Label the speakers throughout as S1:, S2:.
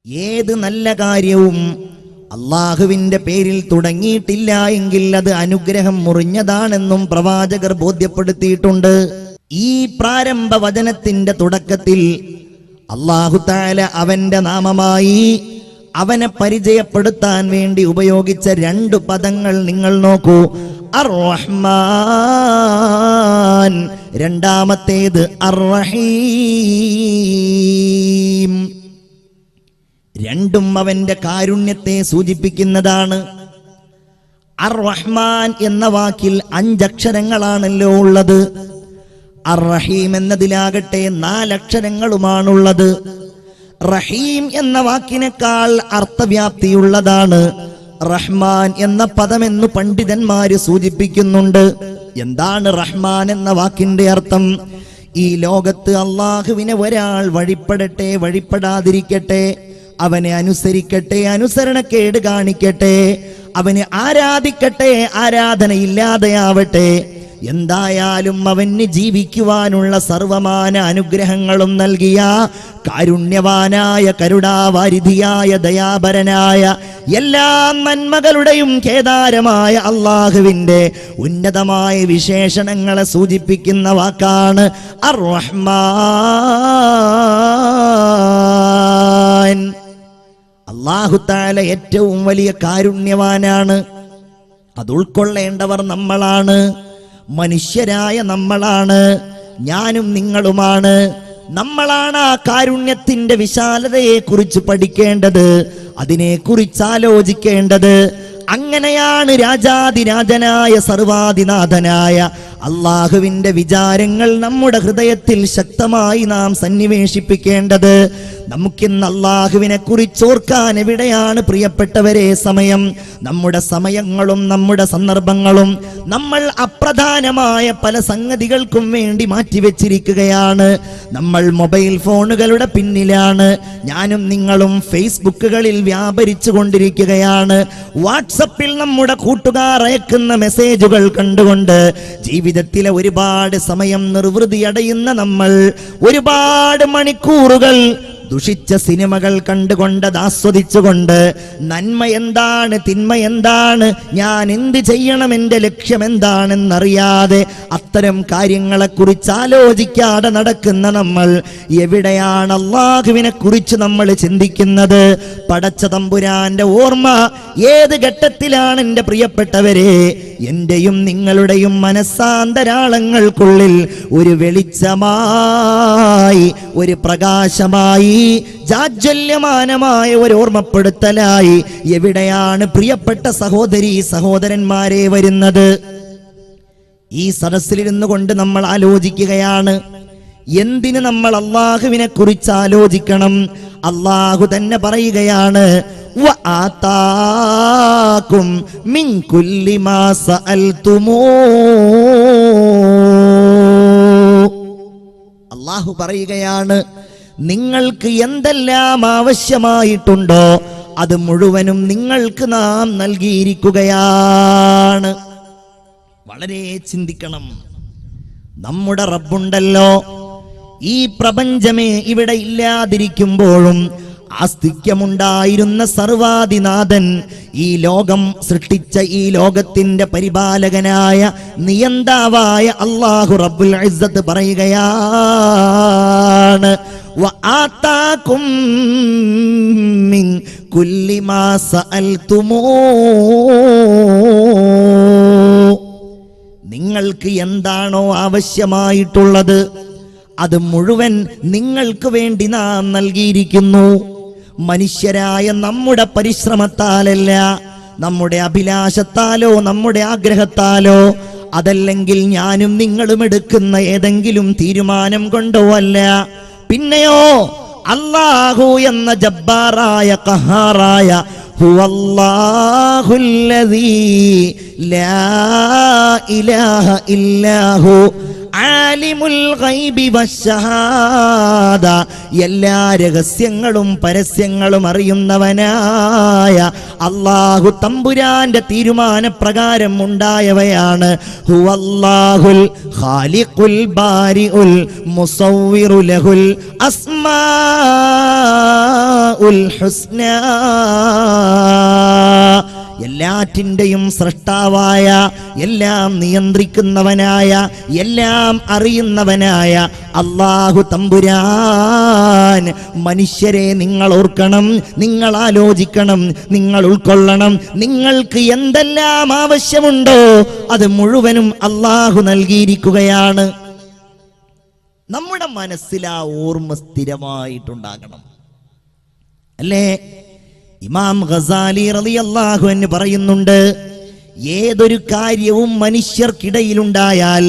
S1: ഏത് നല്ല കാര്യവും അള്ളാഹുവിന്റെ പേരിൽ തുടങ്ങിയിട്ടില്ല എങ്കിൽ അത് അനുഗ്രഹം മുറിഞ്ഞതാണെന്നും പ്രവാചകർ ബോധ്യപ്പെടുത്തിയിട്ടുണ്ട്. ഈ പ്രാരംഭ വചനത്തിന്റെ തുടക്കത്തിൽ അല്ലാഹു തആല അവന്റെ നാമമായി അവനെ പരിചയപ്പെടുത്താൻ വേണ്ടി ഉപയോഗിച്ച രണ്ട് പദങ്ങൾ നിങ്ങൾ നോക്കൂ. അർ-റഹ്മാൻ, രണ്ടാമത്തേത് അർ-റഹീം. രണ്ടും അവന്റെ കാരുണ്യത്തെ സൂചിപ്പിക്കുന്നതാണ്. അർ-റഹ്മാൻ എന്ന വാക്കിൽ 5 അക്ഷരങ്ങളാണല്ലോ ഉള്ളത്. അർ-റഹീം എന്നതിലാകട്ടെ 4 അക്ഷരങ്ങളുമാണുള്ളത്. റഹീം എന്ന വാക്കിനേക്കാൾ അർത്ഥവ്യാപ്തിയുള്ളതാണ് റഹ്മാൻ എന്ന പദമെന്ന് പണ്ഡിതന്മാര് സൂചിപ്പിക്കുന്നുണ്ട്. എന്താണ് റഹ്മാൻ എന്ന വാക്കിന്റെ അർത്ഥം? ഈ ലോകത്ത് അള്ളാഹുവിനെ ഒരാൾ വഴിപ്പെടട്ടെ, വഴിപ്പെടാതിരിക്കട്ടെ, അവനെ അനുസരിക്കട്ടെ, അനുസരണക്കേട് കാണിക്കട്ടെ, അവന് ആരാധിക്കട്ടെ, ആരാധനയില്ലാതെയാവട്ടെ, എന്തായാലും അവന് ജീവിക്കുവാനുള്ള സർവമാന അനുഗ്രഹങ്ങളും നൽകിയ കാരുണ്യവാനായ, കരുണാവാരിധിയായ, ദയാപരനായ, എല്ലാ നന്മകളുടെയും കേദാരമായ അള്ളാഹുവിന്റെ ഉന്നതമായ വിശേഷണങ്ങളെ സൂചിപ്പിക്കുന്ന വാക്കാണ് അർ-റഹ്മാൻ. അല്ലാഹു തആല ഏറ്റവും വലിയ കാരുണ്യവാനാണ്. അത് ഉൾക്കൊള്ളേണ്ടവർ നമ്മളാണ്, മനുഷ്യരായ നമ്മളാണ്, ഞാനും നിങ്ങളുമാണ്. നമ്മളാണ് ആ കാരുണ്യത്തിന്റെ വിശാലതയെ കുറിച്ച് പഠിക്കേണ്ടത്, അതിനെക്കുറിച്ച് ആലോചിക്കേണ്ടത്. അങ്ങനെയാണ് രാജാതിരാജനായ സർവാധിനാഥനായ അള്ളാഹുവിന്റെ വിചാരങ്ങൾ നമ്മുടെ ഹൃദയത്തിൽ ശക്തമായി നാം സന്നിവേശിപ്പിക്കേണ്ടത്. നമുക്കിന്ന് അള്ളാഹുവിനെ കുറിച്ച് ഓർക്കാൻ എവിടെയാണ് പ്രിയപ്പെട്ടവരെ സമയം? നമ്മുടെ സമയങ്ങളും നമ്മുടെ സന്ദർഭങ്ങളും നമ്മൾ അപ്രധാനമായ പല സംഗതികൾക്കും വേണ്ടി മാറ്റിവെച്ചിരിക്കുകയാണ്. നമ്മൾ മൊബൈൽ ഫോണുകളുടെ പിന്നിലാണ്. ഞാനും നിങ്ങളും ഫേസ്ബുക്കുകളിൽ വ്യാപരിച്ചു കൊണ്ടിരിക്കുകയാണ്. വാട്സപ്പിൽ നമ്മുടെ കൂട്ടുകാർ അയക്കുന്ന മെസ്സേജുകൾ കണ്ടുകൊണ്ട് ജീവിതത്തിലെ ഒരുപാട് സമയം നിർവൃതി അടയുന്ന നമ്മൾ ഒരുപാട് മണിക്കൂറുകൾ ദുഷിച്ച സിനിമകൾ കണ്ടുകൊണ്ട് ആസ്വദിച്ചുകൊണ്ട് നന്മ എന്താണ്, തിന്മ എന്താണ്, ഞാൻ എന്ത് ചെയ്യണം, എൻ്റെ ലക്ഷ്യം എന്താണെന്നറിയാതെ അത്തരം കാര്യങ്ങളെക്കുറിച്ച് ആലോചിക്കാതെ നടക്കുന്ന നമ്മൾ എവിടെയാണ് അല്ലാഹുവിനെ കുറിച്ച് നമ്മൾ ചിന്തിക്കുന്നത്? പടച്ച തമ്പുരാന്റെ ഓർമ്മ ഏത് ഘട്ടത്തിലാണ് എൻ്റെ പ്രിയപ്പെട്ടവരെ എന്റെയും നിങ്ങളുടെയും മനസ്സാന്തരാളങ്ങൾക്കുള്ളിൽ ഒരു വെളിച്ചമായി, ഒരു പ്രകാശമായി, ജാജ്വല്യമാനമായ ഒരു ഓർമ്മപ്പെടുത്തലായി എവിടെയാണ് പ്രിയപ്പെട്ട സഹോദരീ സഹോദരന്മാരെ വരുന്നത്? ഈ സദസ്സിലിരുന്നു കൊണ്ട് നമ്മൾ ആലോചിക്കുകയാണ്. എന്തിന് നമ്മൾ അള്ളാഹുവിനെ കുറിച്ച് ആലോചിക്കണം? അള്ളാഹു തന്നെ പറയുകയാണ്, വആതാകും മിൻ കുല്ലി മാ സഅൽതുമൂ. അള്ളാഹു പറയുകയാണ്, നിങ്ങൾക്ക് എന്തെല്ലാം ആവശ്യമായിട്ടുണ്ടോ അത് മുഴുവനും നിങ്ങൾക്ക് നാം നൽകിയിരിക്കുകയാണ്. വളരെ ചിന്തിക്കണം. നമ്മുടെ റബ്ബുണ്ടല്ലോ, ഈ പ്രപഞ്ചമേ ഇവിടെ ഇല്ലാതിരിക്കുമ്പോഴും ആസ്തിക്യമുണ്ടായിരുന്ന സർവാധിനാഥൻ, ഈ ലോകം സൃഷ്ടിച്ച ഈ ലോകത്തിന്റെ പരിപാലകനായ നിയന്താവായ അല്ലാഹു റബ്ബുൽ ഇസ്സത്ത് പറയുകയാണ്, വആതാകും മിൻ കുല്ലി മാ സഅൽതുമൂ. നിങ്ങൾക്ക് എന്താണോ ആവശ്യമായിട്ടുള്ളത് അത് മുഴുവൻ നിങ്ങൾക്ക് വേണ്ടി നാം നൽകിയിരിക്കുന്നു. മനുഷ്യരായ നമ്മുടെ പരിശ്രമത്താലല്ല, നമ്മുടെ അഭിലാഷത്താലോ നമ്മുടെ ആഗ്രഹത്താലോ, അതല്ലെങ്കിൽ ഞാനും നിങ്ങളും എടുക്കുന്ന ഏതെങ്കിലും തീരുമാനം കൊണ്ടോ അല്ല. പിന്നെയോ അല്ലാഹു എന്ന ജബ്ബാറായ ഖഹാറായ ഹുവല്ലാഹുല്ലദീ ലാ ഇലാഹ ഇല്ലാഹു ആലിമുൽ ഗൈബി വശഹാദ, എല്ലാ രഹസ്യങ്ങളും പരസ്യങ്ങളും അറിയുന്നവനായ അല്ലാഹു തമ്പുരാന്റെ തീരുമാനപ്രകാരം ഉണ്ടായവയാണ്. ഹുവല്ലാഹുൽ ഖാലിഖുൽ ബാരിഉൽ മുസവ്വിറു ലഹുൽ അസ്മാഉൽ അസ്മാഉൽ ഹുസ്നാ. എല്ലാറ്റിൻ്റെയും സൃഷ്ടാവായ, എല്ലാം നിയന്ത്രിക്കുന്നവനായ, എല്ലാം അറിയുന്നവനായ അല്ലാഹു തമ്പുരാൻ, മനുഷ്യരെ നിങ്ങൾ ഓർക്കണം, നിങ്ങൾ ആലോചിക്കണം, നിങ്ങൾ ഉൾക്കൊള്ളണം. നിങ്ങൾക്ക് എന്തെല്ലാം ആവശ്യമുണ്ടോ അത് മുഴുവനും അല്ലാഹു നൽകിയിരിക്കുകയാണ്. നമ്മുടെ മനസ്സിൽ ആ ഓർമ്മ സ്ഥിരമായിട്ടുണ്ടാകണം, അല്ലേ? ഇമാം ഗസാലി റളിയല്ലാഹു അൻഹു പറയുന്നുണ്ട്, ഏതൊരു കാര്യവും മനുഷ്യർക്കിടയിലുണ്ടായാൽ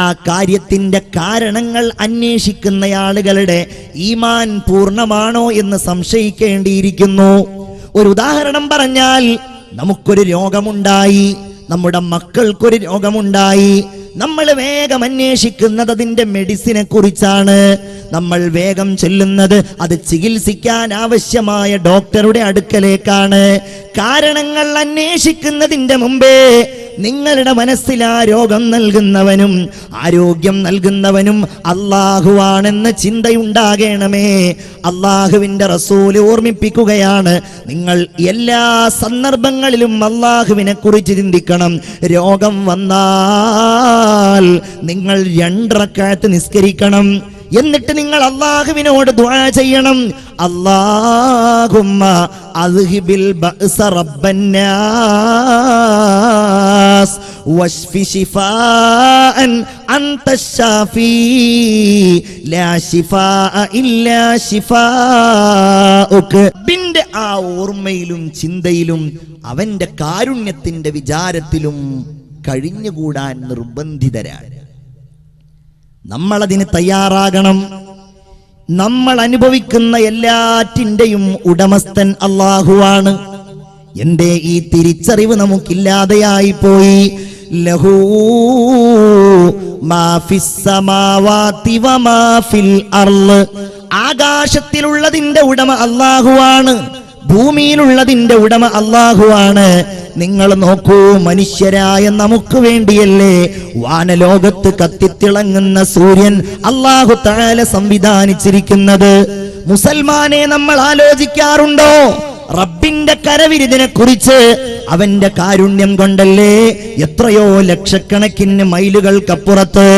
S1: ആ കാര്യത്തിന്റെ കാരണങ്ങൾ അന്വേഷിക്കുന്ന ആളുകളുടെ ഈമാൻ പൂർണ്ണമാണോ എന്ന് സംശയിക്കേണ്ടിയിരിക്കുന്നു. ഒരു ഉദാഹരണം പറഞ്ഞാൽ, നമുക്കൊരു രോഗമുണ്ടായി, നമ്മുടെ മക്കൾക്കൊരു രോഗമുണ്ടായി, നമ്മൾ വേഗം അന്വേഷിക്കുന്നത് അതിന്റെ മെഡിസിനെ കുറിച്ചാണ്. നമ്മൾ വേഗം ചെല്ലുന്നത് അത് ചികിത്സിക്കാൻ ആവശ്യമായ ഡോക്ടറുടെ അടുക്കലേക്കാണ്. കാരണങ്ങൾ അന്വേഷിക്കുന്നതിന്റെ മുമ്പേ നിങ്ങളുടെ മനസ്സിൽ ആ രോഗം നൽകുന്നവനും ആരോഗ്യം നൽകുന്നവനും അല്ലാഹുവാണെന്ന ചിന്തയുണ്ടാകണമേ. അല്ലാഹുവിന്റെ റസൂൽ ഓർമ്മിപ്പിക്കുകയാണ്, നിങ്ങൾ എല്ലാ സന്ദർഭങ്ങളിലും അല്ലാഹുവിനെ കുറിച്ച് ചിന്തിക്കണം. രോഗം വന്നാൽ നിങ്ങൾ 2 റക്അത്ത് നിസ്കരിക്കണം. എന്നിട്ട് നിങ്ങൾ അല്ലാഹുവിനോട് ദുആ ചെയ്യണം, അല്ലാഹുമ്മ അദ്ഹിബിൽ ബഅസ റബ്ബന്നാസ് വശ്ഫി ശിഫാഅൻ അൻത ശാഫി ലാ ശിഫാഅ ഇല്ലാ ശിഫാഉക. ബിന്റെ ആ ഓർമ്മയിലും ചിന്തയിലും അവന്റെ കാരുണ്യത്തിന്റെ വിചാരത്തിലും കഴിഞ്ഞുകൂടാൻ നിർബന്ധിതരാണ്. നമ്മളതിന് തയ്യാറാകണം. നമ്മൾ അനുഭവിക്കുന്ന എല്ലാറ്റിൻ്റെയും ഉടമസ്ഥൻ അല്ലാഹുവാണ്. എന്റെ ഈ തിരിച്ചറിവ് നമുക്കില്ലാതെയായി പോയി. ലഹൂ മാ ഫിസ് സമാവാതി വമാ ഫിൽ അർള്. ആകാശത്തിലുള്ളതിന്റെ ഉടമ അല്ലാഹുവാണ്, ഭൂമിയിലുള്ളതിന്റെ ഉടമ അല്ലാഹുവാണ്. നിങ്ങൾ നോക്കൂ, മനുഷ്യരായ നമുക്ക് വേണ്ടിയല്ലേ വാനലോകത്ത് കത്തിത്തിളങ്ങുന്ന സൂര്യൻ അല്ലാഹു തആല സംവിധാനിച്ചിരിക്കുന്നത്. മുസൽമാനെ നമ്മൾ ആലോചിക്കാറുണ്ടോ റബ്ബിന്റെ കരവിരുതിനെ കുറിച്ച്? അവന്റെ കാരുണ്യം കൊണ്ടല്ലേ എത്രയോ ലക്ഷക്കണക്കിന് മൈലുകൾക്കപ്പുറത്ത്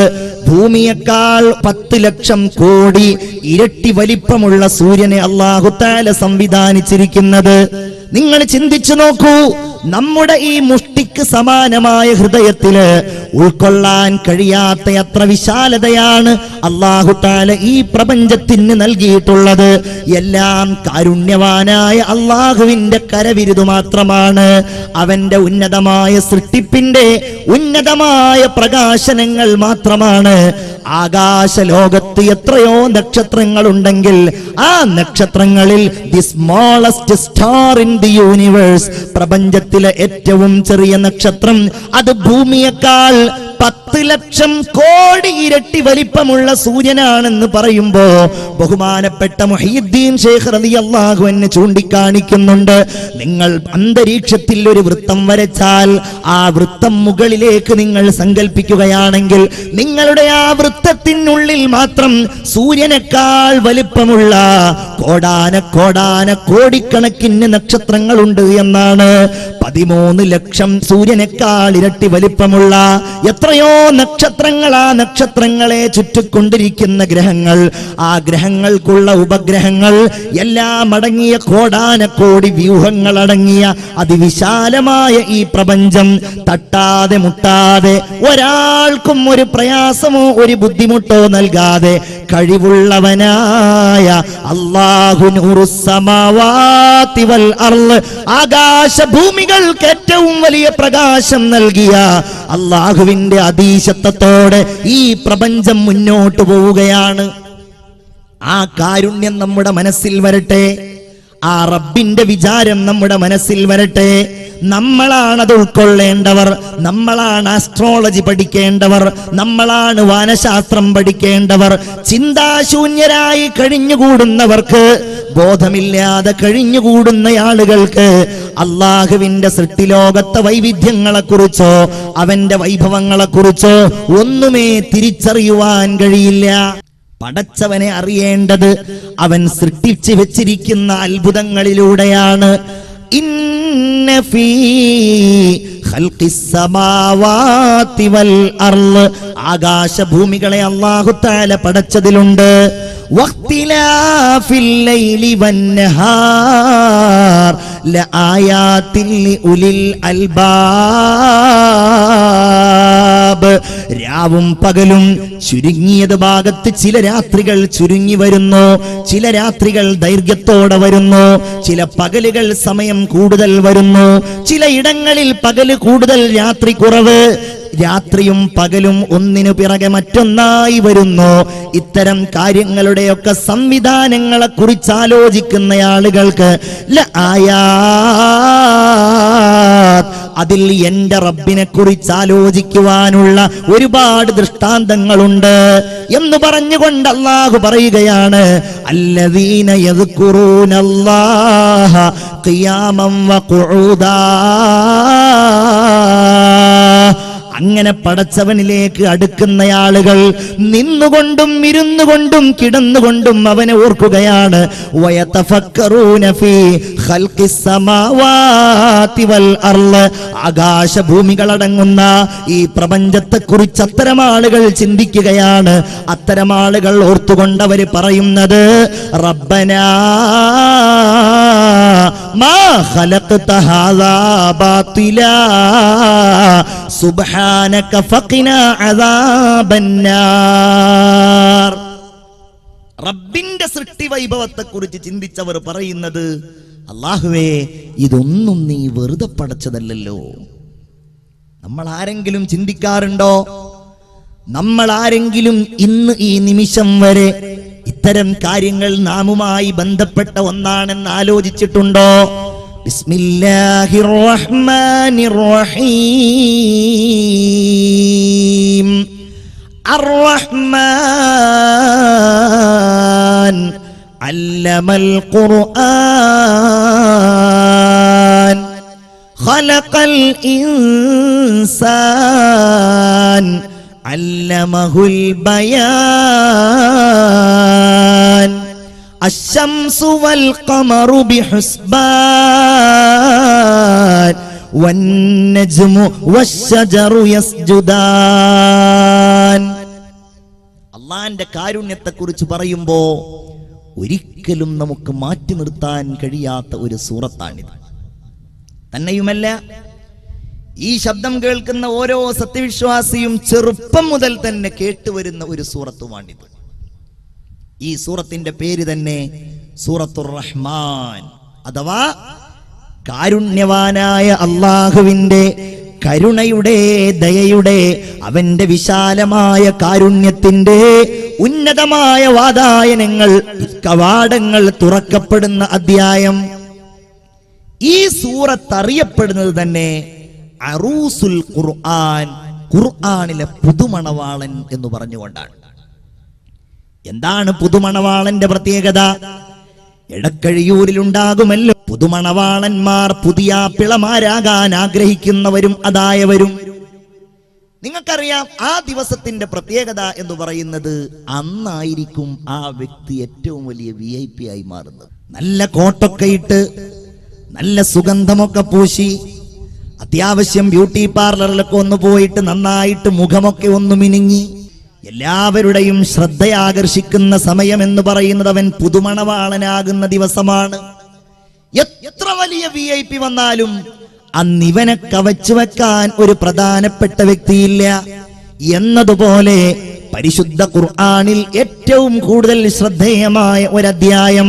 S1: ഭൂമിയേക്കാൾ 10 ലക്ഷം കോടി ഇരട്ടി വലിപ്പമുള്ള സൂര്യനെ അല്ലാഹു തആല സംവിധാനിച്ചിരിക്കുന്നത്. നിങ്ങൾ ചിന്തിച്ചു നോക്കൂ, നമ്മുടെ ഈ മുഷ്ടിക്ക് സമാനമായ ഹൃദയത്തില് ഉൾക്കൊള്ളാൻ കഴിയാത്ത അത്ര വിശാലതയാണ് അല്ലാഹു തആല ഈ പ്രപഞ്ചത്തിന് നൽകിയിട്ടുള്ളത്. എല്ലാം കാരുണ്യവാനായ അല്ലാഹുവിന്റെ കരവിരുതു മാത്രമാണ്. അവന്റെ ഉന്നതമായ സൃഷ്ടിപ്പിന്റെ ഉന്നതമായ പ്രകാശനങ്ങൾ മാത്രമാണ്. ആകാശ ലോകത്ത് എത്രയോ നക്ഷത്രങ്ങൾ ഉണ്ടെങ്കിൽ ആ നക്ഷത്രങ്ങളിൽ the smallest star in the universe, പ്രപഞ്ചത്തിലെ ഏറ്റവും ചെറിയ നക്ഷത്രം, അത് ഭൂമിയേക്കാൾ 10 ലക്ഷം കോടി ഇരട്ടി വലിപ്പമുള്ള സൂര്യനാണെന്ന് പറയുമ്പോ ബഹുമാനപ്പെട്ട മുഹയ്യിദ്ദീൻ ശൈഖ് റളിയല്ലാഹു അൻഹു ചൂണ്ടിക്കാണിക്കുന്നുണ്ട്, നിങ്ങൾ അന്തരീക്ഷത്തിൽ ഒരു വൃത്തം വരച്ചാൽ ആ വൃത്തം മുകളിലേക്ക് നിങ്ങൾ സങ്കല്പിക്കുകയാണെങ്കിൽ നിങ്ങളുടെ ആ വൃത്തത്തിനുള്ളിൽ മാത്രം സൂര്യനേക്കാൾ വലിപ്പമുള്ള കോടിക്കണക്കിന് നക്ഷത്രങ്ങളുണ്ട് എന്നാണ്. 13 ലക്ഷം സൂര്യനേക്കാൾ ഇരട്ടി വലിപ്പമുള്ള എത്രയോ നക്ഷത്രങ്ങൾ, ആ നക്ഷത്രങ്ങളെ ചുറ്റിക്കൊണ്ടിരിക്കുന്ന ഗ്രഹങ്ങൾ, ആ ഗ്രഹങ്ങൾക്കുള്ള ഉപഗ്രഹങ്ങൾ എല്ലാം അടങ്ങിയ കോടാനക്കോടി വ്യൂഹങ്ങൾ അടങ്ങിയ അതിവിശാലമായ ഈ പ്രപഞ്ചം തട്ടാതെ മുട്ടാതെ ഒരാൾക്കും ഒരു പ്രയാസമോ ഒരു ബുദ്ധിമുട്ടോ നൽകാതെ കഴിവുള്ളവനായ അല്ലാഹു നൂറുസ് സമാവാതി വൽ അർള്, ആകാശ ഭൂമികൾക്ക് ഏറ്റവും വലിയ പ്രകാശം നൽകിയ അല്ലാഹുവിന്റെ അതീശത്വത്തോടെ ഈ പ്രപഞ്ചം മുന്നോട്ട് പോവുകയാണ്. ആ കാരുണ്യം നമ്മുടെ മനസ്സിൽ വരട്ടെ, ആ റബ്ബിന്റെ വിചാരം നമ്മുടെ മനസ്സിൽ വരട്ടെ. നമ്മളാണത് ഉൾക്കൊള്ളേണ്ടവർ, നമ്മളാണ് ആസ്ട്രോളജി പഠിക്കേണ്ടവർ, നമ്മളാണ് വാനശാസ്ത്രം പഠിക്കേണ്ടവർ. ചിന്താശൂന്യരായി കഴിഞ്ഞുകൂടുന്നവർക്ക്, ബോധമില്ലാതെ കഴിഞ്ഞുകൂടുന്ന ആളുകൾക്ക് അല്ലാഹുവിന്റെ സൃഷ്ടിലോകത്തെ വൈവിധ്യങ്ങളെക്കുറിച്ചോ അവന്റെ വൈഭവങ്ങളെക്കുറിച്ചോ ഒന്നുമേ തിരിച്ചറിയുവാൻ കഴിയില്ല. പടച്ചവനെ അറിയേണ്ടത് അവൻ സൃഷ്ടിച്ചു വെച്ചിരിക്കുന്ന അത്ഭുതങ്ങളിലൂടെയാണ്. ഇന്ന ഫീ ഖൽഖിസ് സമാവാതി വൽ അർള്, ആകാശഭൂമികളെ അല്ലാഹു തആല പടച്ചതിലുണ്ട്. വഖ്തിലാഫിൽ ലൈലി വന്നഹാർ ലആയാതിൻ ലിഉലിൽ അൽബാബ്, രാവും പകലും ചുരുങ്ങിയത് ഭാഗത്ത് ചില രാത്രികൾ ചുരുങ്ങി വരുന്നു, ചില രാത്രികൾ ദൈർഘ്യത്തോടെ വരുന്നു, ചില പകലുകൾ സമയം കൂടുതൽ വരുന്നു, ചിലയിടങ്ങളിൽ പകല് കൂടുതൽ രാത്രി കുറവ്, രാത്രിയും പകലും ഒന്നിനു പിറകെ മറ്റൊന്നായി വരുന്നു. ഇത്തരം കാര്യങ്ങളുടെയൊക്കെ സംവിധാനങ്ങളെ കുറിച്ച് ആലോചിക്കുന്ന ആളുകൾക്ക് അതിൽ എന്റെ റബ്ബിനെ കുറിച്ച് ആലോചിക്കുവാനുള്ള ഒരുപാട് ദൃഷ്ടാന്തങ്ങളുണ്ട് എന്ന് പറഞ്ഞുകൊണ്ട് അല്ലാഹു പറയുകയാണ്, അല്ലദീന യദ്കുറൂനല്ലാഹ ഖിയാമൻ വഖുഊദാ. അങ്ങനെ പടച്ചവനിലേക്ക് അടുക്കുന്ന ആളുകൾ നിന്നുകൊണ്ടും ഇരുന്നുകൊണ്ടും കിടന്നുകൊണ്ടും അവനെ ഓർക്കുകയാണ്. വയതഫക്കറൂന ഫീ ഖൽഖിസ് സമാവാതി വൽ അർള്, ആകാശഭൂമികളടങ്ങുന്ന ഈ പ്രപഞ്ചത്തെക്കുറിച്ച് അത്തരം ആളുകൾ ചിന്തിക്കുകയാണ്. അത്തരം ആളുകൾ ഓർത്തുകൊണ്ടവർ പറയുന്നത്, റബ്ബനാ മാ ഖലഖത ഹാദാ ബാതിലാ സുബ്ഹാനക ഫഖിനാ അദാബന്നാർ. റബ്ബിന്റെ സൃഷ്ടി വൈഭവത്തെക്കുറിച്ച് ചിന്തിച്ചവർ പറയുന്നത്, അല്ലാഹുവേ ഇതൊന്നും നീ വെറുതെ പടച്ചതല്ലല്ലോ. നമ്മൾ ആരെങ്കിലും ചിന്തിക്കാറുണ്ടോ? നമ്മൾ ആരെങ്കിലും ഇന്ന് ഈ നിമിഷം വരെ ഇത്തരം കാര്യങ്ങൾ നാമുമായി ബന്ധപ്പെട്ട ഒന്നാണെന്ന് ആലോചിച്ചിട്ടുണ്ടോ? ബിസ്മില്ലാഹിർ റഹ്മാനിർ റഹീം. അർ-റഹ്മാൻ അല്ലമൽ ഖുർആൻ ഖലഖൽ ഇൻസാൻ അല്ലമഹുൽ ബയാൻ അശ്ശംസു വൽ ഖമറു ബിഹുസ്ബാൻ വന്നജ്മു വശ്ശജറു യസ്ജുദാൻ. അല്ലാഹുവിന്റെ കാരുണ്യത്തെക്കുറിച്ച് പറയുമ്പോ ഒരിക്കലും നമുക്ക് മാറ്റി നിർത്താൻ കഴിയാത്ത ഒരു സൂറത്താണിത്. തന്നെയുമല്ല, ഈ ശബ്ദം കേൾക്കുന്ന ഓരോ സത്യവിശ്വാസിയും ചെറുപ്പം മുതൽ തന്നെ കേട്ടുവരുന്ന ഒരു സൂറത്തുമാണിത്. ഈ സൂറത്തിന്റെ പേര് തന്നെ സൂറത്തുർ റഹ്മാൻ, അഥവാ കാരുണ്യവാനായ അല്ലാഹുവിന്റെ കരുണയുടെ, ദയയുടെ, അവന്റെ വിശാലമായ കാരുണ്യത്തിന്റെ ഉന്നതമായ വാതായനങ്ങൾ, കവാടങ്ങൾ തുറക്കപ്പെടുന്ന അധ്യായം. ഈ സൂറത്ത് അറിയപ്പെടുന്നത് തന്നെ അറൂസുൽ ഖുർആൻ, ഖുർആനിലെ പുതുമണവാളൻ എന്ന് പറഞ്ഞുകൊണ്ടാണ്. എന്താണ് പുതുമണവാളന്റെ പ്രത്യേകത? എടക്കഴിയൂരിലുണ്ടാകുമല്ലോ പുതുമണവാളന്മാർ, പുതിയ പിളമാരാകാൻ ആഗ്രഹിക്കുന്നവരും അതായവരും. നിങ്ങൾക്കറിയാം, ആ ദിവസത്തിന്റെ പ്രത്യേകത എന്ന് പറയുന്നത് അന്നായിരിക്കും ആ വ്യക്തി ഏറ്റവും വലിയ VIP ആയി മാറുന്നത്. നല്ല കോട്ടൊക്കെ ഇട്ട്, നല്ല സുഗന്ധമൊക്കെ പൂശി, അത്യാവശ്യം ബ്യൂട്ടി പാർലറിലൊക്കെ ഒന്ന് പോയിട്ട് നന്നായിട്ട് മുഖമൊക്കെ ഒന്ന് മിനുങ്ങി, എല്ലാവരുടെയും ശ്രദ്ധയാകർഷിക്കുന്ന സമയം എന്ന് പറയുന്നത് അവൻ പുതുമണവാളനാകുന്ന ദിവസമാണ്. എത്ര വലിയ VIP വന്നാലും അന്നിവനെ കവച്ചു വെക്കാൻ ഒരു പ്രധാനപ്പെട്ട വ്യക്തിയില്ല എന്നതുപോലെ പരിശുദ്ധ ഖുർആനിൽ ഏറ്റവും കൂടുതൽ ശ്രദ്ധേയമായ ഒരധ്യായം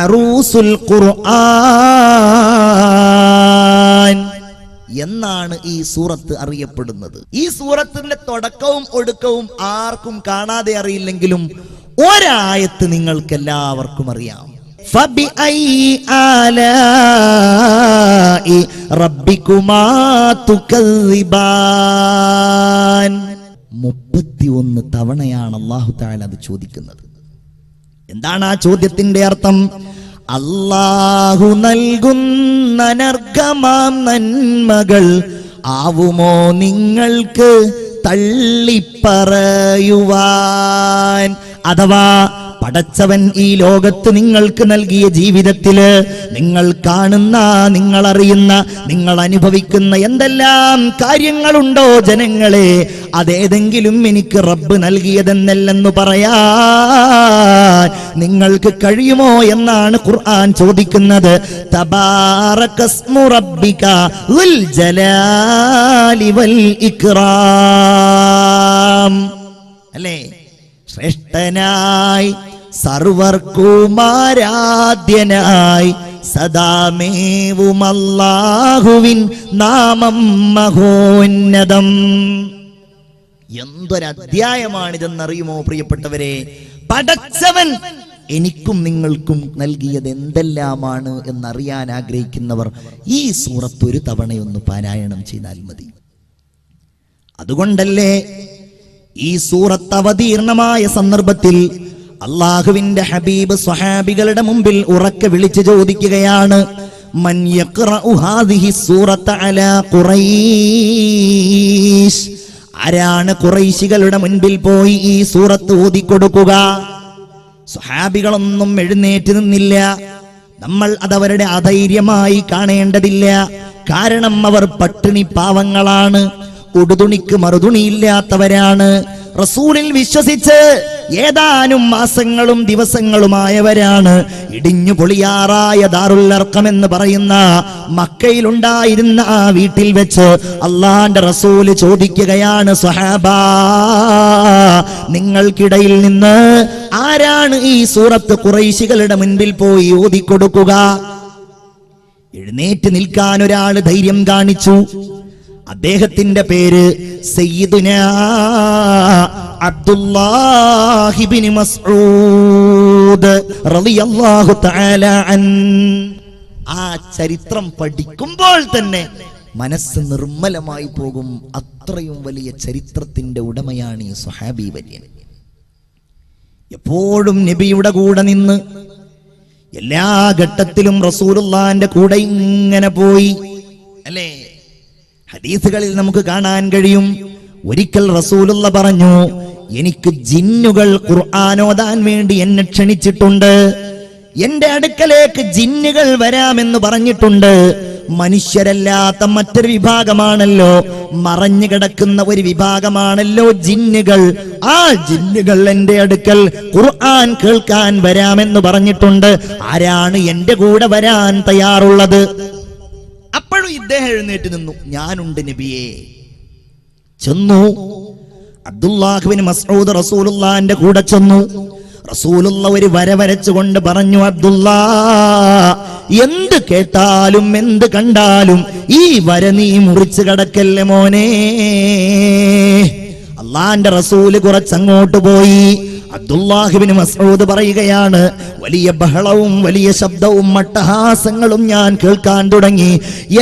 S1: അറൂസുൽ ഖുർആൻ എന്നാണ് ഈ സൂറത്ത് അറിയപ്പെടുന്നത്. ഈ സൂറത്തിന്റെ തുടക്കവും ഒടുക്കവും ആർക്കും കാണാതെ അറിയില്ലെങ്കിലും ഒരായത്ത് നിങ്ങൾക്ക് എല്ലാവർക്കും അറിയാം. ഫബിഅയ്യി ആലാഇ റബ്ബികുമാ തുകദ്ദിബാൻ. 31 തവണയാണ് അല്ലാഹു തആല അത് ചോദിക്കുന്നത്. എന്താണ് ആ ചോദ്യത്തിന്റെ അർത്ഥം? അല്ലാഹു നൽകുന്ന നർഗമാം നന്മകൾ ആവുമോ നിങ്ങൾക്ക് തള്ളിപ്പറയുവാൻ? അഥവാ പടച്ചവൻ ഈ ലോകത്ത് നിങ്ങൾക്ക് നൽകിയ ജീവിതത്തില് നിങ്ങൾ കാണുന്ന, നിങ്ങൾ അറിയുന്ന, നിങ്ങൾ അനുഭവിക്കുന്ന എന്തെല്ലാം കാര്യങ്ങളുണ്ടോ ജനങ്ങളെ, അതേതെങ്കിലും എനിക്ക് റബ്ബ് നൽകിയതെന്നല്ലെന്ന് പറയാൻ നിങ്ങൾക്ക് കഴിയുമോ എന്നാണ് ഖുർആൻ ചോദിക്കുന്നത്. തബാറകസ്മു റബ്ബിക ദുൽ ജലാലി വൽ ഇക്റാം. അല്ലേ? ശ്രേഷ്ഠനായി സർവർക്കുമാരാധ്യനായി സദാമേവും അല്ലാഹുവിൻ നാമം മഹോന്നതം. എന്തൊരധ്യായമാണിതെന്നറിയുമോ പ്രിയപ്പെട്ടവരെ? പടച്ചവൻ എനിക്കും നിങ്ങൾക്കും നൽകിയത് എന്തെല്ലാമാണ് എന്നറിയാൻ ആഗ്രഹിക്കുന്നവർ ഈ സൂറത്ത് ഒരു തവണയൊന്ന് പാരായണം ചെയ്താൽ മതി. അതുകൊണ്ടല്ലേ ഈ സൂറത്ത് അവതീർണമായ സന്ദർഭത്തിൽ അള്ളാഹുവിന്റെ ഹബീബ് സ്വഹാബികളുടെ മുമ്പിൽ ഉറക്കെ വിളിച്ചു ചോദിക്കുകയാണ്, മൻ യഖ്റഉ ഹാദിഹി സൂറത അലാ ഖുറൈശ്. ആരാണ് ഖുറൈശികളുടെ മുൻപിൽ പോയി ഈ സൂറത്ത് ഓതിക്കൊടുക്കുക? സ്വഹാബികളൊന്നും എഴുന്നേറ്റ് നിന്നില്ല. നമ്മൾ അതവരുടെ അധൈര്യമായി കാണേണ്ടതില്ല. കാരണം അവർ പട്ടിണി പാവങ്ങളാണ്, ഉടുതുണിക്ക് മറുതുണിയില്ലാത്തവരാണ്. റസൂലിൽ വിശ്വസിച്ച് ഏതാനും മാസങ്ങളും ദിവസങ്ങളുമായവരാണ്. ഇടിഞ്ഞു പൊളിയാറായ ദാറുൽ അർഖം എന്ന് പറയുന്ന മക്കയിലുണ്ടായിരുന്ന ആ വീട്ടിൽ വെച്ച് അള്ളാന്റെ റസൂല് ചോദിക്കുകയാണ്, സ്വഹാബാ, നിങ്ങൾക്കിടയിൽ നിന്ന് ആരാണ് ഈ സൂറത്ത് ഖുറൈശികളുടെ മുൻപിൽ പോയി ഓതിക്കൊടുക്കുക? എഴുന്നേറ്റ് നിൽക്കാൻ ഒരാൾ ധൈര്യം കാണിച്ചു. അദ്ദേഹത്തിന്റെ പേര് സയ്യിദുനാ അബ്ദുല്ലാഹി ഇബ്നു മസ്ഊദ് റളിയല്ലാഹു തആല അൻ. ആ ചരിത്രം പഠിക്കുമ്പോൾ തന്നെ മനസ്സ് നിർമ്മലമായി പോകും. അത്രയും വലിയ ചരിത്രത്തിന്റെ ഉടമയാണ് ഈ സ്വഹാബി വര്യൻ. എപ്പോഴും നബിയുടെ കൂടെ നിന്ന് എല്ലാ ഘട്ടത്തിലും റസൂലുള്ളാഹിന്റെ കൂടെ ഇങ്ങനെ പോയി. അല്ലേ? ഹദീസുകളിൽ നമുക്ക് കാണാൻ കഴിയും, ഒരിക്കൽ റസൂലുള്ള പറഞ്ഞു, എനിക്ക് ജിന്നുകൾ ഖുർആൻ ഓതാൻ വേണ്ടി എന്നെ ക്ഷണിച്ചിട്ടുണ്ട്. എന്റെ അടുക്കലേക്ക് ജിന്നുകൾ വരാമെന്ന് പറഞ്ഞിട്ടുണ്ട്. മനുഷ്യരല്ലാത്ത മറ്റൊരു വിഭാഗമാണല്ലോ, മറഞ്ഞു കിടക്കുന്ന ഒരു വിഭാഗമാണല്ലോ ജിന്നുകൾ. ആ ജിന്നുകൾ എന്റെ അടുക്കൽ ഖുർആൻ കേൾക്കാൻ വരാമെന്ന് പറഞ്ഞിട്ടുണ്ട്. ആരാണ് എന്റെ കൂടെ വരാൻ തയ്യാറുള്ളത്? അപ്പോഴും ഇദ്ദേഹം എഴുന്നേറ്റ് നിന്നു, ഞാനുണ്ട് നബിയേ. ചെന്നു. അബ്ദുല്ലാഹ് ഇബ്നു മസ്ഊദ് റസൂലുള്ളാഹിന്റെ കൂടെ ചെന്നു. റസൂലുള്ള ഒരു വര വരച്ചുകൊണ്ട് പറഞ്ഞു, അബ്ദുല്ലാ, എന്ത് കേട്ടാലും എന്ത് കണ്ടാലും ഈ വര നീ മുറിച്ചു കടക്കല്ലേ മോനെ. അള്ളാന്റെ റസൂല് കുറച്ചങ്ങോട്ട് പോയി. അബ്ദുല്ലാഹ് ഇബ്നു മസ്ഊദ് പറയുകയാണ്, വലിയ ബഹളവും വലിയ ശബ്ദവും മട്ടഹാസങ്ങളും ഞാൻ കേൾക്കാൻ തുടങ്ങി.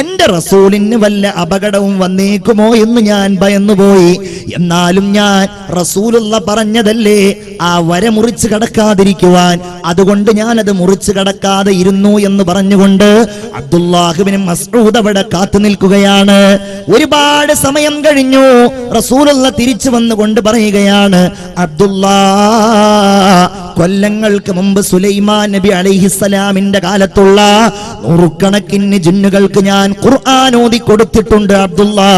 S1: എന്റെ റസൂലിന് വല്ല അപകടവും വന്നേക്കുമോ എന്ന് ഞാൻ ഭയന്നുപോയി. എന്നാലും ഞാൻ റസൂലുള്ള പറഞ്ഞതല്ലേ ആ വര മുറിച്ച് കടക്കാതിരിക്കുവാൻ, അതുകൊണ്ട് ഞാൻ അത് മുറിച്ച് കടക്കാതെ ഇരുന്നു എന്ന് പറഞ്ഞുകൊണ്ട് അബ്ദുല്ലാഹ് ഇബ്നു മസ്ഊദ് അവിടെ കാത്തു നിൽക്കുകയാണ്. ഒരുപാട് സമയം കഴിഞ്ഞു. റസൂലുള്ള തിരിച്ചു വന്നുകൊണ്ട് പറയുകയാണ്, അബ്ദുല്ലാ, കൊല്ലങ്ങൾക്ക് മുമ്പ് സുലൈമാൻ നബി അലൈഹിസ്സലാമിന്റെ കാലത്തുള്ള നൂറുകണക്കിന് ജിന്നുകൾക്ക് ഞാൻ ഖുർആൻ ഓതി കൊടുത്തിട്ടുണ്ട് അബ്ദുല്ലാ.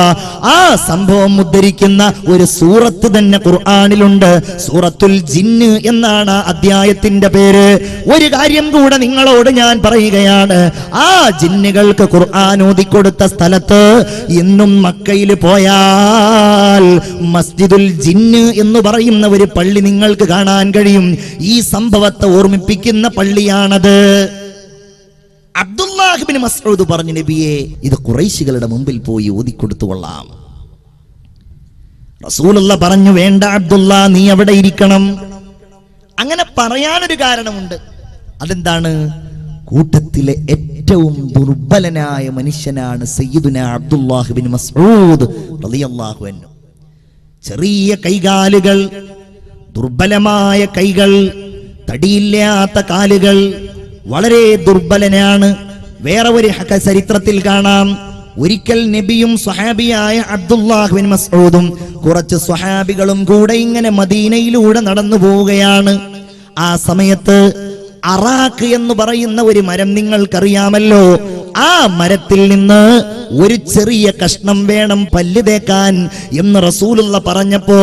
S1: ആ സംഭവം ഉദ്ധരിക്കുന്ന ഒരു സൂറത്ത് തന്നെ ഖുർആനിലുണ്ട്. സൂറത്തുൽ ജിന്ന് എന്നാണ് അധ്യായത്തിന്റെ പേര്. ഒരു കാര്യം കൂടെ നിങ്ങളോട് ഞാൻ പറയുകയാണ്, ആ ജിന്നുകൾക്ക് ഖുർആൻ ഓതി കൊടുത്ത സ്ഥലത്ത് ഇന്നും മക്കയിൽ പോയാൽ മസ്ജിദുൽ ജിന്ന് എന്ന് പറയുന്ന ഒരു പള്ളി നിങ്ങൾക്ക് കാണാൻ കഴിയും. ഈ സംഭവത്തെ ഓർമ്മിപ്പിക്കുന്ന പള്ളിയാണത്. അബ്ദുല്ലാഹ് ഇബ്നു മസ്ഊദ് പറഞ്ഞു, നബിയെ, ഇത് ഖുറൈശികളുടെ മുമ്പിൽ പോയി ഓതിക്കൊടുത്തുകൊള്ളാം. റസൂലുള്ള പറഞ്ഞു, വേണ്ട അബ്ദുല്ലാ, നീ അവിടെ ഇരിക്കണം. അങ്ങനെ പറയാനൊരു കാരണമുണ്ട്. അതെന്താണ്? കൂട്ടത്തിലെ ഏറ്റവും ദുർബലനായ മനുഷ്യനാണ് സയ്യിദുനാ അബ്ദുല്ലാഹ് ഇബ്നു മസ്ഊദ് റളിയല്ലാഹു അൻഹു. ചെറിയ കൈകാലുകൾ, ദുർബലമായ കൈകൾ, തടിയില്ലാത്ത കാലുകൾ, വളരെ ദുർബലനാണ്. വേറെ ഒരു ചരിത്രത്തിൽ കാണാം, ഒരിക്കൽ നബിയും സ്വഹാബിയായ അബ്ദുല്ലാഹ് ബിൻ മസ്ഊദും കുറച്ച് സ്വഹാബികളും കൂടെ ഇങ്ങനെ മദീനയിലൂടെ നടന്നു പോവുകയാണ്. ആ സമയത്ത് അറാഖ് എന്ന് പറയുന്ന ഒരു മരം നിങ്ങൾക്കറിയാമല്ലോ. ആ മരത്തിൽ നിന്ന് ഒരു ചെറിയ കഷ്ണം വേണം പല്ല് തേക്കാൻ എന്ന് റസൂലുള്ള പറഞ്ഞപ്പോ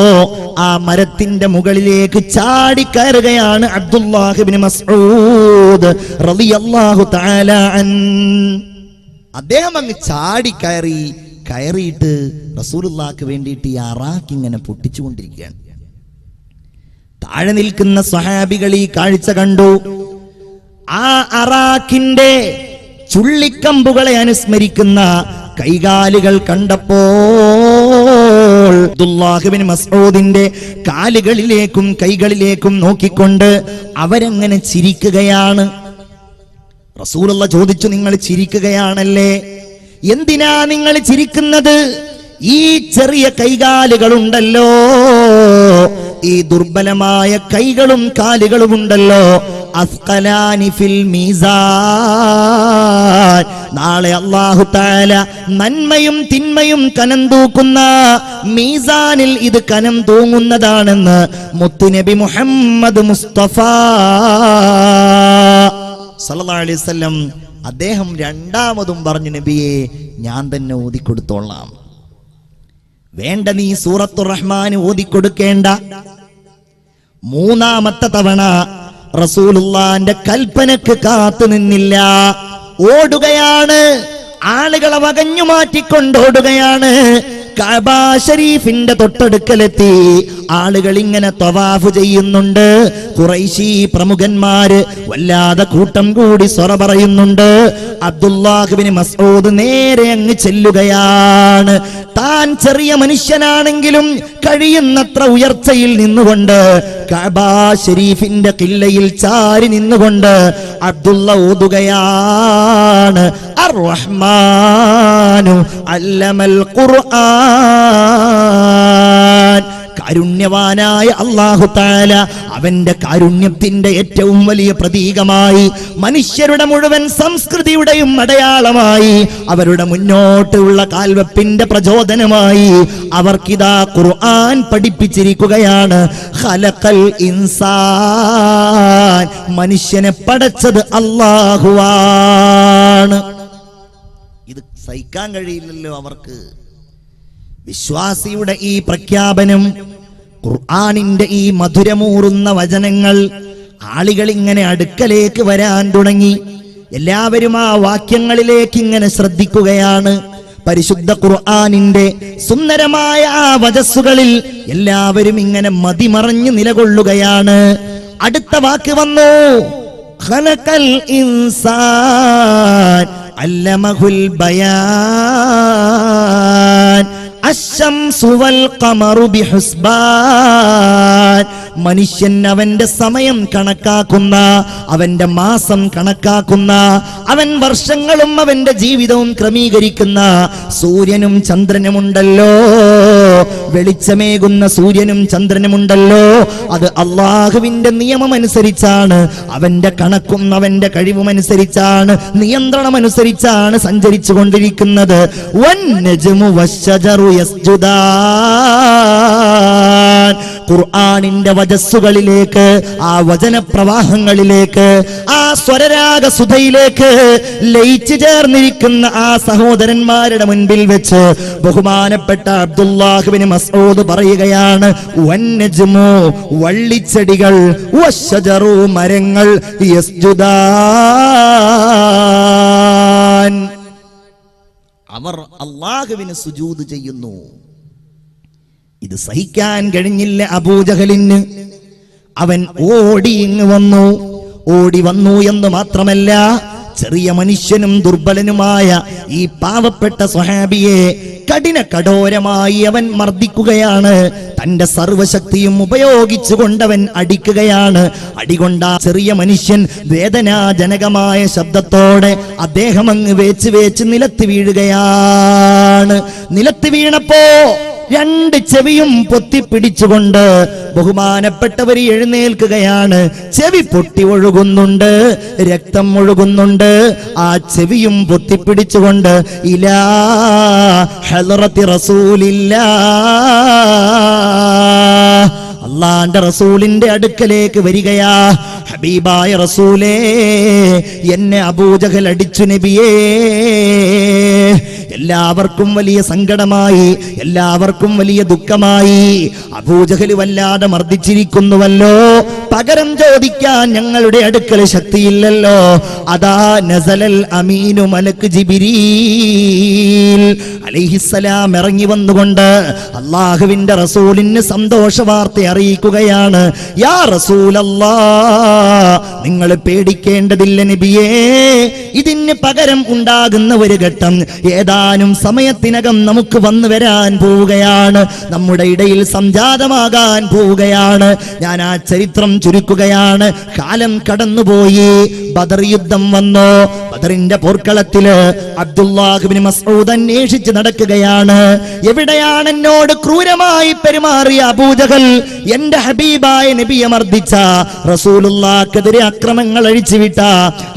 S1: ആ മരത്തിന്റെ മുകളിലേക്ക് ചാടിക്കയറുകയാണ് അബ്ദുല്ലാഹ് ഇബ്നു മസ്ഊദ് റളിയല്ലാഹു തആല അൻ. അദ്ദേഹം അങ്ങ് കയറിയിട്ട് റസൂലുള്ളാഹിക്ക് വേണ്ടിയിട്ട് ഈ അറാഖ് ഇങ്ങനെ പൊട്ടിച്ചുകൊണ്ടിരിക്കുകയാണ്. താഴെ നിൽക്കുന്ന സ്വഹാബികൾ ഈ കാഴ്ച കണ്ടു. ആ അറാഖിന്റെ ചുള്ളിക്കമ്പുകളെ അനുസ്മരിക്കുന്ന കൈകാലുകൾ കണ്ടപ്പോൾ അബ്ദുല്ലാഹ് ഇബ്നു മസ്ഊദിന്റെ കാലുകളിലേക്കും കൈകളിലേക്കും നോക്കിക്കൊണ്ട് അവരങ്ങനെ ചിരിക്കുകയാണ്. റസൂലുള്ള ചോദിച്ചു, നിങ്ങൾ ചിരിക്കുകയാണല്ലേ? എന്തിനാ നിങ്ങൾ ചിരിക്കുന്നത്? ഈ ചെറിയ കൈകാലുകളുണ്ടല്ലോ, ഈ ദുർബലമായ കൈകളും കാലുകളും ഉണ്ടല്ലോ, അസ്ഖലാനി ഫിൽ മീസാൻ, നാളെ അല്ലാഹു തആല നന്മയും തിന്മയും കനം തൂക്കുന്ന മീസാനിൽ ഇത് കനം തൂങ്ങുന്നതാണെന്ന് മുത്തുനബി മുഹമ്മദ് മുസ്തഫ സല്ലല്ലാഹു അലൈഹി വസല്ലം അദ്ദേഹം രണ്ടാമതും പറഞ്ഞു, നബിയെ ഞാൻ തന്നെ ഓതിക്കൊടുത്തോളാം, വേണ്ട നീ സൂറത്തുർ റഹ്മാൻ ഓതിക്കൊടുക്കേണ്ട. മൂന്നാമത്തെ തവണ റസൂലുള്ളാന്റെ കൽപ്പനക്ക് കാത്തു നിന്നില്ല, ഓടുകയാണ്. ആളുകളെ വകഞ്ഞു മാറ്റിക്കൊണ്ടോടുകയാണ്. കഅബ ശരീഫിന്റെ തൊട്ടടുക്കലെത്തി. ആളുകൾ ഇങ്ങനെ തവാഫ് ചെയ്യുന്നുണ്ട്. ഖുറൈശി പ്രമുഖന്മാര് വല്ലാതെ കൂട്ടം കൂടി സ്വറ പറയുന്നുണ്ട്. അബ്ദുല്ലാഹ് ഇബ്നു മസ്ഊദ് നേരെ അങ്ങ് ചെല്ലുകയാണ്. താൻ ചെറിയ മനുഷ്യനാണെങ്കിലും കഴിയുന്നത്ര ഉയർച്ചയിൽ നിന്നുകൊണ്ട് കഅബ ശരീഫിന്റെ ഖില്ലയിൽ ചാരി നിന്നുകൊണ്ട് അബ്ദുള്ള ഓതുകയാണ്, അർ-റഹ്മാനു അല്ലമൽ ഖുർആൻ. കാരുണ്യവാനായ അല്ലാഹു തആല അവന്റെ കാരുണ്യത്തിന്റെ ഏറ്റവും വലിയ പ്രതീകമായി, മനുഷ്യരുടെ മുഴുവൻ സംസ്കൃതിയുടെയും അടയാളമായി, അവരുടെ മുന്നോട്ടുള്ള കാൽവെപ്പിന്റെ പ്രചോദനമായി അവർക്കിതാ ഖുർആൻ പഠിപ്പിച്ചിരിക്കുകയാണ്. ഖലഖൽ ഇൻസാൻ, മനുഷ്യനെ പടച്ചത് അല്ലാഹുവാണ്. ഇത് സഹിക്കാൻ കഴിയില്ലല്ലോ അവർക്ക്. വിശ്വാസിയുടെ ഈ പ്രഖ്യാപനം, ഖുർആനിന്റെ ഈ മധുരമൂറുന്ന വചനങ്ങൾ ആളുകൾ ഇങ്ങനെ അടുക്കലേക്ക് വരാൻ തുടങ്ങി. എല്ലാവരും ആ വാക്യങ്ങളിലേക്ക് ഇങ്ങനെ ശ്രദ്ധിക്കുകയാണ്. പരിശുദ്ധ ഖുർആനിന്റെ സുന്ദരമായ ആ വചസ്സുകളിൽ എല്ലാവരും ഇങ്ങനെ മതിമറഞ്ഞു നിലകൊള്ളുകയാണ്. അടുത്ത വാക്ക് വന്നു, ഖലഖൽ ഇൻസാൻ അല്ലമഹുൽ ബയാൻ അശ്ശംസു വൽ ഖമറു ബിഹുസ്ബാൻ. മനുഷ്യൻ അവന്റെ സമയം കണക്കാക്കുന്ന, അവന്റെ മാസം കണക്കാക്കുന്ന, അവൻ വർഷങ്ങളും അവന്റെ ജീവിതവും ക്രമീകരിക്കുന്ന സൂര്യനും ചന്ദ്രനുമുണ്ടല്ലോ, വെളിച്ചമേകുന്ന സൂര്യനും ചന്ദ്രനുമുണ്ടല്ലോ, അത് അള്ളാഹുവിന്റെ നിയമമനുസരിച്ചാണ്, അവന്റെ കണക്കും അവന്റെ കഴിവുമനുസരിച്ചാണ്, നിയന്ത്രണമനുസരിച്ചാണ് സഞ്ചരിച്ചു കൊണ്ടിരിക്കുന്നത്. വന്നജ്മു വശ്ശജറു യസ്ജുദാൻ. ഖുർആനിന്റെ വചസ്സുകളിലേക്ക്, ആ വചനപ്രവാഹങ്ങളിലേക്ക്, ആ സ്വരരാഗസുധയിലേക്ക് ലയിച്ചു ചേർന്നിരിക്കുന്ന ആ സഹോദരന്മാരുടെ മുൻപിൽ വെച്ച് ബഹുമാനപ്പെട്ട അബ്ദുല്ലാഹ് ഇബ്നു മസ്ഊദ് പറയുകയാണ്, വന്നജ്മു വള്ളിച്ചെടികൾ, വശ്ശജറു മരങ്ങൾ, യസ്ജുദാൻ അവർ അല്ലാഹുവിന് സുജൂദ് ചെയ്യുന്നു. ഇത് സഹിക്കാൻ കഴിഞ്ഞില്ല അബൂജഹലിന്. അവൻ ഓടി വന്നു എന്ന് മാത്രമല്ല, ചെറിയ മനുഷ്യനും ദുർബലനുമായ ഈ പാവപ്പെട്ട സ്വഹാബിയെ കഠോരമായി അവൻ മർദ്ദിക്കുകയാണ്. തന്റെ സർവശക്തിയും ഉപയോഗിച്ചുകൊണ്ടവൻ അടിക്കുകയാണ്. അടികൊണ്ട ചെറിയ മനുഷ്യൻ വേദനാജനകമായ ശബ്ദത്തോടെ അദ്ദേഹം അങ്ങ് വേച്ച് നിലത്ത് വീഴുകയാണ്. നിലത്ത് വീണപ്പോ രണ്ട് ചെവിയും പൊത്തിപ്പിടിച്ചുകൊണ്ട് ബഹുമാനപ്പെട്ടവർ എഴുന്നേൽക്കുകയാണ്. ചെവി പൊട്ടി ഒഴുകുന്നുണ്ട്, രക്തം ഒഴുകുന്നുണ്ട്. ആ ചെവിയും പൊത്തിപ്പിടിച്ചുകൊണ്ട് ഇലാ ഹളറത്തി റസൂലില്ലാ, അള്ളാന്റെ റസൂലിന്റെ അടുക്കലേക്ക് വരികയാ. ഹബീബായ റസൂലേ, എന്നെ അബൂജഹൽ അടിച്ചു നബിയേ. എല്ലാവർക്കും വലിയ സങ്കടമായി, എല്ലാവർക്കും വലിയ ദുഃഖമായി. അബൂജഹൽ വല്ലാതെ മർദ്ദിച്ചിരിക്കുന്നുവല്ലോ, പകരം ചോദിക്കാൻ ഞങ്ങളുടെ അടുക്കൽ ശക്തിയില്ലല്ലോ. അതാ നസലൽ അമീനു മലക്ക് ജിബ്രീൽ അലൈഹിസ്സലാം ഇറങ്ങി വന്നുകൊണ്ട് അള്ളാഹുവിന്റെ റസൂലിന് സന്തോഷ വാർത്ത അറിയിക്കുകയാണ്. യാ റസൂലല്ലാഹ്, നിങ്ങൾ പേടിക്കേണ്ടതില്ല നബിയേ. ഇതിന് പകരം ഉണ്ടാകുന്ന ഒരു ഘട്ടം ഏതാനും സമയത്തിനകം നമുക്ക് വന്നു വരാൻ പോവുകയാണ്, നമ്മുടെ ഇടയിൽ സംജാതമാകാൻ പോവുകയാണ്. ഞാൻ ആ ചരിത്രം ചുരുക്കുകയാണ്. കാലം കടന്നുപോയി, ബദർ യുദ്ധം വന്നു. ബദറിന്റെ പോർക്കളത്തില് അബ്ദുല്ലാഹ് ഇബ്നു മസ്ഊദ് അന്വേഷിച്ച് നടക്കുകയാണ്. എവിടെയാണ് എന്നോട് ക്രൂരമായി പെരുമാറിയ അബൂജഹൽ, എന്റെ ഹബീബായ നബിയെ മർദ്ദിച്ച, റസൂലുള്ളാഹിക്കെതിരെ അക്രമങ്ങൾ അഴിച്ചുവിട്ട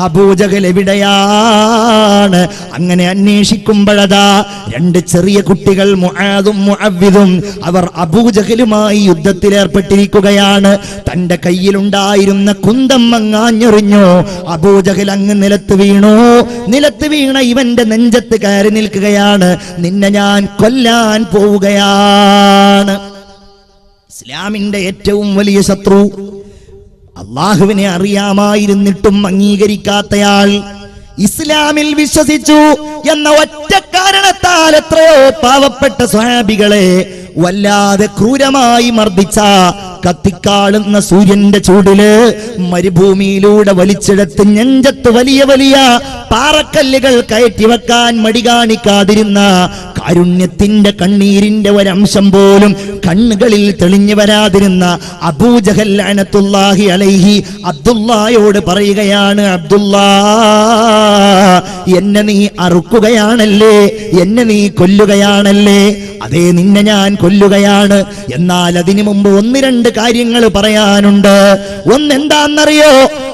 S1: അബൂജഹൽ എവിടെയാണ്? അങ്ങനെ അന്വേഷിക്കുമ്പോഴതാ രണ്ട് ചെറിയ കുട്ടികൾ മുആദും മുഅവ്വിദും അവർ അബൂജഹലുമായി യുദ്ധത്തിലേർപ്പെട്ടിരിക്കുകയാണ്. തന്റെ കയ്യിലുണ്ടായിരുന്ന കുന്തം അങ്ങാഞ്ഞെറിഞ്ഞു. അബൂജഹൽ അങ്ങ് നിലത്ത് വീണു. നിലത്ത് വീണ ഇവന്റെ നെഞ്ചത്ത് കയറി നിൽക്കുകയാണ്. നിന്നെ ഞാൻ കൊല്ലാൻ പോവുകയാണ്. ഇസ്ലാമിന്റെ ഏറ്റവും വലിയ ശത്രു, അള്ളാഹുവിനെ അറിയാമായിരുന്നിട്ടും അംഗീകരിക്കാത്തയാൾ, ഇസ്ലാമിൽ വിശ്വസിച്ചു എന്ന ഒറ്റ കാരണത്താൽ എത്രയോ പാവപ്പെട്ട സ്വഹാബികളെ വല്ലാതെ ക്രൂരമായി മർദ്ദിച്ച, കത്തിക്കാളുന്ന സൂര്യന്റെ ചൂടില് മരുഭൂമിയിലൂടെ വലിച്ചെടുത്ത് നെഞ്ചത്ത് വലിയ വലിയ പാറക്കല്ലുകൾ കയറ്റി വെക്കാൻ മടി കാണിക്കാതിരുന്ന, കാരുണ്യത്തിന്റെ കണ്ണീരിന്റെ ഒരംശം പോലും കണ്ണുകളിൽ തെളിഞ്ഞു വരാതിരുന്ന അബൂജഹൽ ലഅനത്തുല്ലാഹി അലൈഹി അബ്ദുല്ലായോട് പറയുകയാണ്, അബ്ദുല്ലാ, എന്നെ നീ അറുക്കുകയാണല്ലേ, എന്നെ നീ കൊല്ലുകയാണല്ലേ? അതേ, നിന്നെ ഞാൻ കൊല്ലുകയാണ്. എന്നാൽ അതിനു മുമ്പ് ഒന്ന് രണ്ട് കാര്യങ്ങൾ പറയാനുണ്ട്. ഒന്നെന്താന്നറിയോ?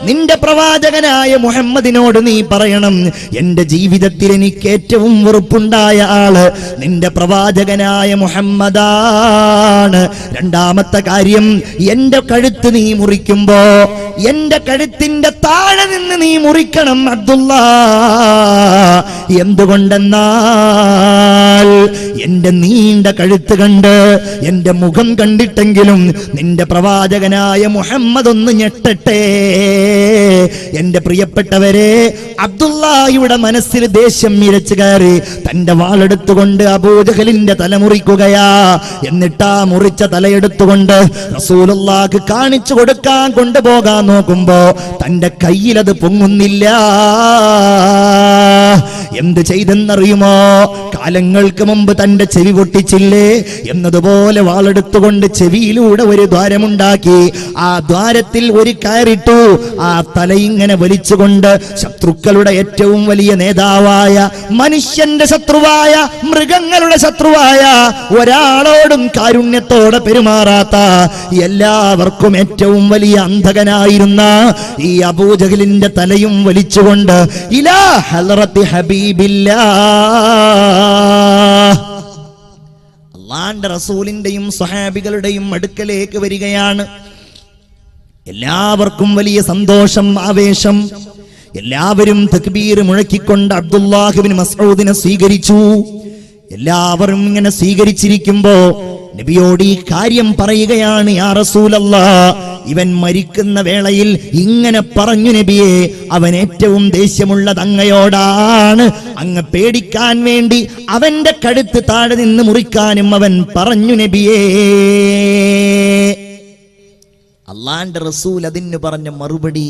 S1: നിന്റെ പ്രവാചകനായ മുഹമ്മദിനോട് നീ പറയണം, എന്റെ ജീവിതത്തിൽ എനിക്ക് ഏറ്റവും വെറുപ്പുണ്ടായ ആള് നിന്റെ പ്രവാചകനായ മുഹമ്മദാണ്. രണ്ടാമത്തെ കാര്യം, എന്റെ കഴുത്ത് നീ മുറിക്കുമ്പോ എന്റെ കഴുത്തിന്റെ താഴെ നിന്ന് നീ മുറിക്കണം അബ്ദുല്ലാ. എന്തുകൊണ്ടെന്നാൽ എന്റെ നീണ്ട കഴുത്ത് കണ്ട്, എന്റെ മുഖം കണ്ടിട്ടെങ്കിലും നിന്റെ പ്രവാചകനായ മുഹമ്മദ് ഒന്ന് ഞെട്ടട്ടെ. എന്റെ പ്രിയപ്പെട്ടവരെ, അബ്ദുല്ലാഹിയുടെ മനസ്സിൽ ദേഷ്യം ഇരച്ചു കയറി തന്റെ വാളെടുത്തുകൊണ്ട് അബൂജഹലിന്റെ തല മുറിക്കുകയാ. എന്നിട്ട് ആ മുറിച്ച തലയെടുത്തുകൊണ്ട് റസൂലുള്ളാഹിക്ക് കാണിച്ചു കൊടുക്കാൻ കൊണ്ടുപോകാൻ നോക്കുമ്പോ തന്റെ കയ്യിൽ അത് പൊങ്ങുന്നില്ല. എന്ത് ചെയ്തെന്നറിയുമോ? കാലങ്ങൾക്ക് മുമ്പ് തന്റെ ചെവി പൊട്ടിച്ചില്ലേ എന്നതുപോലെ വാളെടുത്തുകൊണ്ട് ചെവിയിലൂടെ ഒരു ദ്വാരമുണ്ടാക്കി. ആ ദ്വാരത്തിൽ ഒരു കയറിട്ടു. ആ തലയിങ്ങനെ വലിച്ചുകൊണ്ട് ശത്രുക്കളുടെ ഏറ്റവും വലിയ നേതാവായ, മനുഷ്യന്റെ ശത്രുവായ, മൃഗങ്ങളുടെ ശത്രുവായ, ഒരാളോടും കാരുണ്യത്തോടെ പെരുമാറാത്ത, എല്ലാവർക്കും ഏറ്റവും വലിയ അന്ധകനായിരുന്ന ഈ അബൂജഹലിന്റെ തലയും വലിച്ചുകൊണ്ട് ഇലാ ഹളറത്തി ഹബീബില്ലാഹ്, അല്ലാഹുവിന്റെ റസൂലിന്റെയും സ്വഹാബികളുടെയും അടുക്കലേക്ക് വരികയാണ്. എല്ലാവർക്കും വലിയ സന്തോഷം, ആവേശം. എല്ലാവരും തക്ബീർ മുഴക്കിക്കൊണ്ട് അബ്ദുല്ലാഹ് ഇബ്നു മസ്ഊദിനെ സ്വീകരിച്ചു. എല്ലാവരും ഇങ്ങനെ സ്വീകരിച്ചിരിക്കുമ്പോ നബിയോട് ഈ കാര്യം പറയുകയാണ്. യാ റസൂലല്ലാഹ്, ഇവൻ മരിക്കുന്ന വേളയിൽ ഇങ്ങനെ പറഞ്ഞു നബിയെ, അവൻ ഏറ്റവും ദേഷ്യമുള്ളത് അങ്ങയോടാണ്. അങ്ങ് പേടിക്കാൻ വേണ്ടി അവന്റെ കഴുത്ത് താഴെ നിന്ന് മുറിക്കാനും അവൻ പറഞ്ഞു നബിയേ. അള്ളാന്റെ റസൂൽ അതിന് പറഞ്ഞ മറുപടി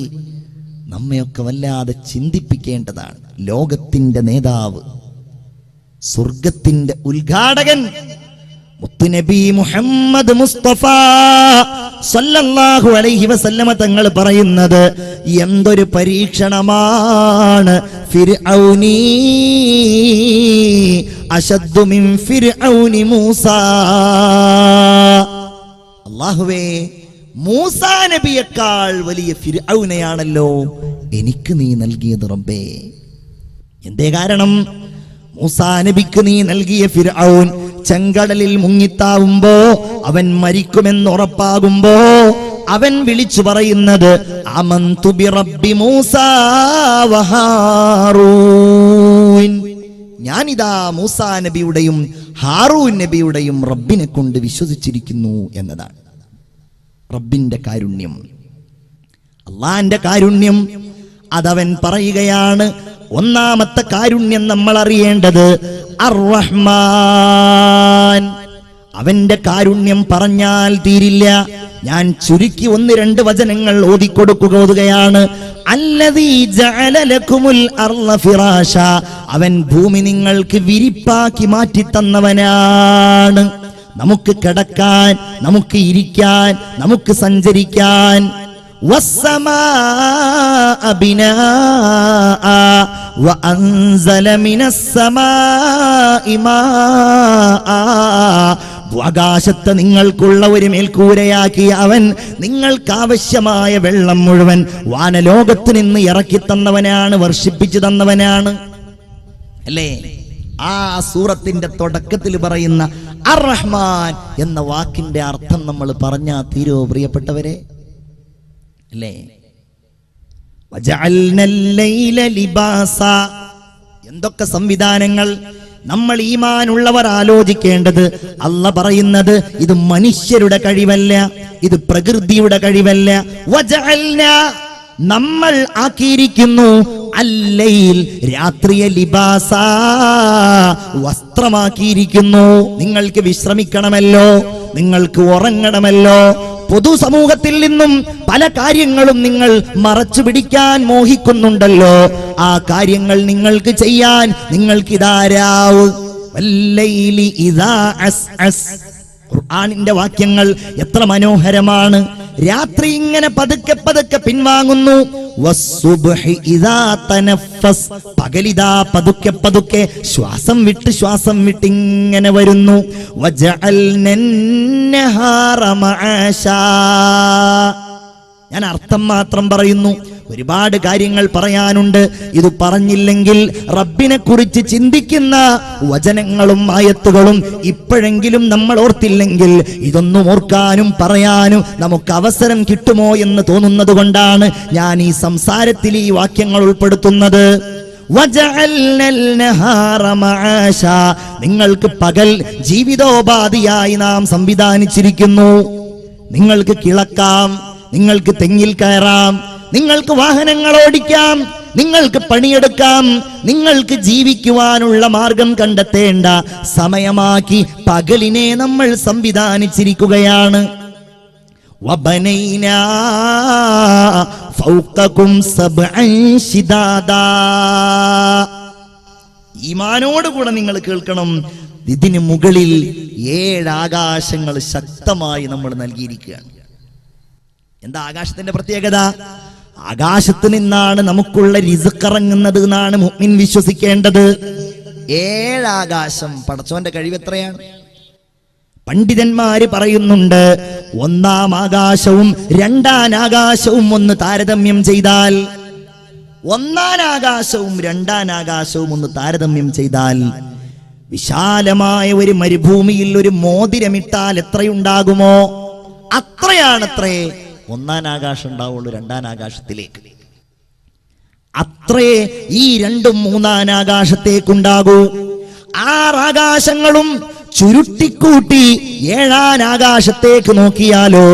S1: നമ്മയൊക്കെ വല്ലാതെ ചിന്തിപ്പിക്കേണ്ടതാണ്. ലോകത്തിന്റെ നേതാവ്, സ്വർഗത്തിന്റെ ഉദ്ഘാടകൻ മുത്തുനബി മുഹമ്മദ് മുസ്തഫ സ്വല്ലല്ലാഹു അലൈഹി വസല്ലമ തങ്ങൾ പറയുന്നത്, എന്തൊരു പരീക്ഷണമാണ് ഫിർഔനി അശദ്ദു മിൻ ഫിർഔനി മൂസ. അല്ലാഹുവേ, മൂസാ നബിയേക്കാൾ വലിയ ഫിർഔനെയാണല്ലോ എനിക്ക് നീ നൽകിയത് റബ്ബേ. എന്തേ കാരണം? മൂസാ നബിക്ക് നീ നൽകിയ ഫിർഔൻ ചെങ്കടലിൽ മുങ്ങിത്താവുമ്പോ, അവൻ മരിക്കുമെന്ന് ഉറപ്പാകുമ്പോ അവൻ വിളിച്ചു പറയുന്നത് ആമന്തു ബിറബ്ബി മൂസാ വഹാറൂൻ. ഞാനിതാ മൂസാ നബിയുടെയും ഹാറൂൻ നബിയുടെയും റബ്ബിനെ കൊണ്ട് വിശ്വസിച്ചിരിക്കുന്നു എന്നതാണ്. റബ്ബിന്റെ കാരുണ്യം, അള്ളാന്റെ കാരുണ്യം അതവൻ പറയുകയാണ്. ഒന്നാമത്തെ കാരുണ്യം നമ്മൾ അറിയേണ്ടത് അർ-റഹ്മാൻ. അവന്റെ കാരുണ്യം പറഞ്ഞാൽ തീരില്ല. ഞാൻ ചുരുക്കി 1-2 വചനങ്ങൾ ഓതിക്കുകയാണ്. അല്ലദീ ജഅല ലക്കുമുൽ അർള ഫിറാശ. അവൻ ഭൂമി നിങ്ങൾക്ക് വിരിപ്പാക്കി മാറ്റി തന്നവനാണ്. നമുക്ക് കിടക്കാൻ, നമുക്ക് ഇരിക്കാൻ, നമുക്ക് സഞ്ചരിക്കാൻ. വസ്സമാഅ ബിനാഅ വഅൻസല മിനസ്സമാഇ മാഅ. ആകാശത്ത് നിങ്ങൾക്കുള്ള ഒരു മേൽക്കൂരയാക്കി അവൻ നിങ്ങൾക്ക് ആവശ്യമായ വെള്ളം മുഴുവൻ വാനലോകത്ത് നിന്ന് ഇറക്കി തന്നവനാണ്, വർഷിപ്പിച്ചു തന്നവനാണ്. അല്ലേ? ആ സൂറത്തിന്റെ തുടക്കത്തിൽ പറയുന്ന അർ-റഹ്മാൻ എന്ന വാക്കിന്റെ അർത്ഥം നമ്മൾ പറഞ്ഞാ തീരോ പ്രിയപ്പെട്ടവരെ? അല്ലേ? വജഅൽനൽ ലൈല ലിബാസ. എന്തൊക്കെ സംവിധാനങ്ങൾ! നമ്മൾ ഈമാനുള്ളവർ ആലോചിക്കേണ്ടത്, അല്ലാഹ് പറയുന്നത് ഇത് മനുഷ്യരുടെ കഴിവല്ല, ഇത് പ്രകൃതിയുടെ കഴിവല്ല. വജഅൽന, നമ്മൾ ആക്കിയിരിക്കുന്നു, അല്ലൈൽ, രാത്രിയെ ലിബാസ, വസ്ത്രമാക്കിയിരിക്കുന്നു. നിങ്ങൾക്ക് വിശ്രമിക്കണമല്ലോ, നിങ്ങൾക്ക് ഉറങ്ങണമല്ലോ. പൊതുസമൂഹത്തിൽ നിന്നും പല കാര്യങ്ങളും നിങ്ങൾ മറച്ചു പിടിക്കാൻ മോഹിക്കുന്നുണ്ടല്ലോ. ആ കാര്യങ്ങൾ നിങ്ങൾക്ക് ചെയ്യാൻ നിങ്ങൾക്ക് ഇതാരാവ്. വല്ലൈലി ഇദാ അസ്അസ്. ഖുർആനിന്റെ വാക്യങ്ങൾ എത്ര മനോഹരമാണ്! രാത്രി ഇങ്ങനെ പതുക്കെ പതുക്കെ പിൻവാങ്ങുന്നു. വസ്സുബ്ഹി ഇദാ തനഫസ്. പകലിതാ പതുക്കെ പതുക്കെ ശ്വാസം വിട്ട് ഇങ്ങനെ വരുന്നു. വജഅൽനൻ നഹാറ മആശാ. ഞാൻ അർത്ഥം മാത്രം പറയുന്നു, ഒരുപാട് കാര്യങ്ങൾ പറയാനുണ്ട്. ഇത് പറഞ്ഞില്ലെങ്കിൽ റബ്ബിനെ കുറിച്ച് ചിന്തിക്കുന്ന വചനങ്ങളും ആയത്തുകളും ഇപ്പോഴെങ്കിലും നമ്മൾ ഓർത്തില്ലെങ്കിൽ ഇതൊന്നും ഓർക്കാനും പറയാനും നമുക്ക് അവസരം കിട്ടുമോ എന്ന് തോന്നുന്നത് കൊണ്ടാണ് ഞാൻ ഈ സംസാരത്തിൽ ഈ വാക്യങ്ങൾ ഉൾപ്പെടുത്തുന്നത്. വജഅൽനൽ നഹാറ മആശാ. നിങ്ങൾക്ക് പകൽ ജീവിതോപാധിയായി നാം സംവിധാനിച്ചിരിക്കുന്നു. നിങ്ങൾക്ക് കിളക്കാം, നിങ്ങൾക്ക് തെങ്ങിൽ കയറാം, നിങ്ങൾക്ക് വാഹനങ്ങൾ ഓടിക്കാം, നിങ്ങൾക്ക് പണിയെടുക്കാം. നിങ്ങൾക്ക് ജീവിക്കുവാനുള്ള മാർഗം കണ്ടെത്തേണ്ട സമയമാക്കി പകലിനെ നമ്മൾ സംവിധാനിച്ചിരിക്കുകയാണ്. വബനൈനാ ഫൗഖകും സബ്അൻ ശിദാദാ. ഈമാനോടുകൂടെ നിങ്ങൾ കേൾക്കണം, ഇതിന് മുകളിൽ 7 ആകാശങ്ങൾ ശക്തമായി നമ്മൾ നൽകിയിരിക്കുകയാണ്. എന്താ ആകാശത്തിന്റെ പ്രത്യേകത? ആകാശത്ത് നിന്നാണ് നമുക്കുള്ള റിസ്ക് ഇറങ്ങുന്നത് എന്നാണ് മുഅ്മിൻ വിശ്വസിക്കേണ്ടത്. 7 ആകാശം. പടച്ചോന്റെ കഴിവ് എത്രയാണ്! പണ്ഡിതന്മാര് പറയുന്നുണ്ട്, 1-ാം ആകാശവും 2-ാം ആകാശവും ഒന്ന് താരതമ്യം ചെയ്താൽ, 1-ാം ആകാശവും 2-ാം ആകാശവും ഒന്ന് താരതമ്യം ചെയ്താൽ, വിശാലമായ ഒരു മരുഭൂമിയിൽ ഒരു മോതിരമിട്ടാൽ എത്രയുണ്ടാകുമോ അത്രയാണത്രേ 1-ാം ആകാശം ഉണ്ടാവുള്ളൂ 2-ാം ആകാശത്തിലേക്ക്. അത്രേ ഈ 2ഉം 3-ാം ആകാശത്തേക്കുണ്ടാകൂ. 6 ആകാശങ്ങളും ചുരുട്ടിക്കൂട്ടി 7-ാം ആകാശത്തേക്ക് നോക്കിയാലോ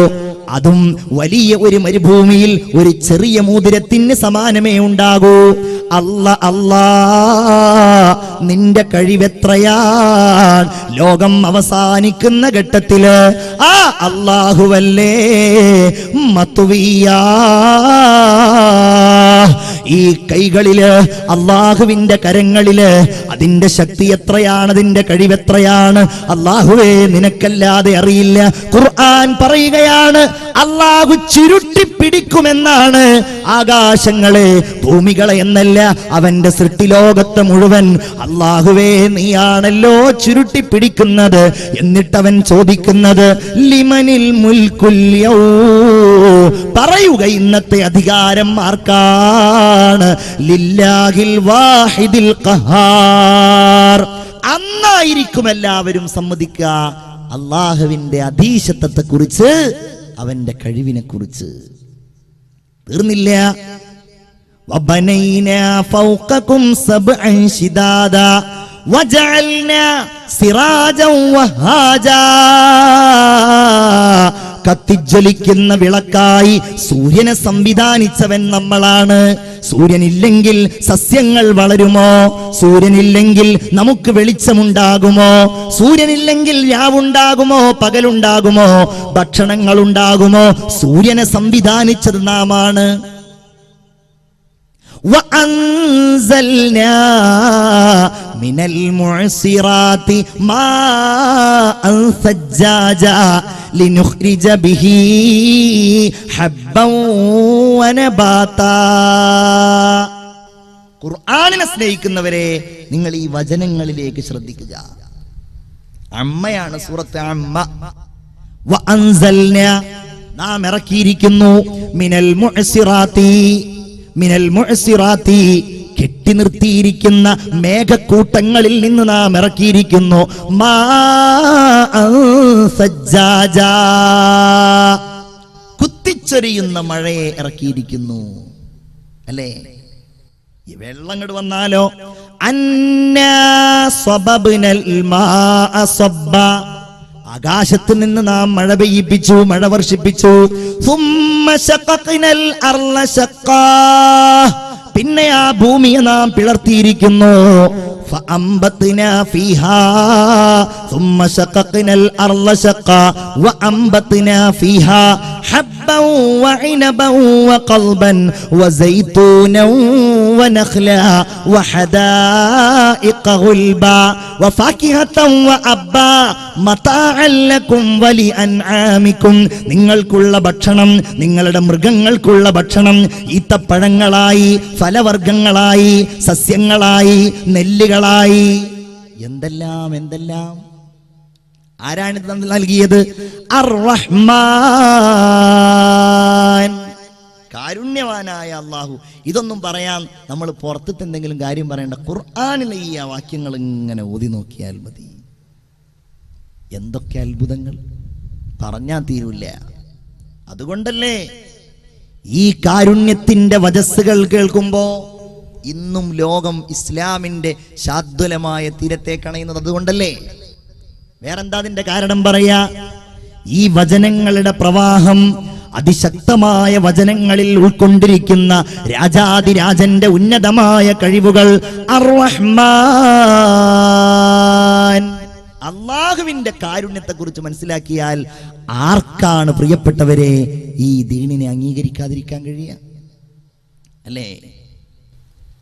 S1: അതും വലിയ ഒരു മരുഭൂമിയിൽ ഒരു ചെറിയ മോതിരത്തിന് സമാനമേ ഉണ്ടാകൂ. അല്ലാ, നിന്റെ കഴിവെത്രയാൻ! ലോകം അവസാനിക്കുന്ന ഘട്ടത്തില് ആ അല്ലാഹുവല്ലേ മത്വിയാ ഈ കൈകളില്, അള്ളാഹുവിന്റെ കരങ്ങളില് അതിന്റെ ശക്തി എത്രയാണ്, അതിന്റെ കഴിവെത്രയാണ് അള്ളാഹുവേ നിനക്കല്ലാതെ അറിയില്ല. ഖുർആൻ പറയുകയാണ് അള്ളാഹു ചുരുട്ടി പിടിക്കുമെന്നാണ്. ആകാശങ്ങളെ ഭൂമികളെ എന്നല്ല, അവന്റെ സൃഷ്ടിലോകത്തെ മുഴുവൻ അള്ളാഹുവേ നീയാണല്ലോ ചുരുട്ടി പിടിക്കുന്നത്. എന്നിട്ടവൻ ചോദിക്കുന്നത് ലിമനിൽ മുൽക്കുൽ യൗം, പറയുക ഇന്നത്തെ അധികാരം ആർക്കാണ്? ലില്ലാഹിൽ വാഹിദിൽ ഖഹാർ. അന്നായിരിക്കും എല്ലാവരും സമ്മതിക്കുക അള്ളാഹുവിന്റെ അധീശത്വത്തെ കുറിച്ച്, അവന്റെ കഴിവിനെ കുറിച്ച്. തീർന്നില്ല. വബനൈനാ ഫൗഖകും സബ്അൻ ശിദാദാ വജഅൽനാ സിറാജൻ വഹാജാ. കത്തിജ്വലിക്കുന്ന വിളക്കായി സൂര്യനെ സംവിധാനിച്ചവൻ നമ്മളാണ്. സൂര്യനില്ലെങ്കിൽ സസ്യങ്ങൾ വളരുമോ? സൂര്യനില്ലെങ്കിൽ നമുക്ക് വെളിച്ചമുണ്ടാകുമോ? സൂര്യനില്ലെങ്കിൽ രാവുണ്ടാകുമോ? പകലുണ്ടാകുമോ? ഭക്ഷണങ്ങൾ ഉണ്ടാകുമോ? സൂര്യനെ സംവിധാനിച്ചത് നാമാണ്. وأنزلنا من المعصرات ماء ثجاجا لنخرج به حبا ونباتا. ഖുർആനിനെ സ്നേഹിക്കുന്നവരെ, നിങ്ങൾ ഈ വചനങ്ങളിലേക്ക് ശ്രദ്ധിക്കുക. അമ്മയാണ് സൂറത്ത് അമ്മ. വഅൻസൽനാ, നാം ഇറക്കിയിരിക്കുന്നു. മിനൽ മുഅ്സിറാത്തി, മിനൽ മുഅ്സിറാത്തി, കെട്ടി നിർത്തിയിരിക്കുന്ന മേഘക്കൂട്ടങ്ങളിൽ നിന്ന് നാം ഇറക്കിയിരിക്കുന്നു. മാഅൻ സജ്ജാജാ, കുത്തിച്ചൊരിയുന്ന മഴയെ ഇറക്കിയിരിക്കുന്നു. അല്ലേ? ഈ വെള്ളം ഇങ്ങോട്ട് വന്നാലോ, അന്നാ സ്വബബ്നൽ മാഅ സ്വബ്ബ, ആകാശത്ത് നിന്ന് നാം മഴ പെയ്യിപ്പിച്ചു, മഴ വർഷിപ്പിച്ചു. സുമ്മ ശഖഖ്നൽ അർള ശഖ്ഖാ, പിന്നെ ആ ഭൂമിയെ നാം പിളർത്തിയിരിക്കുന്നു. ഫഅംബത്നാ ഫീഹാ സുമ്മ ശഖഖ്നൽ അർള ശഖ്ഖാ വഅംബത്നാ ഫീഹാ ഹബ്ബൻ വഇനബൻ വഖൽബൻ വസൈതൂനൻ വനഖ്ലാ വഹദായിഖ ഗുൽബാ വഫാകിഹതൻ വഅബ്ബാ മതാഅൻ ലക്കും വലിഅൻആമിക്കും. നിങ്ങൾക്കുള്ള ഭക്ഷണം, നിങ്ങളുടെ മൃഗങ്ങൾക്കുള്ള ഭക്ഷണം ഈത്തപ്പഴങ്ങളായി, ഫലവർഗ്ഗങ്ങളായി, സസ്യങ്ങളായി, നെല്ലുകളായി, എന്തെല്ലാം എന്തെല്ലാം. ആരാണിത് നൽകിയത്? അർ-റഹ്മാൻ, കാരുണ്യവാനായ അള്ളാഹു. ഇതൊന്നും പറയാൻ നമ്മൾ പുറത്തത്തെ എന്തെങ്കിലും കാര്യം പറയേണ്ട. ഖുർആനിലെ ഈ വാക്യങ്ങൾ ഇങ്ങനെ ഓതി നോക്കിയാൽ മതി. എന്തൊക്കെ അത്ഭുതങ്ങൾ, പറഞ്ഞാൽ തീരൂല്ല. അതുകൊണ്ടല്ലേ ഈ കാരുണ്യത്തിന്റെ വജസ്സുകൾ കേൾക്കുമ്പോ ഇന്നും ലോകം ഇസ്ലാമിന്റെ ശാദ്വലമായ തീരത്തെ കണയുന്നത്. അതുകൊണ്ടല്ലേ. വേറെന്താ അതിന്റെ കാരണം പറയാ? ഈ വചനങ്ങളുടെ പ്രവാഹം, അതിശക്തമായ വചനങ്ങളിൽ ഉൾക്കൊണ്ടിരിക്കുന്ന രാജാതിരാജന്റെ ഉന്നതമായ കഴിവുകൾ. അർ-റഹ്മാൻ, അള്ളാഹുവിന്റെ കാരുണ്യത്തെ കുറിച്ച് മനസ്സിലാക്കിയാൽ ആർക്കാണ് പ്രിയപ്പെട്ടവരെ ഈ ദീനിനെ അംഗീകരിക്കാതിരിക്കാൻ കഴിയുക? അല്ലേ?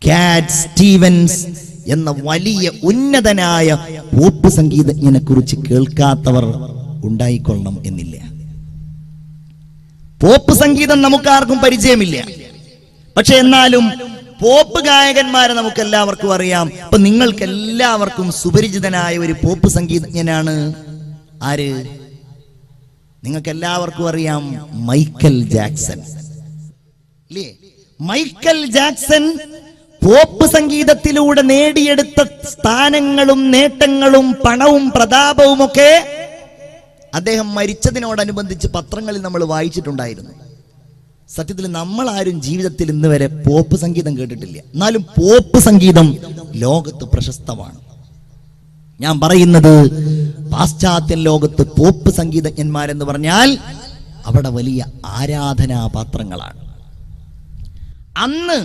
S1: കാറ്റ് സ്റ്റീവൻസ് എന്ന വലിയ ഉന്നതനായ പോപ്പ് സംഗീതജ്ഞനെ കുറിച്ച് കേൾക്കാത്തവർ ഉണ്ടായിക്കൊള്ളണം എന്നില്ല. പോപ്പ് സംഗീതം നമുക്കാർക്കും പരിചയമില്ല. പക്ഷെ എന്നാലും പോപ്പ് ഗായകന്മാരെ നമുക്ക് എല്ലാവർക്കും അറിയാം. അപ്പൊ നിങ്ങൾക്ക് എല്ലാവർക്കും സുപരിചിതനായ ഒരു പോപ്പ് സംഗീതജ്ഞനാണ് ആര്? നിങ്ങൾക്ക് എല്ലാവർക്കും അറിയാം, മൈക്കൽ ജാക്സൺ. ഇല്ലേ? മൈക്കൽ ജാക്സൺ പോപ്പ് സംഗീതത്തിലൂടെ നേടിയെടുത്ത സ്ഥാനങ്ങളും നേട്ടങ്ങളും പണവും പ്രതാപവും ഒക്കെ അദ്ദേഹം മരിച്ചതിനോടനുബന്ധിച്ച് പത്രങ്ങളിൽ നമ്മൾ വായിച്ചിട്ടുണ്ടായിരുന്നു. സത്യത്തിൽ നമ്മൾ ആരും ജീവിതത്തിൽ ഇന്ന് വരെ പോപ്പ് സംഗീതം കേട്ടിട്ടില്ല. എന്നാലും പോപ്പ് സംഗീതം ലോകത്ത് പ്രശസ്തമാണ്. ഞാൻ പറയുന്നത് പാശ്ചാത്യ ലോകത്ത് പോപ്പ് സംഗീതജ്ഞന്മാരെന്ന് പറഞ്ഞാൽ അവിടെ വലിയ ആരാധനാപാത്രങ്ങളാണ്. അന്ന്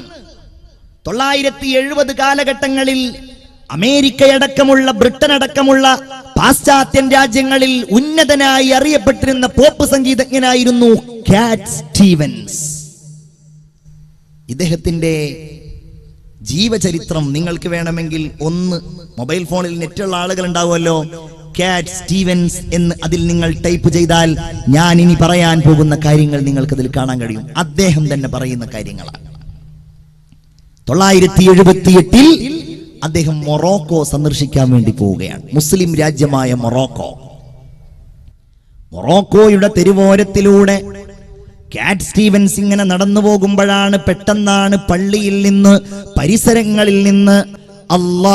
S1: 970 കാലഘട്ടങ്ങളിൽ അമേരിക്കയടക്കമുള്ള, ബ്രിട്ടൻ അടക്കമുള്ള പാശ്ചാത്യൻ രാജ്യങ്ങളിൽ ഉന്നതനായി അറിയപ്പെട്ടിരുന്ന പോപ്പ് സംഗീതജ്ഞനായിരുന്നു കാറ്റ് സ്റ്റീവൻസ്. ഇദ്ദേഹത്തിന്റെ ജീവചരിത്രം നിങ്ങൾക്ക് വേണമെങ്കിൽ ഒന്ന് മൊബൈൽ ഫോണിൽ നെറ്റുള്ള ആളുകൾ ഉണ്ടാവുമല്ലോ, കാറ്റ് സ്റ്റീവൻസ് എന്ന് അതിൽ നിങ്ങൾ ടൈപ്പ് ചെയ്താൽ ഞാൻ ഇനി പറയാൻ പോകുന്ന കാര്യങ്ങൾ നിങ്ങൾക്ക് അതിൽ കാണാൻ കഴിയും. അദ്ദേഹം തന്നെ പറയുന്ന കാര്യങ്ങളാണ്. 978 അദ്ദേഹം മൊറോക്കോ സന്ദർശിക്കാൻ വേണ്ടി പോവുകയാണ്. മുസ്ലിം രാജ്യമായ മൊറോക്കോയുടെ തെരുവോരത്തിലൂടെ കാറ്റ് സ്റ്റീവൻസ് ഇങ്ങനെ നടന്നു പോകുമ്പോഴാണ് പെട്ടെന്നാണ് പള്ളിയിൽ നിന്ന്, പരിസരങ്ങളിൽ നിന്ന് അല്ലാഹു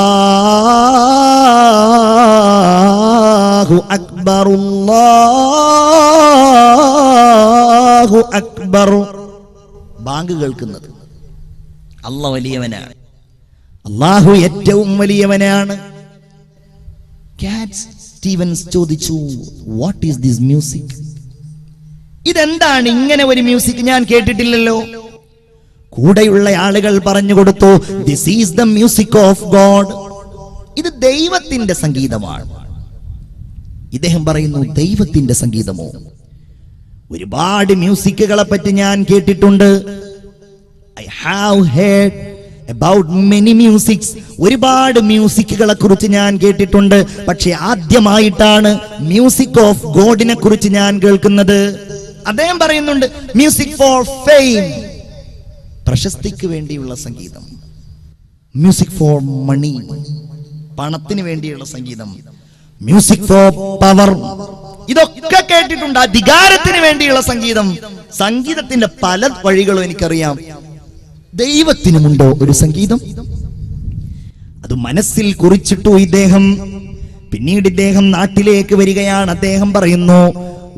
S1: അക്ബർ അല്ലാഹു അക്ബർ ബാങ്ക് കേൾക്കുന്നത്. അല്ലാഹു വലിയവനാണ്, അല്ലാഹു ഏറ്റവും വലിയവനാണ്. കാറ്റ് സ്റ്റീവൻസ് ചോദിച്ചു, വാട്ട് ഈസ് ദിസ് മ്യൂസിക്? ഇതെന്താണ് ഇങ്ങനെ ഒരു മ്യൂസിക്? ഞാൻ കേട്ടിട്ടില്ലല്ലോ. കൂടെയുള്ള ആളുകൾ പറഞ്ഞു കൊടുത്തു, this is the music of God. ഇത് ദൈവത്തിന്റെ സംഗീതമാണ്. ഇദ്ദേഹം പറയുന്നു, ദൈവത്തിന്റെ സംഗീതമോ? ഒരുപാട് മ്യൂസിക്കുകളെ പറ്റി ഞാൻ കേട്ടിട്ടുണ്ട്. I have heard about many musics. ഒരുപാട് മ്യൂസിക്കുകളെ കുറിച്ച് ഞാൻ കേട്ടിട്ടുണ്ട്. പക്ഷെ ആദ്യമായിട്ടാണ് മ്യൂസിക് ഓഫ് ഗോഡിനെ കുറിച്ച് ഞാൻ കേൾക്കുന്നത്. അദ്ദേഹം പറയുന്നുണ്ട്, മ്യൂസിക് ഫോർ ഫെയിം, പ്രശസ്തിക്ക് വേണ്ടിയുള്ള സംഗീതം. മ്യൂസിക് ഫോർ മണി, പണത്തിന് വേണ്ടിയുള്ള സംഗീതം. മ്യൂസിക് ഫോർ പവർ, ഇതൊക്കെ കേട്ടിട്ടുണ്ട്. അധികാരത്തിന് വേണ്ടിയുള്ള സംഗീതം. സംഗീതത്തിന്റെ പല വഴികളും എനിക്കറിയാം. ദൈവത്തിനുമുണ്ടോ ഒരു സംഗീതം? അത് മനസ്സിൽ കുറിച്ചിട്ടു ഇദ്ദേഹം. പിന്നീട് ഇദ്ദേഹം നാട്ടിലേക്ക് വരികയാണ്. അദ്ദേഹം പറയുന്നു,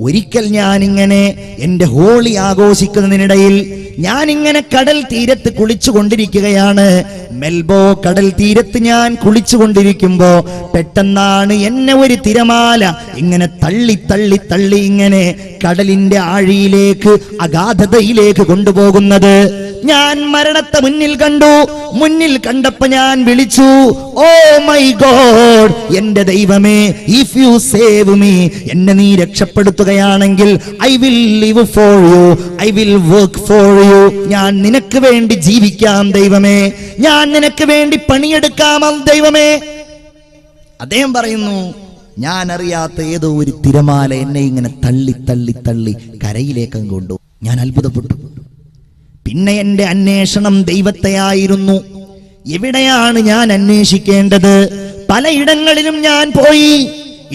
S1: ഒരിക്കൽ ഞാനിങ്ങനെ എന്റെ ഹോളി ആഘോഷിക്കുന്നതിനിടയിൽ ഞാനിങ്ങനെ കടൽ തീരത്ത് കുളിച്ചുകൊണ്ടിരിക്കുകയാണ്. മെൽബോ കടൽ തീരത്ത് ഞാൻ കുളിച്ചുകൊണ്ടിരിക്കുമ്പോ പെട്ടെന്നാണ് എന്നെ ഒരു തിരമാല ഇങ്ങനെ തള്ളി തള്ളി തള്ളി ഇങ്ങനെ കടലിന്റെ ആഴിയിലേക്ക്, അഗാധതയിലേക്ക് കൊണ്ടുപോകുന്നത്. ഞാൻ മരണത്തെ മുന്നിൽ കണ്ടു. മുന്നിൽ കണ്ടപ്പോ ഞാൻ വിളിച്ചു, ഓ മൈ ഗോഡ്, എന്റെ ദൈവമേ, ഇഫ് യു സേവ് മീ, എന്നെ നീ രക്ഷപ്പെടുത്തുകയാണെങ്കിൽ I will live for you, I will work for you. ഞാൻ നിനക്ക് വേണ്ടി ജീവിക്കാം ദൈവമേ, ഞാൻ നിനക്ക് വേണ്ടി പണിയെടുക്കാം ദൈവമേ. അദ്ദേഹം പറയുന്നു, ഞാൻ അറിയാത്ത ഏതോ ഒരു തിരമാല എന്നെ ഇങ്ങനെ തള്ളി തള്ളി തള്ളി കരയിലേക്ക് കൊണ്ടു. ഞാൻ അത്ഭുതപ്പെട്ടു. പിന്നെ എന്റെ അന്വേഷണം ദൈവത്തെയായിരുന്നു. എവിടെയാണ് ഞാൻ അന്വേഷിക്കേണ്ടത്? പലയിടങ്ങളിലും ഞാൻ പോയി.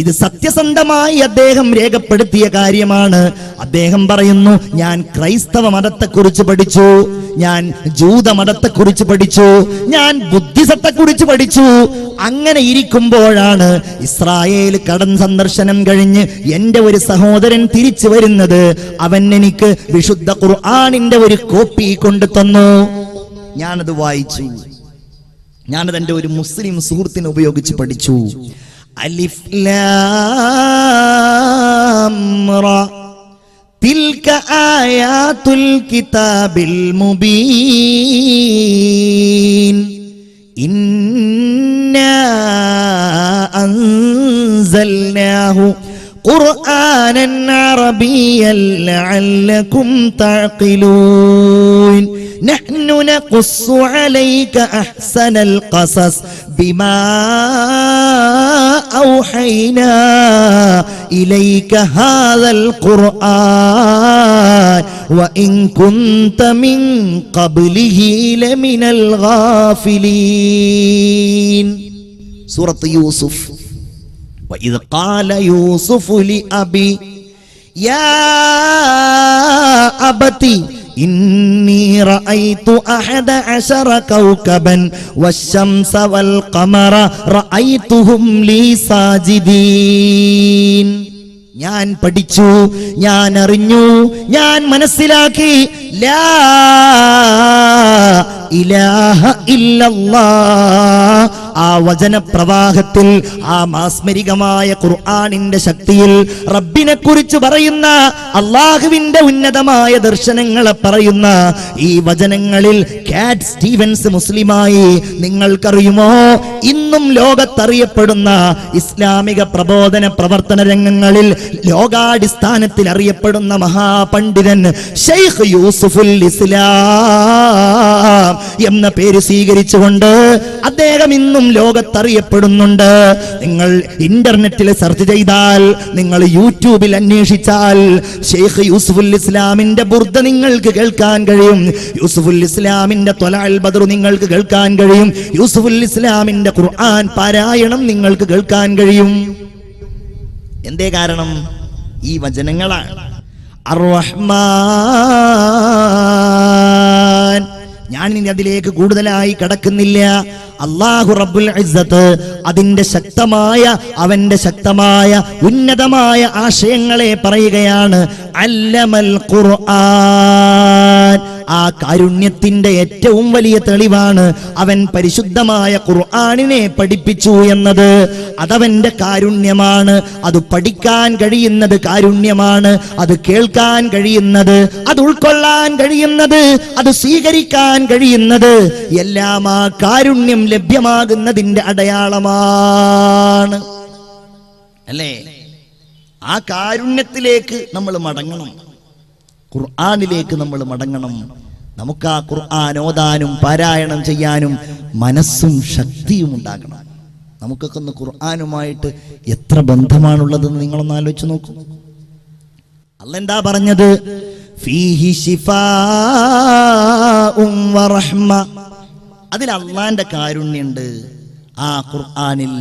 S1: ഇത് സത്യസന്ധമായി അദ്ദേഹം രേഖപ്പെടുത്തിയ കാര്യമാണ്. അദ്ദേഹം പറയുന്നു, ഞാൻ ക്രൈസ്തവ മതത്തെക്കുറിച്ച് പഠിച്ചു, ഞാൻ ജൂത മതത്തെക്കുറിച്ച് പഠിച്ചു, ഞാൻ ബുദ്ധിസത്തെക്കുറിച്ച് പഠിച്ചു. അങ്ങനെ ഇരിക്കുമ്പോഴാണ് ഇസ്രായേൽ കടൽ സന്ദർശനം കഴിഞ്ഞ് എന്റെ ഒരു സഹോദരൻ തിരിച്ചു വരുന്നത്. അവൻ എനിക്ക് വിശുദ്ധ ഖുർആനിന്റെ ഒരു കോപ്പി കൊണ്ടു തന്നു. ഞാനത് വായിച്ചു. ഞാനത് എന്റെ ഒരു മുസ്ലിം സുഹൃത്തിനെ ഉപയോഗിച്ച് പഠിച്ചു. അലിഫ് ലാം റാ തിൽക ആയാതുൽ കിതാബിൽ മുബീൻ ഇന്നാ അൻസൽനാഹു ഖുർആനൻ അറബിയ്യൻ ലഅല്ലകും തഅഖിലൂൻ നഹ്നു നഖുസ്സു അലൈക അഹ്സനൽ ഖസസ് ബിമാ ഔഹൈനാ ഇലൈക ഹാദൽ ഖുർആൻ വഇൻ കുൻത മിൻ ഖബ്ലിഹി ലമിനൽ ഗാഫിലീൻ. സൂറത്ത് യൂസുഫ്. وإذ قال يوسف لأبي يا أبتي إني رأيت 11 كوكبا والشمس والقمر رأيتهم لي ساجدين. ഞാൻ പഠിച്ചു, ഞാൻ അറിഞ്ഞു, ഞാൻ മനസ്സിലാക്കി. ലാ ഇലാഹ ഇല്ലല്ലാഹ് ആ വചനപ്രവാഹത്തിൽ, ആ മാസ്മരികമായ ഖുർആനിന്റെ ശക്തിയിൽ റബ്ബിനെ കുറിച്ച് പറയുന്ന, അള്ളാഹുവിന്റെ ഉന്നതമായ ദർശനങ്ങളെ പറയുന്ന ഈ വചനങ്ങളിൽ കാറ്റ് സ്റ്റീവൻസ് മുസ്ലിമായി നിങ്ങൾക്കറിയുമോ? ഇന്നും ലോകത്തറിയപ്പെടുന്ന ഇസ്ലാമിക പ്രബോധന പ്രവർത്തന രംഗങ്ങളിൽ ലോകാടിസ്ഥാനത്തിൽ അറിയപ്പെടുന്ന മഹാപണ്ഡിതൻ ഷെയ്ഖ് യൂസുഫുൽ ഇസ്ലാം എന്ന പേര് സ്വീകരിച്ചുകൊണ്ട് അദ്ദേഹം ഇന്നും ലോകത്തറിയപ്പെടുന്നുണ്ട്. നിങ്ങൾ ഇന്റർനെറ്റിൽ സെർച്ച് ചെയ്താൽ, നിങ്ങൾ യൂട്യൂബിൽ അന്വേഷിച്ചാൽ ഷെയ്ഖ് യൂസുഫുൽ ഇസ്ലാമിന്റെ ബുർദ നിങ്ങൾക്ക് കേൾക്കാൻ കഴിയും. യൂസുഫുൽ ഇസ്ലാമിന്റെ ത്വലഅൽ ബദ്ർ നിങ്ങൾക്ക് കേൾക്കാൻ കഴിയും. യൂസുഫുൽ ഇസ്ലാമിന്റെ ഖുർആൻ പാരായണം നിങ്ങൾക്ക് കേൾക്കാൻ കഴിയും. എന്തേ കാരണം? ഈ വചനങ്ങളാണ്. അർ-റഹ്മാൻ. ഞാൻ ഇനി അതിലേക്ക് കൂടുതലായി കടക്കുന്നില്ല. അല്ലാഹു റബ്ബുൽ ഇസ്സത്ത് അതിന്റെ ശക്തമായ, അവന്റെ ശക്തമായ ഉന്നതമായ ആശയങ്ങളെ പറയുകയാണ്. അല്ലമൽ ഖുർആൻ. ആ കാരുണ്യത്തിന്റെ ഏറ്റവും വലിയ തെളിവാണ് അവൻ പരിശുദ്ധമായ ഖുർആനിനെ പഠിപ്പിച്ചു എന്നത്. അതവന്റെ കാരുണ്യമാണ്. അത് പഠിക്കാൻ കഴിയുന്നത് കാരുണ്യമാണ്. അത് കേൾക്കാൻ കഴിയുന്നത്, അത് ഉൾക്കൊള്ളാൻ കഴിയുന്നത്, അത് സ്വീകരിക്കാൻ കഴിയുന്നത് എല്ലാം ആ കാരുണ്യം ലഭ്യമാകുന്നതിന്റെ അടയാളമാണ്. അല്ലേ? ആ കാരുണ്യത്തിലേക്ക് നമ്മൾ മടങ്ങണം. ഖുർആനിലേക്ക് നമ്മൾ മടങ്ങണം. നമുക്ക് ആ ഖുർആൻ ഓതാനും പാരായണം ചെയ്യാനും മനസ്സും ശക്തിയും ഉണ്ടാകണം. നമുക്കൊക്കെ ഒന്ന് ഖുർആനുമായിട്ട് എത്ര ബന്ധമാണുള്ളതെന്ന് നിങ്ങളൊന്ന് ആലോചിച്ച് നോക്കൂ. അല്ലാഹ് എന്താ പറഞ്ഞത്? ഫീഹി ശിഫാഉൻ വറഹ്മ. അതിൽ അള്ളാന്റെ കാരുണ്യമുണ്ട്. ആ ഖുർആനിൽ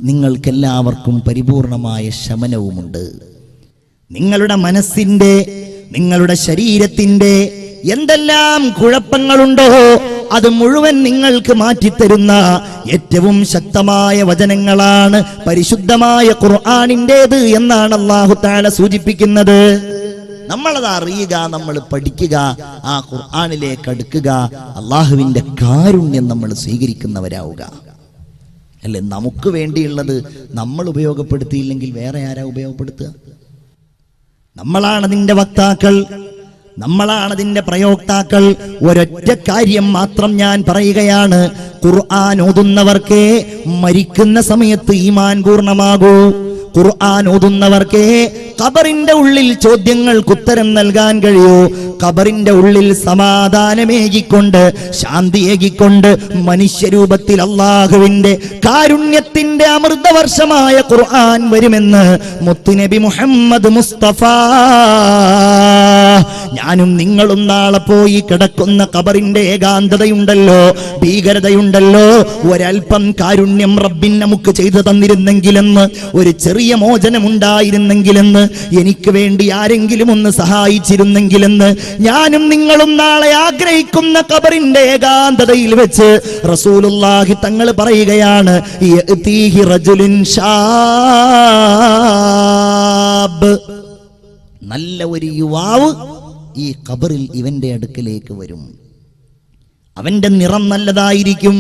S1: നിങ്ങൾക്കെല്ലാവർക്കും പരിപൂർണമായ ശമനവുമുണ്ട്. നിങ്ങളുടെ മനസ്സിന്റെ, നിങ്ങളുടെ ശരീരത്തിന്റെ എന്തെല്ലാം കുഴപ്പങ്ങളുണ്ടോ അത് മുഴുവൻ നിങ്ങൾക്ക് മാറ്റിത്തരുന്ന ഏറ്റവും ശക്തമായ വചനങ്ങളാണ് പരിശുദ്ധമായ ഖുർആനിന്റേത് എന്നാണ് അല്ലാഹു തആല സൂചിപ്പിക്കുന്നത്. നമ്മളത് അറിയുക, നമ്മൾ പഠിക്കുക, ആ ഖുർആനിലേക്ക് അടുക്കുക, അള്ളാഹുവിന്റെ കാരുണ്യം നമ്മൾ സ്വീകരിക്കുന്നവരാവുക. അല്ലെ? നമുക്ക് വേണ്ടിയുള്ളത് നമ്മൾ ഉപയോഗപ്പെടുത്തിയില്ലെങ്കിൽ വേറെ ആരാ ഉപയോഗപ്പെടുത്തുക? നമ്മളാണ് അതിന്റെ വക്താക്കൾ, നമ്മളാണ് അതിന്റെ പ്രയോക്താക്കൾ. ഒരൊറ്റ കാര്യം മാത്രം ഞാൻ പറയുകയാണ്. ഖുർആൻ ഓതുന്നവർക്കേ മരിക്കുന്ന സമയത്ത് ഈമാൻ പൂർണ്ണമാകൂ. ഖുർആൻ ഓതുന്നവർക്കേ ഖബറിന്റെ ഉള്ളിൽ ചോദ്യങ്ങൾക്ക് ഉത്തരം നൽകാൻ കഴിയൂ. ഖബറിന്റെ ഉള്ളിൽ സമാധാനമേകിക്കൊണ്ട്, ശാന്തിയേകിക്കൊണ്ട് മനുഷ്യരൂപത്തിൽ അള്ളാഹുവിന്റെ കാരുണ്യത്തിന്റെ അമൃതവർഷമായ ഖുർആൻ വരുമെന്ന് മുത്തുനബി മുഹമ്മദ് മുസ്തഫ. ഞാനും നിങ്ങളും നാളെ പോയി കിടക്കുന്ന ഖബറിന്റെ ഏകാന്തതയുണ്ടല്ലോ, ഭീകരതയുണ്ടല്ലോ, ഒരൽപ്പം കാരുണ്യം റബ്ബിൻ നമുക്ക് ചെയ്തു തന്നിരുന്നെങ്കിലെന്ന്, ഒരു ചെറിയ മോചനമുണ്ടായിരുന്നെങ്കിലെന്ന്, എനിക്ക് വേണ്ടി ആരെങ്കിലും ഒന്ന് സഹായിച്ചിരുന്നെങ്കിലെന്ന് ഞാനും നിങ്ങളും നാളെ ആഗ്രഹിക്കുന്ന ഖബറിന്റെ ഏകാന്തതയിൽ വെച്ച് റസൂലുള്ളാഹി തങ്ങൾ പറയുകയാണ്, യഅതീഹി റജുലുൻ ശാബ്. നല്ല ഒരു യുവാവ് ഈ ഖബറിൽ ഇവന്റെ അടുക്കലേക്ക് വരും. അവന്റെ നിറം നല്ലതായിരിക്കും.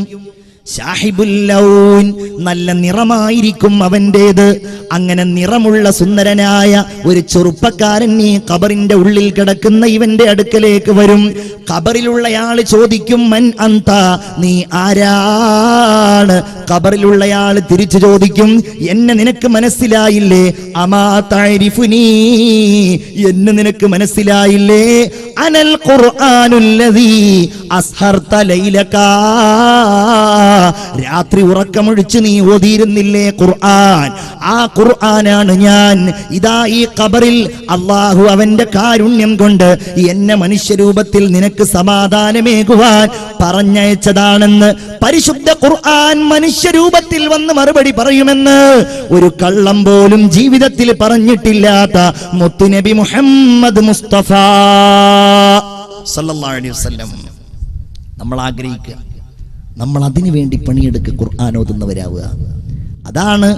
S1: ഷാഹിബുൽ ലൗൻ, നല്ല നിറമായിരിക്കും അവന്റേത്. അങ്ങനെ നിറമുള്ള സുന്ദരനായ ഒരു ചെറുപ്പക്കാരൻ ഈ ഖബറിന്റെ ഉള്ളിൽ കിടക്കുന്ന ഇവന്റെ അടുക്കലേക്ക് വരും. ഖബറിലുള്ളയാള് ചോദിക്കും, മൻ അന്ത, നീ ആരാണ്? ഖബറിലുള്ളയാള് തിരിച്ചു ചോദിക്കും, എന്നെ നിനക്ക് മനസ്സിലായില്ലേ? അമാ തഅരിഫുനീ, എന്നെ നിനക്ക് മനസ്സിലായില്ലേ? അനൽ ഖുർആനുല്ലദീ അസ്ഹർത ലൈലകാ, രാത്രി ഉറക്കമൊഴിച്ച് നീ ഓതിയിരുന്നില്ലേ ഖുർആൻ? ആ ഖുർആനാണ് ഞാൻ. ഇതാ ഈ ഖബറിൽ അല്ലാഹു അവന്റെ കാരുണ്യം കൊണ്ട് എന്നെ മനുഷ്യരൂപത്തിൽ നിനക്ക് സമാധാനമേകുവാൻ പറഞ്ഞയച്ചതാണെന്ന് പരിശുദ്ധ ഖുർആൻ മനുഷ്യരൂപത്തിൽ വന്ന് മറുപടി പറയുമെന്ന് ഒരു കള്ളം പോലും ജീവിതത്തിൽ പറഞ്ഞിട്ടില്ലാത്ത മുത്തുനബി മുഹമ്മദ് മുസ്തഫ സല്ലല്ലാഹു അലൈഹി വസല്ലം. നമ്മൾ ആഗ്രഹിക്കുക, നമ്മൾ അതിനു വേണ്ടി പണിയെടുക്കുക, ഖുർആൻ ഓതുന്നവരാവുക. അതാണ്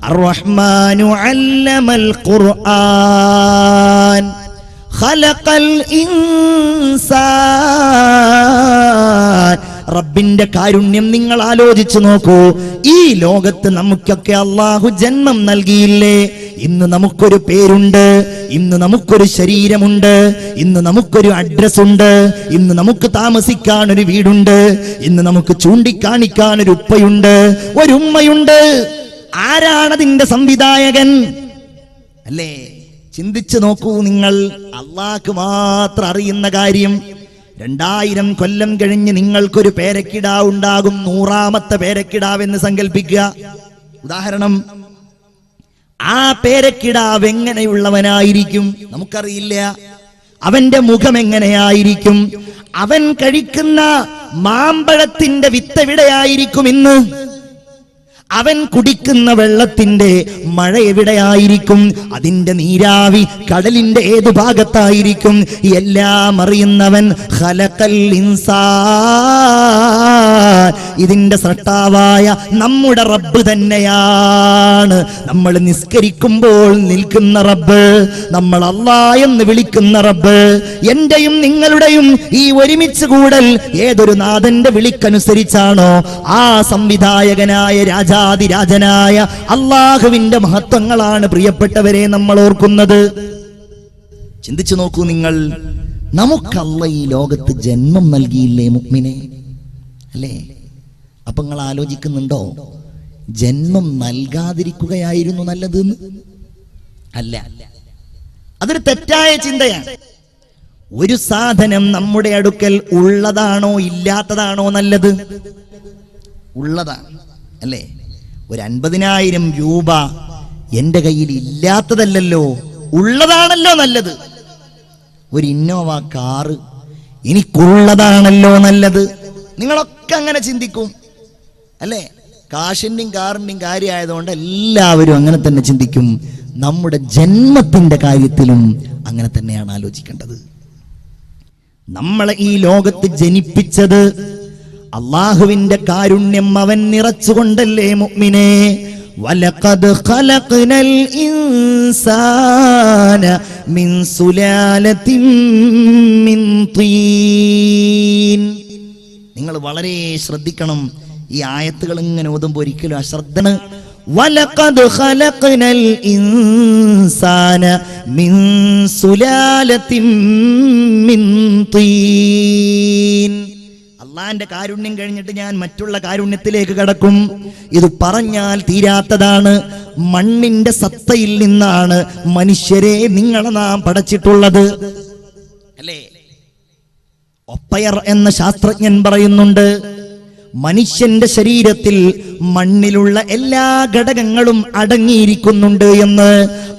S1: അർ-റഹ്മാനു അല്ലമൽ ഖുർആൻ ഖലഖൽ ഇൻസാൻ റബ്ബിന്റെ കാരുണ്യം നിങ്ങൾ ആലോചിച്ചു നോക്കൂ. ഈ ലോകത്ത് നമുക്കൊക്കെ അള്ളാഹു ജന്മം നൽകിയില്ലേ? ഇന്ന് നമുക്കൊരു പേരുണ്ട്, ഇന്ന് നമുക്കൊരു ശരീരമുണ്ട്, ഇന്ന് നമുക്കൊരു അഡ്രസ് ഉണ്ട്, ഇന്ന് നമുക്ക് താമസിക്കാൻ ഒരു വീടുണ്ട്, ഇന്ന് നമുക്ക് ചൂണ്ടിക്കാണിക്കാൻ ഒരു ഉപ്പയുണ്ട്, ഒരു ഉമ്മയുണ്ട്. ആരാണതിന്റെ സംവിധായകൻ? അല്ലേ? ചിന്തിച്ചു നോക്കൂ നിങ്ങൾ. അള്ളാഹ്ക്ക് മാത്രം അറിയുന്ന കാര്യം. 2000 കൊല്ലം കഴിഞ്ഞ് നിങ്ങൾക്കൊരു പേരക്കിടാവ് ഉണ്ടാകും. 100ാമത്തെ പേരക്കിടാവെന്ന് സങ്കല്പിക്കുക. ഉദാഹരണം, ആ പേരക്കിടാവ് എങ്ങനെയുള്ളവനായിരിക്കും നമുക്കറിയില്ല. അവന്റെ മുഖം എങ്ങനെയായിരിക്കും? അവൻ കഴിക്കുന്ന മാമ്പഴത്തിന്റെ വിത്തെവിടെയായിരിക്കും ഇന്ന്? അവൻ കുടിക്കുന്ന വെള്ളത്തിന്റെ മഴ എവിടെയായിരിക്കും? അതിന്റെ നീരാവി കടലിന്റെ ഏതു ഭാഗത്തായിരിക്കും? എല്ലാം അറിയുന്നവൻ ഖലഖൽ ഇൻസാൻ, ഇതിന്റെ സൃഷ്ടാവായ നമ്മുടെ റബ്ബ് തന്നെയാണ്. നമ്മൾ നിസ്കരിക്കുമ്പോൾ നിൽക്കുന്ന റബ്ബ്, നമ്മൾ അല്ലാഹ് എന്ന് വിളിക്കുന്ന റബ്ബ്, എന്റെയും നിങ്ങളുടെയും ഈ ഒരുമിച്ച് കൂടൽ ഏതൊരു നാഥന്റെ വിളിക്കനുസരിച്ചാണോ ആ സംവിധായകനായ രാജാതിരാജനായ അല്ലാഹുവിന്റെ മഹത്വങ്ങളാണ് പ്രിയപ്പെട്ടവരെ നമ്മൾ ഓർക്കുന്നത്. ചിന്തിച്ചു നോക്കൂ നിങ്ങൾ. നമുക്ക് അല്ലാഹ് ഈ ലോകത്ത് ജന്മം നൽകിയില്ലേ മുഅ്മിനെ? അല്ലേ? അപ്പൊ നിങ്ങൾ ആലോചിക്കുന്നുണ്ടോ, ജന്മം നൽകാതിരിക്കുകയായിരുന്നു നല്ലത്? അല്ല, അതൊരു തെറ്റായ ചിന്തയാണ്. ഒരു സാധനം നമ്മുടെ അടുക്കൽ ഉള്ളതാണോ ഇല്ലാത്തതാണോ നല്ലത്? ഉള്ളതാണ്, അല്ലേ? ഒരു 50,000 രൂപ എന്റെ കയ്യിൽ ഇല്ലാത്തതല്ലല്ലോ, ഉള്ളതാണല്ലോ നല്ലത്. ഒരു ഇന്നോവ കാറ് എനിക്കുള്ളതാണല്ലോ നല്ലത്. നിങ്ങളൊക്കെ അങ്ങനെ ചിന്തിക്കും, അല്ലേ? കാശിന്റെയും കാറിന്റെയും കാര്യമായതുകൊണ്ട് എല്ലാവരും അങ്ങനെ തന്നെ ചിന്തിക്കും. നമ്മുടെ ജന്മത്തിന്റെ കാര്യത്തിലും അങ്ങനെ തന്നെയാണ് ആലോചിക്കേണ്ടത്. നമ്മളെ ഈ ലോകത്ത് ജനിപ്പിച്ചത് അല്ലാഹുവിന്റെ കാരുണ്യം അവൻ നിറച്ചുകൊണ്ടല്ലേ മുഅ്മിനേ? വലഖദ് ഖലഖ്നൽ ഇൻസാന മിൻ സുലാലത്തിൻ മിൻ തീൻ. നിങ്ങൾ വളരെ ശ്രദ്ധിക്കണം. ഈ ആയത്തുകൾ ഇങ്ങനെ ഓതുമ്പോൾ ഒരിക്കലും അശ്രദ്ധണ്. വലഖദ് ഖലഖ്നൽ ഇൻസാന മിൻ സുലാലത്തിൻ മിൻ തീൻ. അള്ളാന്റെ കാരുണ്യം കഴിഞ്ഞിട്ട് ഞാൻ മറ്റുള്ള കാരുണ്യത്തിലേക്ക് കടക്കും. ഇത് പറഞ്ഞാൽ തീരാത്തതാണ്. മണ്ണിന്റെ സത്തയിൽ നിന്നാണ് മനുഷ്യരെ നിങ്ങളെ നാം പടച്ചിട്ടുള്ളത്, അല്ലേ? ഒപ്പയർ എന്ന ശാസ്ത്രജ്ഞൻ പറയുന്നുണ്ട്, മനുഷ്യന്റെ ശരീരത്തിൽ മണ്ണിലുള്ള എല്ലാ ഘടകങ്ങളും അടങ്ങിയിരിക്കുന്നുണ്ട് എന്ന്.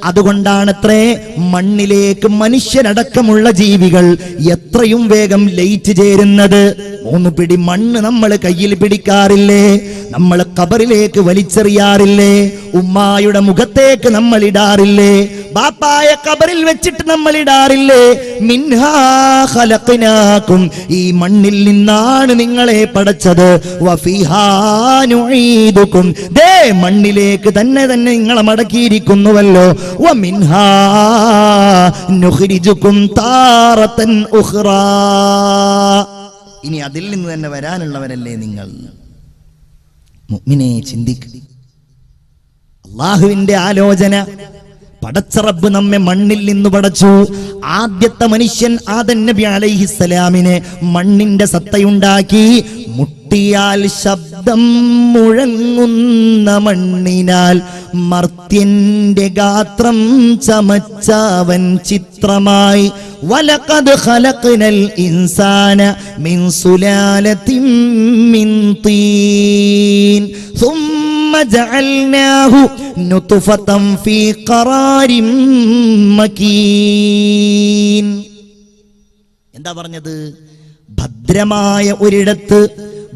S1: അതുകൊണ്ടാണത്രേ മണ്ണിലേക്ക് മനുഷ്യനടക്കമുള്ള ജീവികൾ എത്രയും വേഗം ലയിച്ചു ചേരുന്നത്. 3 പിടി മണ്ണ് നമ്മൾ കയ്യിൽ പിടിക്കാറില്ലേ? നമ്മൾ ഖബറിലേക്ക് വലിച്ചെറിയാറില്ലേ? ഉമ്മായുടെ മുഖത്തേക്ക് നമ്മൾ ഇടാറില്ലേ? ബാപ്പായ ഖബറിൽ വെച്ചിട്ട് നമ്മൾ ഇടാറില്ലേ? മിൻഹാ ഖലഖ്നാകും, ഈ മണ്ണിൽ നിന്നാണ് നിങ്ങളെ പടച്ചത്. വഫീഹാ നുഈദുകും, ദേ മണ്ണിലേക്ക് തന്നെ നിങ്ങളെ മടക്കിയിരിക്കുന്നുവല്ലോ. വമിൻഹാ നുഖ്രിജുകും താറതൻ ഉഖ്റാ, ഇനി അതിൽ നിന്ന് തന്നെ വരാനുള്ളവരല്ലേ നിങ്ങൾ. മുഅ്മിനെ ചിന്തിക്കുക. അല്ലാഹുവിന്റെ ആലോചന. പടച്ച റബ്ബ് നമ്മെ മണ്ണിൽ നിന്ന് പടച്ചു. ആദ്യത്തെ മനുഷ്യൻ ആദം നബി അലൈഹിസ്സലാമിനെ മണ്ണിന്റെ സത്തയുണ്ടാക്കി. മുട്ടിയാൽ ശബ്ദം മുഴങ്ങുന്ന മണ്ണിനാൽ മർത്യന്റെ ഗാത്രം ചമച്ചവൻ ചിത്രമായി. വലഖദ് ഖലഖ്നൽ ഇൻസാന മിൻ സുലാലത്തിൻ മിൻ തീൻ ثم جعلناه نطفة في قرار مكين. എന്താ പറഞ്ഞത്? ഭദ്രമായ ഒരിടത്ത്,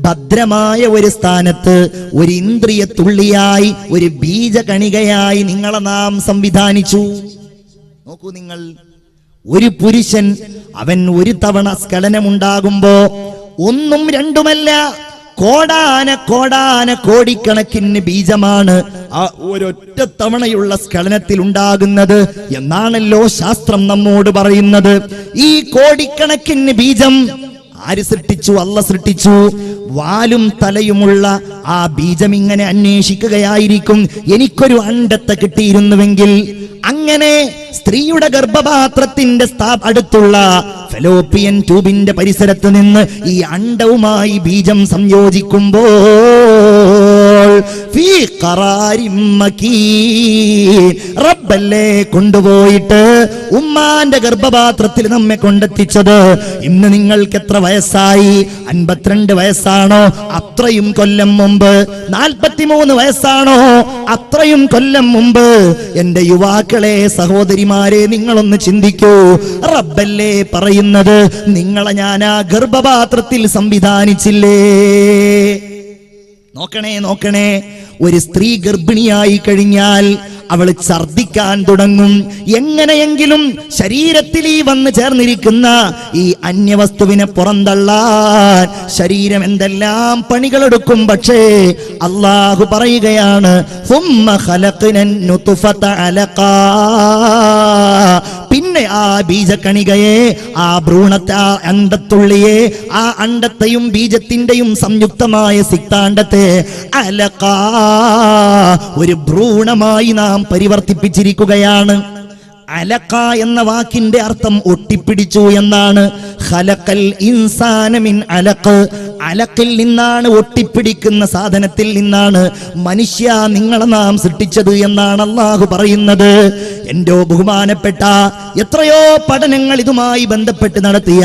S1: ഭദ്രമായ ഒരു സ്ഥാനത്ത്, ഒരു ഇന്ദ്രിയ തുള്ളിയായി, ഒരു ബീജകണികയായി നിങ്ങളെ നാം സംവിധാനിച്ചു. നോക്കൂ നിങ്ങൾ. ഒരു പുരുഷൻ അവൻ ഒരു തവണ സ്ഖലനമുണ്ടാകുമ്പോ ഒന്നും രണ്ടുമല്ല, കോടിക്കണക്കിന് ബീജമാണ് ആ ഒരൊറ്റ തവണയുള്ള സ്ഖലനത്തിൽ ഉണ്ടാകുന്നത് എന്നാണല്ലോ ശാസ്ത്രം നമ്മോട് പറയുന്നത്. ഈ കോടിക്കണക്കിന് ബീജം ആര് സൃഷ്ടിച്ചു? അല്ലാഹ് സൃഷ്ടിച്ചു. വാലും തലയുമുള്ള ആ ബീജം ഇങ്ങനെ അന്വേഷിക്കുകയായിരിക്കും, എനിക്കൊരു അണ്ടത്തെ കിട്ടിയിരുന്നുവെങ്കിൽ. അങ്ങനെ സ്ത്രീയുടെ ഗർഭപാത്രത്തിന്റെ അടുത്തുള്ള ഫെലോപ്പിയൻ ട്യൂബിന്റെ പരിസരത്ത് നിന്ന് ഈ അണ്ടവുമായി ബീജം സംയോജിക്കുമ്പോൾ ഫീ ഖറാരിൻ മകീൻ, റബ്ബല്ലേ കൊണ്ടുപോയിട്ട് ഉമ്മാന്റെ ഗർഭപാത്രത്തിൽ നമ്മെ കൊണ്ടെത്തിച്ചത്. ഇന്ന് നിങ്ങൾക്ക് എത്ര വയസ്സായി? 52 വയസ്സാണോ? അത്രയും കൊല്ലം മുമ്പ്. 43 വയസ്സാണോ? അത്രയും കൊല്ലം മുമ്പ്. എന്റെ യുവാക്കളെ, സഹോദരിമാരെ, നിങ്ങളൊന്ന് ചിന്തിക്കൂ. റബ്ബല്ലേ പറയുന്നത്, നിങ്ങളെ ഞാൻ ആ ഗർഭപാത്രത്തിൽ സംവിധാനിച്ചില്ലേ? നോക്കണേ. ഒരു സ്ത്രീ ഗർഭിണിയായി കഴിഞ്ഞാൽ അവൾ ഛർദിക്കാൻ തുടങ്ങും. എങ്ങനെയെങ്കിലും ശരീരത്തിൽ ഈ വന്ന് ചേർന്നിരിക്കുന്ന ഈ അന്യവസ്തുവിനെ പുറന്തള്ളാൻ ശരീരം എന്തെല്ലാം പണികളെടുക്കും. പക്ഷേ അല്ലാഹു പറയുകയാണ്, സുമ്മ ഖലഖ്നൻ നുത്ഫത അലഖാ, പിന്നെ ആ ബീജകണികയെ, ആ ഭ്രൂണത്തെ, ആ അണ്ടത്തുള്ളിയെ, ആ അണ്ടത്തെയും ബീജത്തിന്റെയും സംയുക്തമായ സിക്താണ്ടത്തെ അലഖാ, ഒരു ഭ്രൂണമായി നാം പരിവർത്തിപ്പിച്ചിരിക്കുകയാണ്. അലഖ എന്ന വാക്കിന്റെ അർത്ഥം ഒട്ടിപ്പിടിച്ചു എന്നാണ്. ഖലഖൽ ഇൻസാന മിൻ അലഖ്, അലക്കിൽ നിന്നാണ്, ഒട്ടിപ്പിടിക്കുന്ന സാധനത്തിൽ നിന്നാണ് മനുഷ്യ നിങ്ങളെ നാം സൃഷ്ടിച്ചത് എന്നാണ് അല്ലാഹു പറയുന്നത്. എന്റെ ബഹുമാനപ്പെട്ട എത്രയോ പഠനങ്ങൾ ഇതുമായി ബന്ധപ്പെട്ട് നടത്തിയ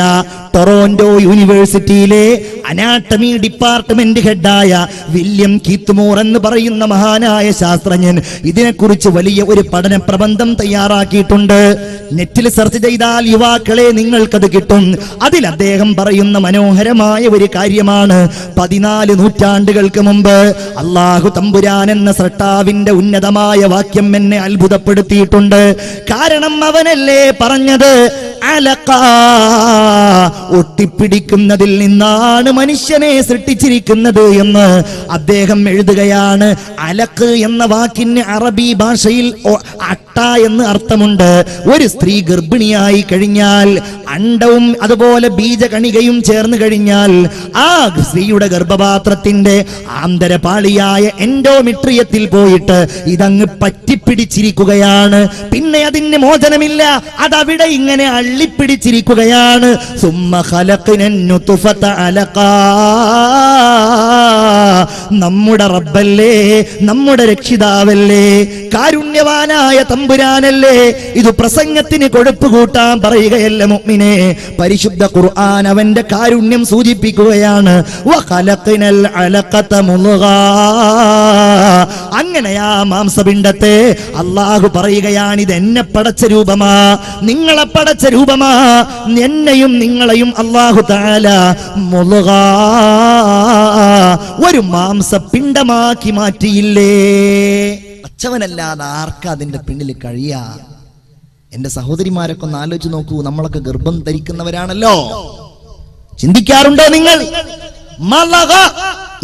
S1: ടൊറോന്റോ യൂണിവേഴ്സിറ്റിയിലെ അനാട്ടമി ഡിപ്പാർട്ട്മെന്റ് ഹെഡായ വില്യം കീത്ത്മോർ എന്ന് പറയുന്ന മഹാനായ ശാസ്ത്രജ്ഞൻ ഇതിനെക്കുറിച്ച് വലിയ ഒരു പഠന പ്രബന്ധം തയ്യാറാക്കിയിട്ടുണ്ട്. നെറ്റിൽ സെർച്ച് ചെയ്താൽ യുവാക്കളെ നിങ്ങൾക്കത് കിട്ടും. അതിൽ അദ്ദേഹം പറയുന്ന മനോഹരമായ ഒരു കാര്യമാണ്, 14 നൂറ്റാണ്ടുകൾക്ക് മുമ്പ് അല്ലാഹു തമ്പുരാൻ എന്ന സ്രഷ്ടാവിന്റെ ഉന്നതമായ വാക്യം എന്നെ അത്ഭുതപ്പെടുത്തിയിട്ടുണ്ട്. കാരണം അവനല്ലേ പറഞ്ഞത്, അലഖ, ഒട്ടിപ്പിടിക്കുന്നതിൽ നിന്നാണ് മനുഷ്യനെ സൃഷ്ടിച്ചിരിക്കുന്നത് എന്ന് അദ്ദേഹം എഴുതുകയാണ്. അലഖ് എന്ന വാക്കിന് അറബി ഭാഷയിൽ അട്ട എന്ന് അർത്ഥമുണ്ട്. ഒരു സ്ത്രീ ഗർഭിണിയായി കഴിഞ്ഞാൽ അണ്ടവും അതുപോലെ ബീജകണികയും ചേർന്ന് കഴിഞ്ഞാൽ ആ സ്ത്രീയുടെ ഗർഭപാത്രത്തിന്റെ ആന്തരപാളിയായ എൻഡോമെട്രിയത്തിൽ പോയിട്ട് ഇതങ്ങ് പറ്റിപ്പിടിച്ചിരിക്കുകയാണ്. പിന്നെ അതിന് മോചനമില്ല, അതവിടെ ഇങ്ങനെ അള്ളിപ്പിടിച്ചിരിക്കുകയാണ്. സുമ്മ ഖലഖ്നൻ നുത്ഫത അലഖാ, നമ്മുടെ റബ്ബല്ലേ, നമ്മുടെ രക്ഷിതാവല്ലേ, കാരുണ്യവാനായ തമ്പുരാനല്ലേ. ഇത് പ്രസംഗത്തിന് കൊഴുപ്പ് കൂട്ടാൻ പറയുകയല്ല മുഅ്മിനേ. പരിശുദ്ധ ഖുർആൻ അവന്റെ കാരുണ്യം സൂചിപ്പിക്കുകയാണ്. വഖലഖ്നൽ അലഖത മുദ്ഗാ, അങ്ങനെ ആ മാംസപിണ്ഡത്തെ അല്ലാഹു പറയുകയാണ്, ഇത് എന്നെ പടച്ച രൂപമാ, നിങ്ങളെ പടച്ച രൂപമാ. എന്നെയും നിങ്ങളെയും അല്ലാഹു തആല മുദ്ഗാ, ഒരു മാംസപിണ്ഡമാക്കി മാറ്റിയില്ലേ? അച്ചവനല്ലാതെ ആർക്കാ അതിന്റെ പിന്നിൽ കഴിയാ? എന്റെ സഹോദരിമാരൊക്കെ ഒന്ന് ആലോചിച്ച് നോക്കൂ. നമ്മളൊക്കെ ഗർഭം ധരിക്കുന്നവരാണല്ലോ. ചിന്തിക്കാറുണ്ടോ നിങ്ങൾ? മലഗ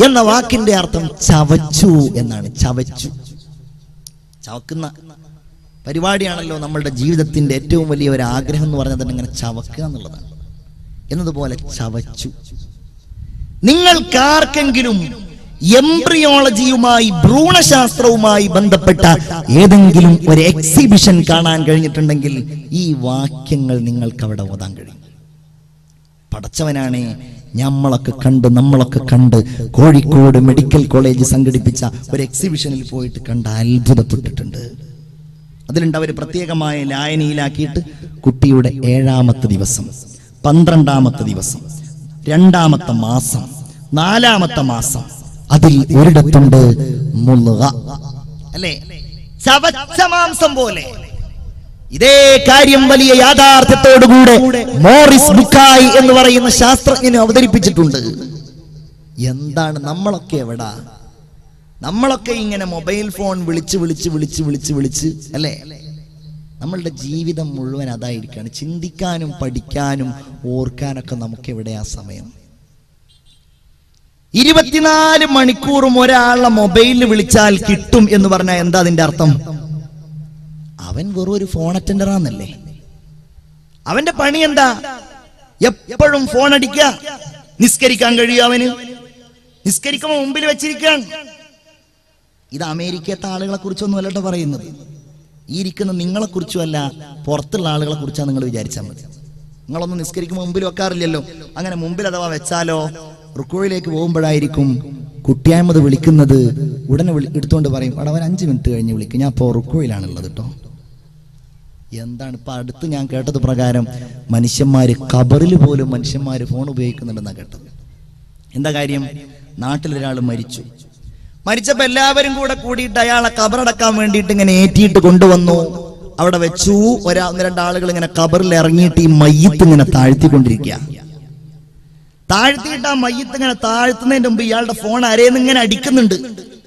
S1: എന്ന വാക്കിന്റെ അർത്ഥം ചവച്ചു എന്നാണ്. ചവക്കുന്ന പരിപാടിയാണല്ലോ നമ്മളുടെ ജീവിതത്തിന്റെ ഏറ്റവും വലിയ ഒരു ആഗ്രഹം എന്ന് പറഞ്ഞാൽ തന്നെ ഇങ്ങനെ ചവക്കുക എന്നുള്ളതാണ്. എന്നതുപോലെ ചവച്ചു. നിങ്ങൾക്കാർക്കെങ്കിലും എംബ്രിയോളജിയുമായി, ഭ്രൂണശാസ്ത്രവുമായി ബന്ധപ്പെട്ട ഏതെങ്കിലും ഒരു എക്സിബിഷൻ കാണാൻ കഴിഞ്ഞിട്ടുണ്ടെങ്കിൽ ഈ വാക്യങ്ങൾ നിങ്ങൾക്ക് അവിടെ ഓതാൻ കഴിയും. പടച്ചവനാണേ, നമ്മളൊക്കെ കണ്ട് കോഴിക്കോട് മെഡിക്കൽ കോളേജ് സംഘടിപ്പിച്ച ഒരു എക്സിബിഷനിൽ പോയിട്ട് കണ്ട് അത്ഭുതപ്പെട്ടിട്ടുണ്ട്. അതിലുണ്ട് അവർ പ്രത്യേകമായ ലായനിയിലാക്കിയിട്ട് കുട്ടിയുടെ 7ാമത്തെ ദിവസം, 12ാമത്തെ ദിവസം, 2ാമത്തെ മാസം, 4ാമത്തെ മാസം, അതിൽ ഒരിടത്തുണ്ട് മുൽഗ, അല്ലേ, ചവച്ച മാംസം പോലെ. ഇതേ കാര്യം വലിയ യാഥാർത്ഥ്യത്തോടുകൂടെ മോറിസ് ബുക്കായ് എന്ന് പറയുന്ന ശാസ്ത്രജ്ഞന് അവതരിപ്പിച്ചിട്ടുണ്ട്. എന്താണ് നമ്മളൊക്കെ എവിടാ? നമ്മളൊക്കെ ഇങ്ങനെ മൊബൈൽ ഫോൺ വിളിച്ച് അല്ലേ? നമ്മളുടെ ജീവിതം മുഴുവൻ അതായിരിക്കാണ്. ചിന്തിക്കാനും പഠിക്കാനും ഓർക്കാനൊക്കെ നമുക്ക് എവിടെയാ സമയം? 24 മണിക്കൂറും ഒരാളെ മൊബൈലിൽ വിളിച്ചാൽ കിട്ടും എന്ന് പറഞ്ഞാൽ എന്താ അതിന്റെ അർത്ഥം? അവൻ വെറും ഒരു ഫോൺ അറ്റൻഡറാന്നല്ലേ? അവന്റെ പണി എന്താ? എപ്പോഴും ഫോൺ അടിക്കുക. നിസ്കരിക്കാൻ കഴിയും അവന്, നിസ്കരിക്കുമ്പോൾ മുമ്പിൽ വെച്ചിരിക്കാൻ. ഇത് അമേരിക്കത്തെ ആളുകളെ കുറിച്ചൊന്നും അല്ലട്ടോ പറയുന്നത്, ഈ ഇരിക്കുന്ന നിങ്ങളെ കുറിച്ചുമല്ല, പുറത്തുള്ള ആളുകളെ കുറിച്ചാണ് നിങ്ങൾ വിചാരിച്ചാൽ മതി. നിങ്ങളൊന്നും നിസ്കരിക്കുമ്പോൾ മുമ്പിൽ വെക്കാറില്ലല്ലോ. അങ്ങനെ മുമ്പിൽ അഥവാ വെച്ചാലോ റുക്കോയിലേക്ക് പോകുമ്പോഴായിരിക്കും കുട്ടിയായ്മത് വിളിക്കുന്നത്. ഉടനെ എടുത്തുകൊണ്ട് പറയും, അവിടെ അവൻ 5 മിനിറ്റ് കഴിഞ്ഞ് വിളിക്കും, ഞാൻ ഇപ്പോൾ റുക്കോയിലാണുള്ളത് കേട്ടോ. എന്താണ് ഇപ്പൊ അടുത്ത് ഞാൻ കേട്ടത് പ്രകാരം മനുഷ്യന്മാര് ഖബറിൽ പോലും മനുഷ്യന്മാര് ഫോൺ ഉപയോഗിക്കുന്നുണ്ടെന്നാണ് കേട്ടത്. എന്താ കാര്യം? നാട്ടിലൊരാൾ മരിച്ചപ്പോ എല്ലാവരും കൂടെ കൂടിയിട്ട് അയാളെ ഖബറടക്കാൻ വേണ്ടിയിട്ട് ഇങ്ങനെ ഏറ്റിയിട്ട് കൊണ്ടുവന്നു. അവിടെ വെച്ചു. 1-2 ആളുകൾ ഇങ്ങനെ ഖബറിൽ ഇറങ്ങിയിട്ട് ഈ മയ്യത്ത് ഇങ്ങനെ താഴ്ത്തിക്കൊണ്ടിരിക്കുക. താഴ്ത്തിയിട്ട് ആ മയ്യത്ത് ഇങ്ങനെ താഴ്ത്തുന്നതിന്റെ മുമ്പ് ഇയാളുടെ ഫോൺ അരേന്ന് ഇങ്ങനെ അടിക്കുന്നുണ്ട്.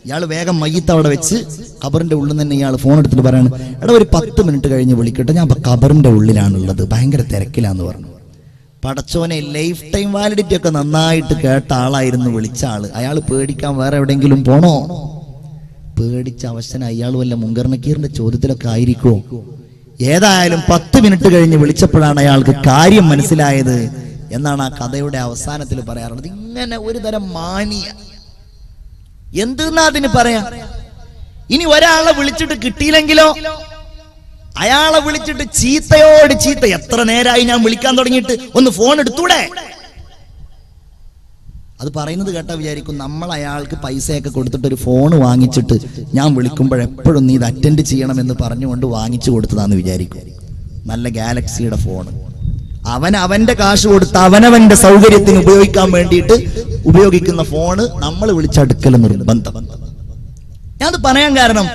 S1: ഇയാൾ വേഗം മയ്യത്ത് അവിടെ വെച്ച് ഖബറിന്റെ ഉള്ളിൽ തന്നെ ഇയാൾ ഫോൺ എടുത്തിട്ട് പറയാണ്, എടാ ഒരു 10 മിനിറ്റ് കഴിഞ്ഞ് വിളിക്കട്ടെ, ഞാൻ ഇപ്പൊ ഖബറിന്റെ ഉള്ളിലാണുള്ളത്, ഭയങ്കര തിരക്കിലാന്ന് പറഞ്ഞു. പടച്ചോനെ, ലൈഫ് ടൈം വാലിഡിറ്റി ഒക്കെ നന്നായിട്ട് കേട്ട ആളായിരുന്നു വിളിച്ച ആള്. അയാൾ പേടിക്കാൻ വേറെ എവിടെയെങ്കിലും പോണോ? പേടിച്ച അവശന അയാൾ വല്ല മുങ്കർ നക്കീറിന്റെ ചോദ്യത്തിലൊക്കെ ആയിരിക്കുമോ? ഏതായാലും 10 മിനിറ്റ് കഴിഞ്ഞ് വിളിച്ചപ്പോഴാണ് അയാൾക്ക് കാര്യം മനസ്സിലായത് എന്നാണ് ആ കഥയുടെ അവസാനത്തിൽ പറയാറുള്ളത്. ഇങ്ങനെ ഒരു തരം മാനിയ എന്തെന്നാ അതിന് പറയാ. ഇനി ഒരാളെ വിളിച്ചിട്ട് കിട്ടിയില്ലെങ്കിലോ? അയാളെ വിളിച്ചിട്ട് ചീത്തയോട് ചീത്ത. എത്ര നേരമായി ഞാൻ വിളിക്കാൻ തുടങ്ങിയിട്ട്, ഒന്ന് ഫോൺ എടുത്തൂടെ? അത് പറയുന്നത് കേട്ടാ വിചാരിക്കും നമ്മൾ അയാൾക്ക് പൈസയൊക്കെ കൊടുത്തിട്ട് ഒരു ഫോൺ വാങ്ങിച്ചിട്ട് ഞാൻ വിളിക്കുമ്പോഴെപ്പോഴും നീ ഇത് അറ്റൻഡ് ചെയ്യണം എന്ന് പറഞ്ഞുകൊണ്ട് വാങ്ങിച്ചു കൊടുത്തതാന്ന് വിചാരിക്കും. നല്ല ഗാലക്സിയുടെ ഫോൺ. അവന്റെ കാശ് കൊടുത്ത് അവനവന്റെ സൗകര്യത്തിന് ഉപയോഗിക്കാൻ വേണ്ടിയിട്ട് ഉപയോഗിക്കുന്ന ഫോണ് നമ്മൾ വിളിച്ചടുക്കൽ നിർബന്ധം. ഞാനത് പറയാൻ കാരണം,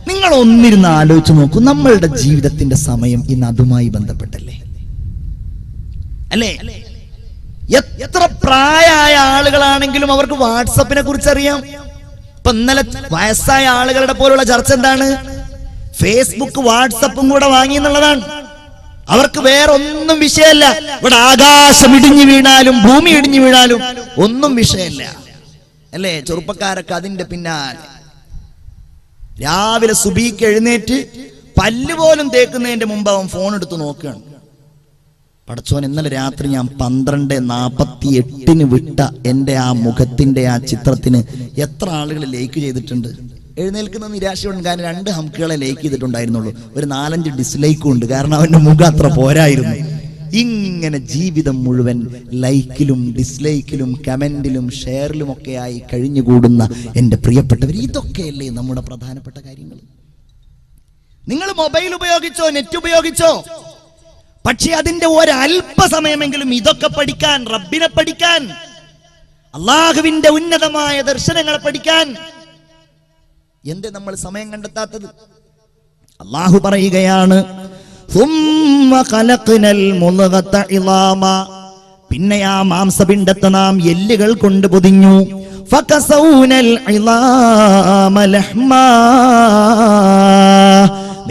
S1: നിങ്ങൾ ഒന്നിരുന്ന് ആലോചിച്ച് നോക്കൂ. നമ്മളുടെ ജീവിതത്തിന്റെ സമയം ഇന്ന് അതുമായി ബന്ധപ്പെട്ടല്ലേ അല്ലേ? എത്ര പ്രായമായ ആളുകളാണെങ്കിലും അവർക്ക് വാട്സപ്പിനെ കുറിച്ച് അറിയാം. ഇപ്പൊ ഇന്നലെ വയസ്സായ ആളുകളുടെ പോലുള്ള ചർച്ച എന്താണ്? ഫേസ്ബുക്ക് വാട്സപ്പും കൂടെ വാങ്ങി എന്നുള്ളതാണ്. അവർക്ക് വേറെ ഒന്നും വിഷയമല്ല. ഇവിടെ ആകാശം ഇടിഞ്ഞു വീണാലും ഭൂമി ഇടിഞ്ഞു വീണാലും ഒന്നും വിഷയമല്ല അല്ലേ? ചെറുപ്പക്കാരൊക്കെ അതിന്റെ പിന്നാലെ. രാവിലെ സുബീക്ക് എഴുന്നേറ്റ് പല്ല് പോലും തേക്കുന്നതിന്റെ മുമ്പ് അവൻ ഫോൺ എടുത്ത് നോക്കുകയാണ്. പടച്ചോൻ, ഇന്നലെ രാത്രി ഞാൻ 12:48 വിട്ട എന്റെ ആ മുഖത്തിന്റെ ആ ചിത്രത്തിന് എത്ര ആളുകൾ ലൈക്ക് ചെയ്തിട്ടുണ്ട്. എഴുന്നേൽക്കുന്ന നിരാശയുണ്ട്. കാരണം 2 ഹംക്കുകളെ ലൈക്ക് ചെയ്തിട്ടുണ്ടായിരുന്നുള്ളൂ, ഒരു 4-5 ഡിസ്ലൈക്കും ഉണ്ട്. കാരണം അവന്റെ മുഖം അത്ര പോരായിരുന്നു. ഇങ്ങനെ ജീവിതം മുഴുവൻ ലൈക്കിലും ഡിസ്ലൈക്കിലും കമന്റിലും ഷെയറിലും ഒക്കെ ആയി കഴിഞ്ഞുകൂടുന്ന എൻ്റെ പ്രിയപ്പെട്ടവർ, ഇതൊക്കെയല്ലേ നമ്മുടെ പ്രധാനപ്പെട്ട കാര്യങ്ങൾ? നിങ്ങൾ മൊബൈൽ ഉപയോഗിച്ചോ, നെറ്റ് ഉപയോഗിച്ചോ, പക്ഷെ അതിന്റെ ഒരല്പസമയമെങ്കിലും ഇതൊക്കെ പഠിക്കാൻ, റബ്ബിനെ പഠിക്കാൻ, അള്ളാഹുവിന്റെ ഉന്നതമായ ദർശനങ്ങളെ പഠിക്കാൻ എന്തേ നമ്മൾ സമയം കണ്ടെത്താത്തത്? അള്ളാഹു പറയുകയാണ്, പിന്നെ ആ മാംസപിണ്ഡത്തെ നാം എല്ലുകൾ കൊണ്ട് പൊതിഞ്ഞു.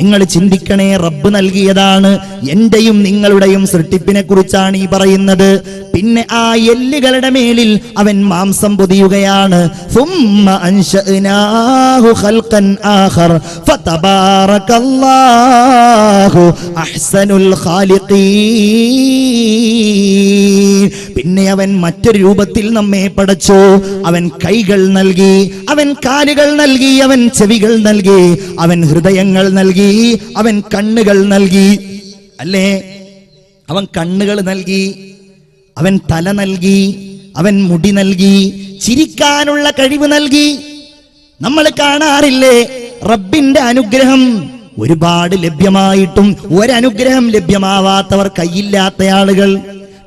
S1: നിങ്ങൾ ചിന്തിക്കണേ, റബ്ബ് നൽകിയതാണ്. എന്റെയും നിങ്ങളുടെയും സൃഷ്ടിപ്പിനെ കുറിച്ചാണ് ഈ പറയുന്നത്. പിന്നെ ആ എല്ലുകളുടെ മേലിൽ അവൻ മാംസം പൊതിയുകയാണ്. പിന്നെ അവൻ മറ്റൊരു രൂപത്തിൽ നമ്മെ പടച്ചു. അവൻ കൈകൾ നൽകി, അവൻ കാലുകൾ നൽകി, അവൻ ചെവികൾ നൽകി, അവൻ ഹൃദയങ്ങൾ നൽകി, അവൻ കണ്ണുകൾ നൽകി അല്ലേ? അവൻ കണ്ണുകൾ നൽകി, അവൻ തല നൽകി, അവൻ മുടി നൽകി, ചിരിക്കാനുള്ള കഴിവ് നൽകി. നമ്മൾ കാണാറില്ലേ റബ്ബിന്റെ അനുഗ്രഹം ഒരുപാട് ലഭ്യമായിട്ടും ഒരനുഗ്രഹം ലഭ്യമാവാത്തവർ, കൈയില്ലാത്ത ആളുകൾ,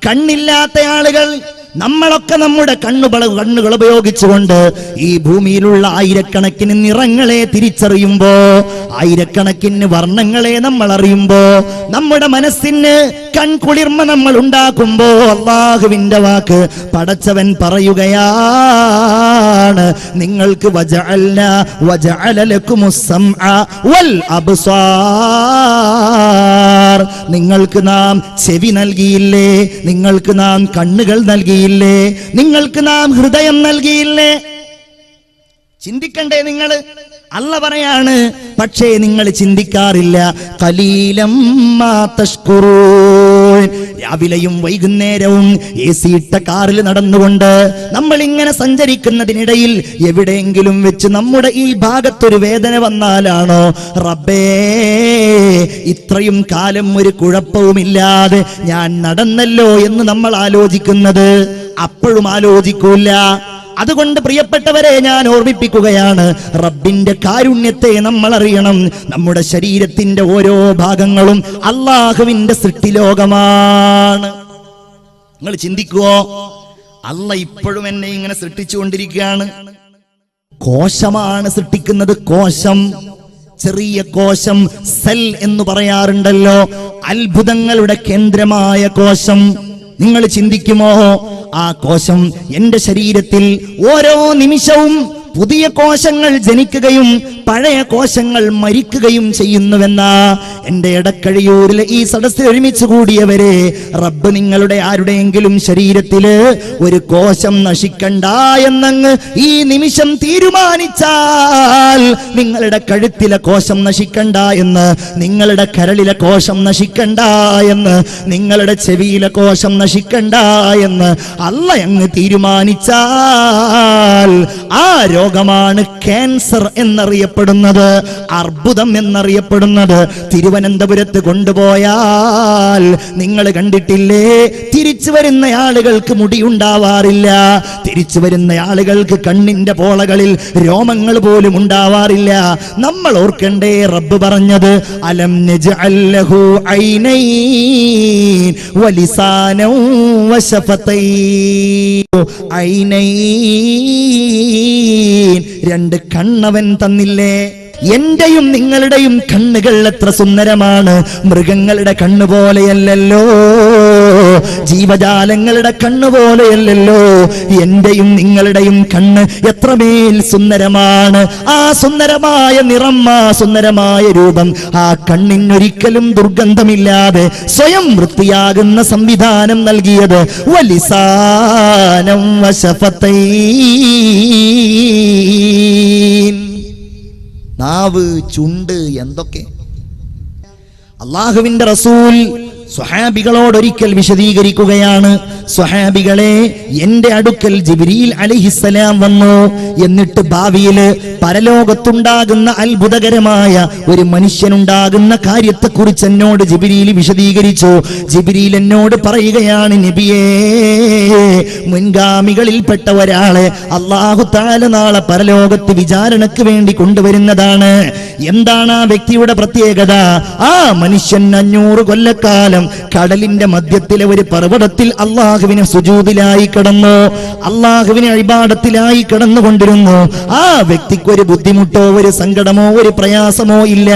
S1: കണ്ണില്ലാത്ത ആളുകൾ. നമ്മളൊക്കെ നമ്മുടെ കണ്ണുകൾ ഉപയോഗിച്ചുകൊണ്ട് ഈ ഭൂമിയിലുള്ള ആയിരക്കണക്കിന് നിറങ്ങളെ തിരിച്ചറിയുമ്പോ, ആയിരക്കണക്കിന് വർണ്ണങ്ങളെ നമ്മൾ അറിയുമ്പോ, നമ്മുടെ മനസ്സിന് കൺകുളിർമ നമ്മൾ ഉണ്ടാക്കുമ്പോ, അല്ലാഹുവിന്റെ വാക്ക് പടച്ചവൻ പറയുകയാണ്, നിങ്ങൾക്ക് വജഅല ലക്കുമുസ് സമഅ വൽ അബ്സാർ, നിങ്ങൾക്ക് നാം ചെവി നൽകിയില്ലേ, നിങ്ങൾക്ക് നാം കണ്ണുകൾ നൽകിയില്ലേ, നിങ്ങൾക്ക് നാം ഹൃദയം നൽകിയില്ലേ? ചിന്തിക്കണ്ടേ നിങ്ങൾ? അല്ല പറയാണ്, പക്ഷേ നിങ്ങൾ ചിന്തിക്കാറില്ല. ഖലീലം മാ തശ്കുറൂൻ, രാവിലെയും വൈകുന്നേരവും AC ഇട്ട കാറിൽ നടന്നുകൊണ്ട് നമ്മൾ ഇങ്ങനെ സഞ്ചരിക്കുന്നതിനിടയിൽ എവിടെയെങ്കിലും വെച്ച് നമ്മുടെ ഈ ഭാഗത്തൊരു വേദന വന്നാലാണോ റബ്ബേ ഇത്രയും കാലം ഒരു കുഴപ്പവുമില്ലാതെ ഞാൻ നടന്നല്ലോ എന്ന് നമ്മൾ ആലോചിക്കുന്നത്? അപ്പോഴും ആലോചിക്കൂല. അതുകൊണ്ട് പ്രിയപ്പെട്ടവരെ, ഞാൻ ഓർമ്മിപ്പിക്കുകയാണ്, റബ്ബിന്റെ കാരുണ്യത്തെ നമ്മൾ അറിയണം. നമ്മുടെ ശരീരത്തിന്റെ ഓരോ ഭാഗങ്ങളും അള്ളാഹുവിന്റെ സൃഷ്ടിലോകമാണ്. നിങ്ങൾ ചിന്തിക്കുവോ, അല്ല ഇപ്പോഴും എന്നെ ഇങ്ങനെ സൃഷ്ടിച്ചുകൊണ്ടിരിക്കുകയാണ്. കോശമാണ് സൃഷ്ടിക്കുന്നത്. കോശം, ചെറിയ കോശം, സെൽ എന്ന് പറയാറുണ്ടല്ലോ, അത്ഭുതങ്ങളുടെ കേന്ദ്രമായ കോശം. നിങ്ങൾ ചിന്തിക്കുമോ, ആ കോശം എന്റെ ശരീരത്തിൽ ഓരോ നിമിഷവും പുതിയ കോശങ്ങൾ ജനിക്കുകയും പഴയ കോശങ്ങൾ മരിക്കുകയും ചെയ്യുന്നുവെന്ന എന്റെ എടക്കഴിയൂരിലെ ഈ സദസ്സിൽ ഒരുമിച്ച് കൂടിയവരെ, റബ്ബ് നിങ്ങളുടെ ആരുടെയെങ്കിലും ശരീരത്തില് ഒരു കോശം നശിക്കണ്ട എന്നങ്ങ് ഈ നിമിഷം തീരുമാനിച്ചാൽ, നിങ്ങളുടെ കഴുത്തിലെ കോശം നശിക്കണ്ട എന്ന്, നിങ്ങളുടെ കരളിലെ കോശം നശിക്കണ്ട എന്ന്, നിങ്ങളുടെ ചെവിയിലെ കോശം നശിക്കണ്ട എന്ന് അല്ല അങ്ങ് തീരുമാനിച്ചാൽ, ആ രോഗമാണ് ക്യാൻസർ എന്നറിയപ്പെടുന്നത്, അർബുദം എന്നറിയപ്പെടുന്നത്. തിരുവനന്തപുരത്ത് കൊണ്ടുപോയാൽ നിങ്ങൾ കണ്ടിട്ടില്ലേ, തിരിച്ചു വരുന്ന ആളുകൾക്ക് മുടിയുണ്ടാവാറില്ല, തിരിച്ചു വരുന്ന ആളുകൾക്ക് കണ്ണിന്റെ പോളകളിൽ രോമങ്ങൾ പോലും ഉണ്ടാവാറില്ല. നമ്മൾ ഓർക്കണ്ടേ റബ്ബ് പറഞ്ഞത്, അലം നജ്അൽ ലഹു ഐനൈൻ വലിസാനൻ വശഫതൈൻ. ഐനൈൻ, രണ്ട് കണ്ണവൻ തന്നില്ലേ? എന്റെയും നിങ്ങളുടെയും കണ്ണുകൾ എത്ര സുന്ദരമാണ്. മൃഗങ്ങളുടെ കണ്ണു പോലെയല്ലല്ലോ, ജീവജാലങ്ങളുടെ കണ്ണു പോലെയല്ലല്ലോ. എന്റെയും നിങ്ങളുടെയും കണ്ണ് എത്രമേൽ സുന്ദരമാണ്. ആ സുന്ദരമായ നിറം, ആ സുന്ദരമായ രൂപം, ആ കണ്ണിനൊരിക്കലും ദുർഗന്ധമില്ലാതെ സ്വയം വൃത്തിയാകുന്ന സംവിധാനം നൽകിയത് വലിസാനം വശഫതൈൻ. നാവ്, ചുണ്ട്, എന്തൊക്കെ. അള്ളാഹുവിന്റെ റസൂൽ സ്വഹാബികളോട് ഒരിക്കൽ വിശദീകരിക്കുകയാണ്, സ്വഹാബികളെ, എന്റെ അടുക്കൽ ജിബ്രീൽ അലൈഹിസ്സലാം വന്നു. എന്നിട്ട് ഭാവിയില് പരലോകത്തുണ്ടാകുന്ന അത്ഭുതകരമായ ഒരു മനുഷ്യനുണ്ടാകുന്ന കാര്യത്തെക്കുറിച്ച് എന്നോട് ജിബ്രീൽ വിശദീകരിച്ചു. ജിബ്രീൽ എന്നോട് പറയുകയാണ്, നബിയേ, മുൻഗാമികളിൽപ്പെട്ട ഒരാളെ അല്ലാഹു തആല നാളെ പരലോകത്ത് വിചാരണയ്ക്ക് വേണ്ടി കൊണ്ടുവരുന്നതാണ്. എന്താണ് ആ വ്യക്തിയുടെ പ്രത്യേകത? ആ മനുഷ്യൻ 500 കൊല്ലക്കാലം കടലിന്റെ മധ്യത്തിലെ ഒരു പർവ്വതത്തിൽ അള്ളാഹുവിനെ സുജൂദിലായി കിടന്നു, അള്ളാഹുവിനെ ഇബാദത്തിലായി കിടന്നുകൊണ്ടിരുന്നു. ആ വ്യക്തിക്ക് ഒരു ബുദ്ധിമുട്ടോ ഒരു സങ്കടമോ ഒരു പ്രയാസമോ ഇല്ല.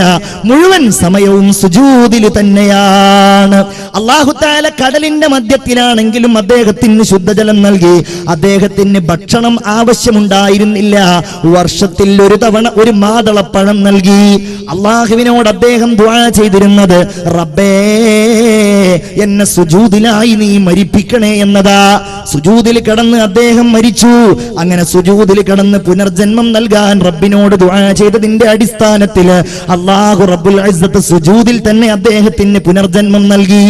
S1: മുഴുവൻ സമയവും സുജൂദിൽ തന്നെയാണ്. അല്ലാഹു തആല കടലിന്റെ മധ്യത്തിലാണെങ്കിലും അദ്ദേഹത്തിന് ശുദ്ധജലം നൽകി. അദ്ദേഹത്തിന് ഭക്ഷണം ആവശ്യമുണ്ടായിരുന്നില്ല. വർഷത്തിൽ ഒരു തവണ ഒരു മാതളപ്പഴം നൽകി. അള്ളാഹുവിനോട് അദ്ദേഹം ദുആ ചെയ്തിരുന്നത്, റബ്ബേ, എന്നെ സുജൂദിലായി നീ മരിപ്പിക്കണേ എന്നതാ. സുജൂദിൽ കിടന്ന് അദ്ദേഹം മരിച്ചു. അങ്ങനെ സുജൂദിൽ കിടന്ന് പുനർജന്മം നൽകാൻ റബ്ബിനോട് ദുആ ചെയ്തതിന്റെ അടിസ്ഥാനത്തിൽ അല്ലാഹു റബ്ബുൽ ഇസ്സത്ത് സുജൂദിൽ തന്നെ അദ്ദേഹത്തിന് പുനർജന്മം നൽകി.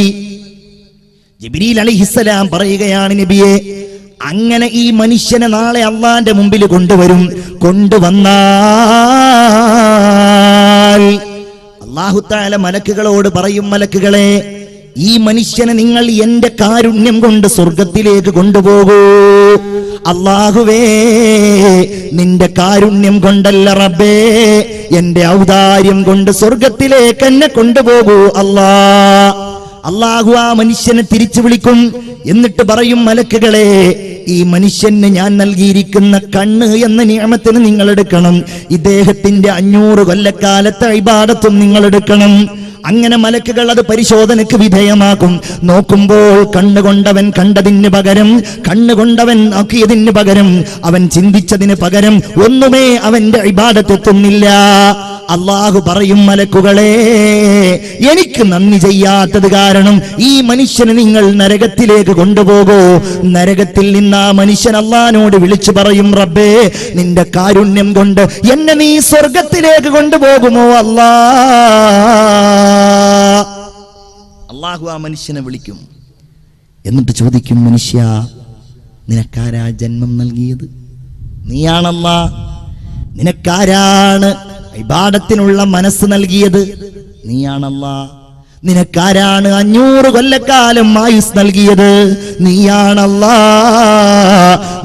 S1: ജിബ്രീൽ അലൈഹിസ്സലാം പറയുകയാണ്, നബിയെ, അങ്ങനെ ഈ മനുഷ്യനെ നാളെ അള്ളാന്റെ മുമ്പിൽ കൊണ്ടുവരും. കൊണ്ടുവന്നാൽ അല്ലാഹു തആല മലക്കുകളോട് പറയും, മലക്കുകളെ, ഈ മനുഷ്യനെ നിങ്ങൾ എന്റെ കാരുണ്യം കൊണ്ട് സ്വർഗത്തിലേക്ക് കൊണ്ടുപോകൂ. അല്ലാഹുവേ, നിന്റെ കാരുണ്യം കൊണ്ടല്ല റബ്ബേ, എന്റെ ഔദാര്യം കൊണ്ട് സ്വർഗത്തിലേക്ക് എന്നെ കൊണ്ടുപോകൂ അല്ലാ. അല്ലാഹു ആ മനുഷ്യനെ തിരിച്ചു വിളിക്കും. എന്നിട്ട് പറയും, മലക്കുകളെ, ഈ മനുഷ്യന് ഞാൻ നൽകിയിരിക്കുന്ന കണ്ണ് എന്ന നിഅമത്തിന് നിങ്ങൾ എടുക്കണം. ഇദ്ദേഹത്തിന്റെ 500 കൊല്ലക്കാലത്തെ ഇബാദത്തും നിങ്ങൾ എടുക്കണം. അങ്ങനെ മലക്കുകൾ അത് പരിശോധനയ്ക്ക് വിധേയമാക്കും. നോക്കുമ്പോൾ കണ്ണുകൊണ്ടവൻ കണ്ടതിന് പകരം, കണ്ണുകൊണ്ടവൻ നോക്കിയതിന് പകരം, അവൻ ചിന്തിച്ചതിന് പകരം ഒന്നുമേ അവന്റെ ഇബാദത്തെത്തുന്നില്ല. അല്ലാഹു പറയും, മലക്കുകളെ, എനിക്ക് നന്ദി ചെയ്യാത്തത് കാരണം ഈ മനുഷ്യനെ നിങ്ങൾ നരകത്തിലേക്ക് കൊണ്ടുപോകൂ. നരകത്തിൽ നിന്ന് ആ മനുഷ്യൻ അല്ലാഹുവിനോട് വിളിച്ചു പറയും, റബ്ബേ, നിന്റെ കാരുണ്യം കൊണ്ട് എന്നെ നീ സ്വർഗത്തിലേക്ക് കൊണ്ടുപോകുമോ അല്ലാ. അള്ളാഹു ആ മനുഷ്യനെ വിളിക്കും. എന്നിട്ട് ചോദിക്കും, മനുഷ്യ, നിനക്കാരാ ജന്മം നൽകിയത്? നീയാണല്ലാ. നിനക്കാരാണ് ഇബാദത്തിനുള്ള മനസ്സ് നൽകിയത്? നീയാണല്ലാ. നിനക്കാരാണ് 500 കൊല്ലക്കാലം ആയുസ് നൽകിയത്? നീയാണല്ലാ.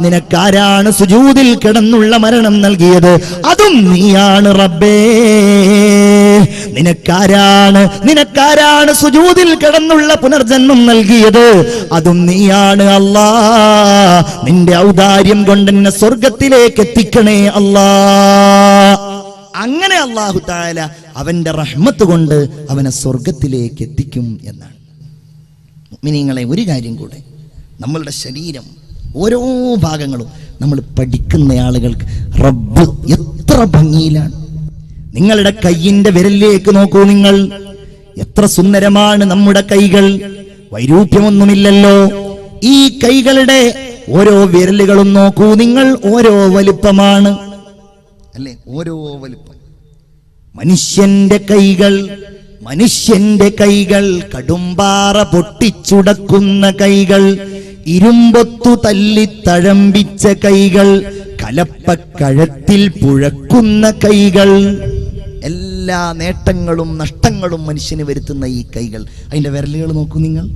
S1: നിനക്കാരാണ് സുജൂദിൽ കിടന്നുള്ള മരണം നൽകിയത്? അതും നീയാണ് റബ്ബേ. നിനക്കാരാണ് സുജൂദിൽ കിടന്നുള്ള പുനർജന്മം നൽകിയത്? അതും നീയാണ് അല്ലാ. നിന്റെ ഔദാര്യം കൊണ്ട് എന്നെ സ്വർഗത്തിലേക്ക് എത്തിക്കണേ അല്ലാ. അങ്ങനെ അല്ലാഹു തആല അവന്റെ റഹ്മത്ത് കൊണ്ട് അവനെ സ്വർഗത്തിലേക്ക് എത്തിക്കും എന്നാണ്. മുഅ്മിനീങ്ങളെ, ഒരു കാര്യം കൂടെ, നമ്മളുടെ ശരീരം ഓരോ ഭാഗങ്ങളും നമ്മൾ പഠിക്കുന്ന ആളുകൾക്ക് റബ്ബ് എത്ര ഭംഗിയിലാണ്. നിങ്ങളുടെ കയ്യിന്റെ വിരലിലേക്ക് നോക്കൂ. നിങ്ങൾ എത്ര സുന്ദരമാണ് നമ്മുടെ കൈകൾ. വൈരൂപ്യമൊന്നുമില്ലല്ലോ. ഈ കൈകളുടെ ഓരോ വിരലുകളും നോക്കൂ നിങ്ങൾ. ഓരോ വലിപ്പമാണ് അല്ലേ? ഓരോ വലിപ്പം. മനുഷ്യന്റെ കൈകൾ കടുംപാറ പൊട്ടിച്ചുടക്കുന്ന കൈകൾ, ഇരുമ്പൊത്തു തല്ലി തഴമ്പിച്ച കൈകൾ, കലപ്പക്കഴത്തിൽ പുഴക്കുന്ന കൈകൾ. എല്ലാ നേട്ടങ്ങളും നഷ്ടങ്ങളും മനുഷ്യന് വരുത്തുന്ന ഈ കൈകൾ, അതിന്റെ വിരലുകൾ നോക്കൂ നിങ്ങൾ.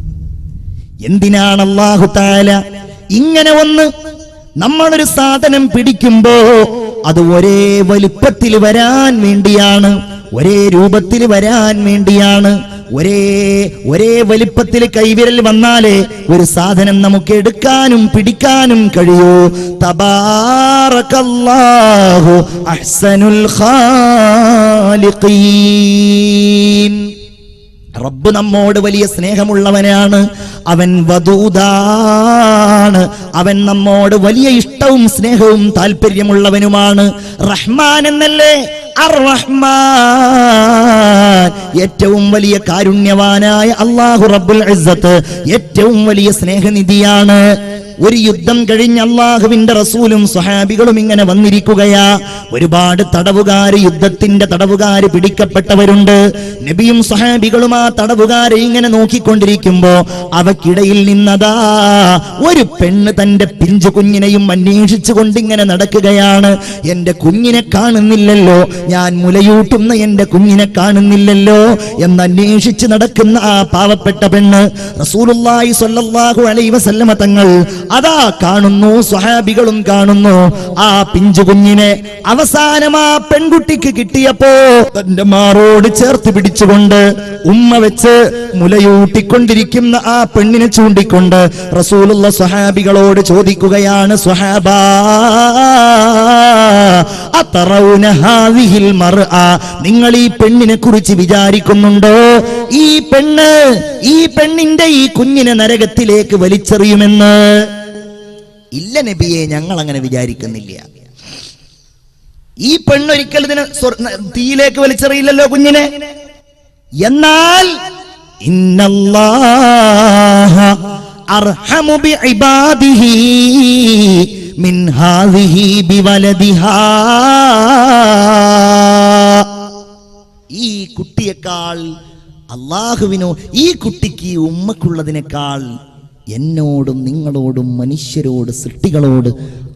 S1: എന്തിനാണ് അല്ലാഹു തആല ഇങ്ങനെ ഒന്ന് നമ്മളൊരു സാധനം പിടിക്കുമ്പോ അത് ഒരേ വലിപ്പത്തിൽ വരാൻ വേണ്ടിയാണ്, ഒരേ രൂപത്തിൽ വരാൻ വേണ്ടിയാണ്. ഒരേ വലിപ്പത്തിൽ കൈവിരൽ വന്നാലേ ഒരു സാധനം നമുക്ക് എടുക്കാനും പിടിക്കാനും കഴിയൂ. തബാറകല്ലാഹു അഹ്സനുൽ ഖാലിഖീൻ. റബ്ബ് നമ്മോട് വലിയ സ്നേഹമുള്ളവനാണ്. അവൻ വദൂദാണ്. അവൻ നമ്മോട് വലിയ ഇഷ്ടവും സ്നേഹവും താല്പര്യമുള്ളവനുമാണ്. റഹ്മാൻ എന്നല്ലേ? അർ-റഹ്മാൻ, ഏറ്റവും വലിയ കാരുണ്യവാനായ അല്ലാഹു റബ്ബുൽ ഇസ്സത്ത് ഏറ്റവും വലിയ സ്നേഹനിധിയാണ്. ഒരു യുദ്ധം കഴിഞ്ഞ് അല്ലാഹുവിന്റെ റസൂലും സ്വഹാബികളും ഇങ്ങനെ വന്നിരിക്കുകയാ. ഒരുപാട് തടവുകാര്, യുദ്ധത്തിന്റെ തടവുകാര് പിടിക്കപ്പെട്ടവരുണ്ട്. നബിയും സ്വഹാബികളും ആ തടവുകാരെ ഇങ്ങനെ നോക്കിക്കൊണ്ടിരിക്കുമ്പോ അവക്കിടയിൽ നിന്നതാ ഒരു പെണ്ണ് തന്റെ പിഞ്ചു കുഞ്ഞിനെയും അന്വേഷിച്ചു കൊണ്ടിങ്ങനെ നടക്കുകയാണ്. എന്റെ കുഞ്ഞിനെ കാണുന്നില്ലല്ലോ, ഞാൻ മുലയൂട്ടുന്ന എന്റെ കുഞ്ഞിനെ കാണുന്നില്ലല്ലോ എന്നന്വേഷിച്ച് നടക്കുന്ന ആ പാവപ്പെട്ട പെണ്ണ് റസൂലുള്ളാഹി സ്വല്ലല്ലാഹു അലൈഹി വസല്ലമ തങ്ങൾ അതാ കാണുന്നു, സ്വഹാബികളും കാണുന്നു ആ പിഞ്ചു കുഞ്ഞിനെ. അവസാനം ആ പെൺകുട്ടിക്ക് കിട്ടിയപ്പോ തന്റെ മാറോട് ചേർത്ത് പിടിച്ചുകൊണ്ട് ഉമ്മ വെച്ച് മുലയൂട്ടിക്കൊണ്ടിരിക്കുന്ന ആ പെണ്ണിനെ ചൂണ്ടിക്കൊണ്ട് റസൂലുള്ള സ്വഹാബികളോട് ചോദിക്കുകയാണ്, സ്വഹാബാ അതറൗന ഹാദിഹിൽ മർഅ, നിങ്ങൾ ഈ പെണ്ണിനെ കുറിച്ച് വിചാരിക്കുന്നുണ്ടോ? ഈ പെണ്ണിന്റെ ഈ കുഞ്ഞിനെ നരകത്തിലേക്ക് വലിച്ചെറിയുമെന്ന്? ഇല്ല നബിയെ, ഞങ്ങൾ അങ്ങനെ വിചാരിക്കുന്നില്ല. ഈ പെണ്ണൊരിക്കൽ ഇതിനെ തീയിലേക്ക് വലിച്ചെറിയില്ലല്ലോ കുഞ്ഞിനെ. എന്നാൽ ഇന്നല്ലാഹ അർഹമു ബിഇബാദിഹി മിൻ ഹാദിഹി ബിവലദിഹാ, ഈ കുട്ടിയേക്കാൾ അല്ലാഹുവിനോ ഈ കുട്ടിക്ക് ഉമ്മക്കുള്ളതിനേക്കാൾ എന്നോടും നിങ്ങളോടും മനുഷ്യരോട് സൃഷ്ടികളോട്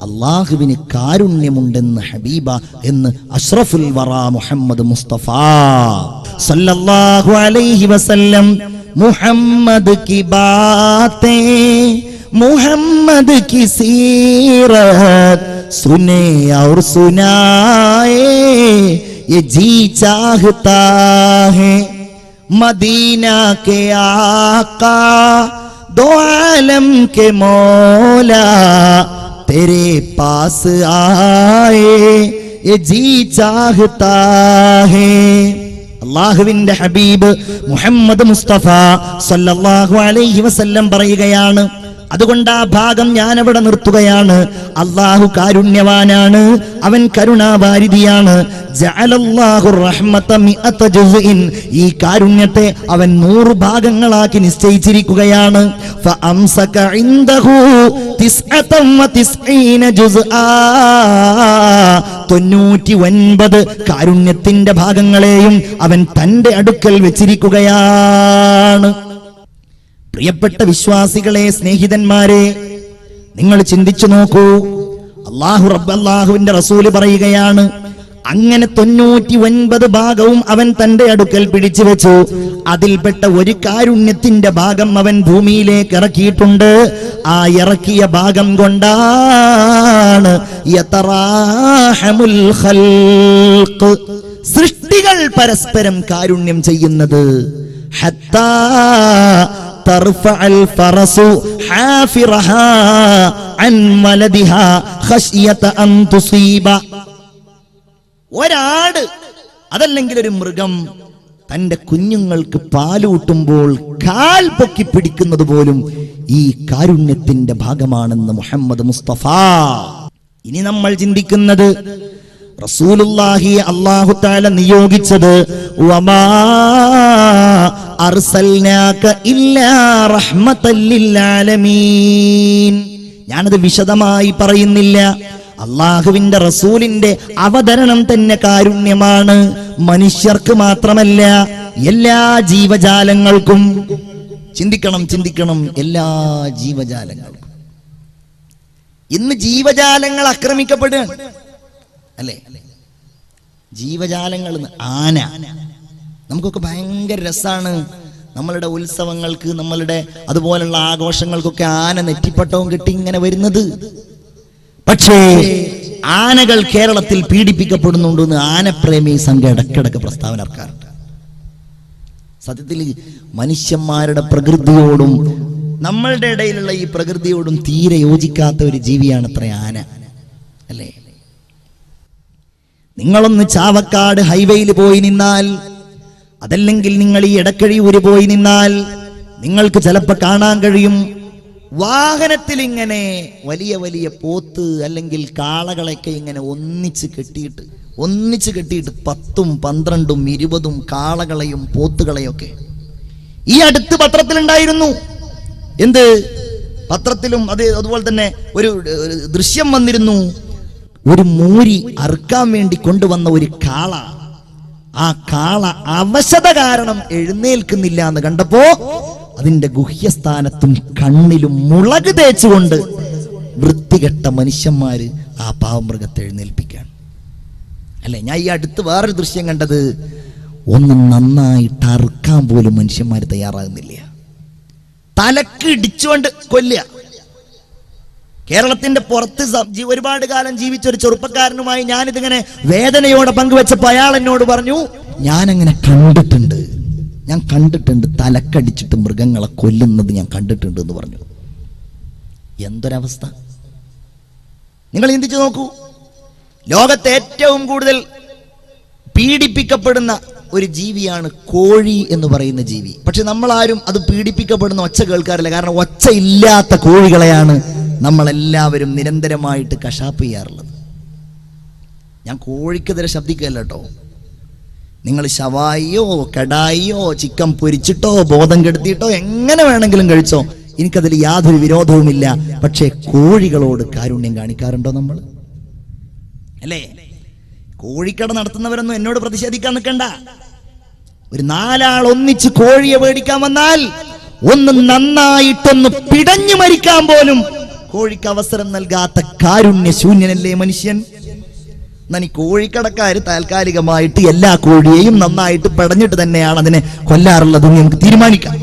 S1: അല്ലാഹുവിന് കാരുണ്യമുണ്ടെന്ന് ഹബീബ എന്ന് അഷ്റഫുൽ വറ മുഹമ്മദ് മുസ്തഫ സല്ലല്ലാഹു അലൈഹി വസല്ലം. മുഹമ്മദ് की बातें, मुहम्मद की सीरत सुने और सुनाए ये जी चाहता है. मदीना के आका, दो आलम के मौला, तेरे पास आए ये जी चाहता है. അല്ലാഹുവിന്റെ ഹബീബ് മുഹമ്മദ് മുസ്തഫ സല്ലല്ലാഹു അലൈഹി വസല്ലം പറയുകയാണ്. അതുകൊണ്ട് ആ ഭാഗം ഞാൻ അവിടെ നിർത്തുകയാണ്. അല്ലാഹു കാരുണ്യവാനാണ്, അവൻ കരുണാവാരിധിയാണ്. ജഅലല്ലാഹു റഹ്മത മിഅത ജുസ്ഇൻ, ഈ കാരുണ്യത്തെ അവൻ 100 ഭാഗങ്ങളാക്കി നിശ്ചയിച്ചിരിക്കുകയാണ്. ഫഅംസക ഇൻദഹു 99 ജുസ്ആ, 99 കാരുണ്യത്തിന്റെ ഭാഗങ്ങളെയും അവൻ തന്റെ അടുക്കൽ വെച്ചിരിക്കുകയാണ്. പ്രിയപ്പെട്ട വിശ്വാസികളെ, സ്നേഹിതന്മാരെ, നിങ്ങൾ ചിന്തിച്ചു നോക്കൂ. അല്ലാഹുവിന്റെ റസൂല് പറയുകയാണ്, അങ്ങനെ 99 ഭാഗവും അവൻ തന്റെ അടുക്കൽ പിടിച്ചു വെച്ചു. അതിൽപ്പെട്ട ഒരു കാരുണ്യത്തിന്റെ ഭാഗം അവൻ ഭൂമിയിലേക്ക് ഇറക്കിയിട്ടുണ്ട്. ആ ഇറക്കിയ ഭാഗം കൊണ്ടാണ് യതറാഹമുൽ ഖൽഖ്, സൃഷ്ടികൾ പരസ്പരം കാരുണ്യം ചെയ്യുന്നത്. ഹത്താ തർഫഅൽ ഫറസു ഹാഫിറഹാ അൻ വലദിഹാ ഖശ്യത അൻ തുസീബ. ഒരാട് അതല്ലെങ്കിൽ ഒരു മൃഗം തന്റെ കുഞ്ഞുങ്ങൾക്ക് പാലൂട്ടുമ്പോൾ കാൽ പൊക്കി പിടിക്കുന്നത് പോലും ഈ കാരുണ്യത്തിന്റെ ഭാഗമാണെന്ന് മുഹമ്മദ് മുസ്തഫ. ഇനി നമ്മൾ ചിന്തിക്കുന്നത്, റസൂലുള്ളാഹി അല്ലാഹു തആല നിയോഗിച്ചത് വമാ അർസൽനാക ഇല്ലാ റഹ്മത്തൽ ലിൽ ആലമീൻ. ഞാനത് വിശദമായി പറയുന്നില്ല. അള്ളാഹുവിന്റെ റസൂലിന്റെ അവതരണം തന്നെ കാരുണ്യമാണ്. മനുഷ്യർക്ക് മാത്രമല്ല, എല്ലാ ജീവജാലങ്ങൾക്കും. ചിന്തിക്കണം, എല്ലാ ജീവജാലങ്ങൾക്കും. ഇന്ന് ജീവജാലങ്ങൾ ആക്രമിക്കപ്പെടുകയാണ്, അല്ലേ? ജീവജാലങ്ങൾ, ആന. നമുക്കൊക്കെ ഭയങ്കര രസാണ്. നമ്മളുടെ ഉത്സവങ്ങൾക്ക്, നമ്മളുടെ അതുപോലുള്ള ആഘോഷങ്ങൾക്കൊക്കെ ആന നെറ്റിപ്പട്ടവും കെട്ടി ഇങ്ങനെ വരുന്നത്. പക്ഷേ ആനകൾ കേരളത്തിൽ പീഡിപ്പിക്കപ്പെടുന്നുണ്ടെന്ന് ആനപ്രേമി സംഘം ഇടക്കിടക്ക് പ്രസ്താവന ഇറക്കാറുണ്ട്. സത്യത്തിൽ മനുഷ്യന്മാരുടെ പ്രകൃതിയോടും നമ്മളുടെ ഇടയിലുള്ള ഈ പ്രകൃതിയോടും തീരെ യോജിക്കാത്ത ഒരു ജീവിയാണ് അത്ര ആന, അല്ലേ? നിങ്ങളൊന്ന് ചാവക്കാട് ഹൈവേയിൽ പോയി നിന്നാൽ, അതല്ലെങ്കിൽ നിങ്ങൾ ഈ എടക്കഴിയൂര് പോയി നിന്നാൽ നിങ്ങൾക്ക് ചിലപ്പോൾ കാണാൻ കഴിയും, വാഹനത്തിൽ ഇങ്ങനെ വലിയ വലിയ പോത്ത് അല്ലെങ്കിൽ കാളകളൊക്കെ ഇങ്ങനെ ഒന്നിച്ച് കെട്ടിയിട്ട് 10, 12, 20 കാളകളെയും പോത്തുകളെയും ഒക്കെ. ഈ അടുത്ത് പത്രത്തിലുണ്ടായിരുന്നു. എന്ത് പത്രത്തിലും അതുപോലെ തന്നെ ഒരു ദൃശ്യം വന്നിരുന്നു. ഒരു മൂരി അറുക്കാൻ വേണ്ടി കൊണ്ടുവന്ന ഒരു കാള, ആ കാള അവശത കാരണം എഴുന്നേൽക്കുന്നില്ല എന്ന് കണ്ടപ്പോ അതിന്റെ ഗുഹ്യസ്ഥാനത്തും കണ്ണിലും മുളക് തേച്ചുകൊണ്ട് വൃത്തികെട്ട മനുഷ്യന്മാര് ആ പാവമൃഗത്തെ എഴുന്നേൽപ്പിക്കാൻ. അല്ലെ, ഞാൻ ഈ അടുത്ത് വേറൊരു ദൃശ്യം കണ്ടത്, ഒന്ന് നന്നായിട്ട് അറുക്കാൻ പോലും മനുഷ്യന്മാർ തയ്യാറാകുന്നില്ല. തലക്ക് ഇടിച്ചുകൊണ്ട് കൊല്ലുക. കേരളത്തിന്റെ പുറത്ത് ഒരുപാട് കാലം ജീവിച്ച ഒരു ചെറുപ്പക്കാരനുമായി ഞാനിതിങ്ങനെ വേദനയോടെ പങ്കുവെച്ചപ്പോൾ അയാൾ എന്നോട് പറഞ്ഞു, ഞാനങ്ങനെ ഞാൻ കണ്ടിട്ടുണ്ട് തലക്കടിച്ചിട്ട് മൃഗങ്ങളെ കൊല്ലുന്നത് ഞാൻ കണ്ടിട്ടുണ്ട് എന്ന് പറഞ്ഞു. എന്തൊരവസ്ഥ! നിങ്ങൾ ചിന്തിച്ചു നോക്കൂ. ലോകത്തെ ഏറ്റവും കൂടുതൽ പീഡിപ്പിക്കപ്പെടുന്ന ഒരു ജീവിയാണ് കോഴി എന്ന് പറയുന്ന ജീവി. പക്ഷെ നമ്മളാരും അത് പീഡിപ്പിക്കപ്പെടുന്ന ഒച്ച കേൾക്കാറില്ല. കാരണം ഒച്ച ഇല്ലാത്ത കോഴികളെയാണ് നമ്മളെല്ലാവരും നിരന്തരമായിട്ട് കശാപ്പ് ചെയ്യാറുള്ളത്. ഞാൻ കോഴിക്കെതിരെ ശബ്ദിക്കുകയല്ല കേട്ടോ. നിങ്ങൾ ശവായിയോ കടായിയോ ചിക്കൻ പൊരിച്ചിട്ടോ ബോധം കെടുത്തിയിട്ടോ എങ്ങനെ വേണമെങ്കിലും കഴിച്ചോ, എനിക്കതിൽ യാതൊരു വിരോധവുമില്ല. പക്ഷേ കോഴികളോട് കാരുണ്യം കാണിക്കാറുണ്ടോ നമ്മൾ? അല്ലേ? കോഴിക്കട നടത്തുന്നവരൊന്നും എന്നോട് പ്രതിഷേധിക്കാൻ നിൽക്കണ്ട. ഒരു 4 ആൾ ഒന്നിച്ച് കോഴിയെ മേടിക്കാൻ വന്നാൽ ഒന്ന് നന്നായിട്ടൊന്ന് പിടഞ്ഞു മരിക്കാൻ പോലും കോഴിക്ക് അവസരം നൽകാത്ത കാരുണ്യ ശൂന്യനല്ലേ മനുഷ്യൻ? എന്നാൽ ഈ കോഴിക്കടക്കാര് താൽക്കാലികമായിട്ട് എല്ലാ കോഴിയെയും നന്നായിട്ട് പിടഞ്ഞിട്ട് തന്നെയാണ് അതിനെ കൊല്ലാറുള്ളത് നമുക്ക് തീരുമാനിക്കാം.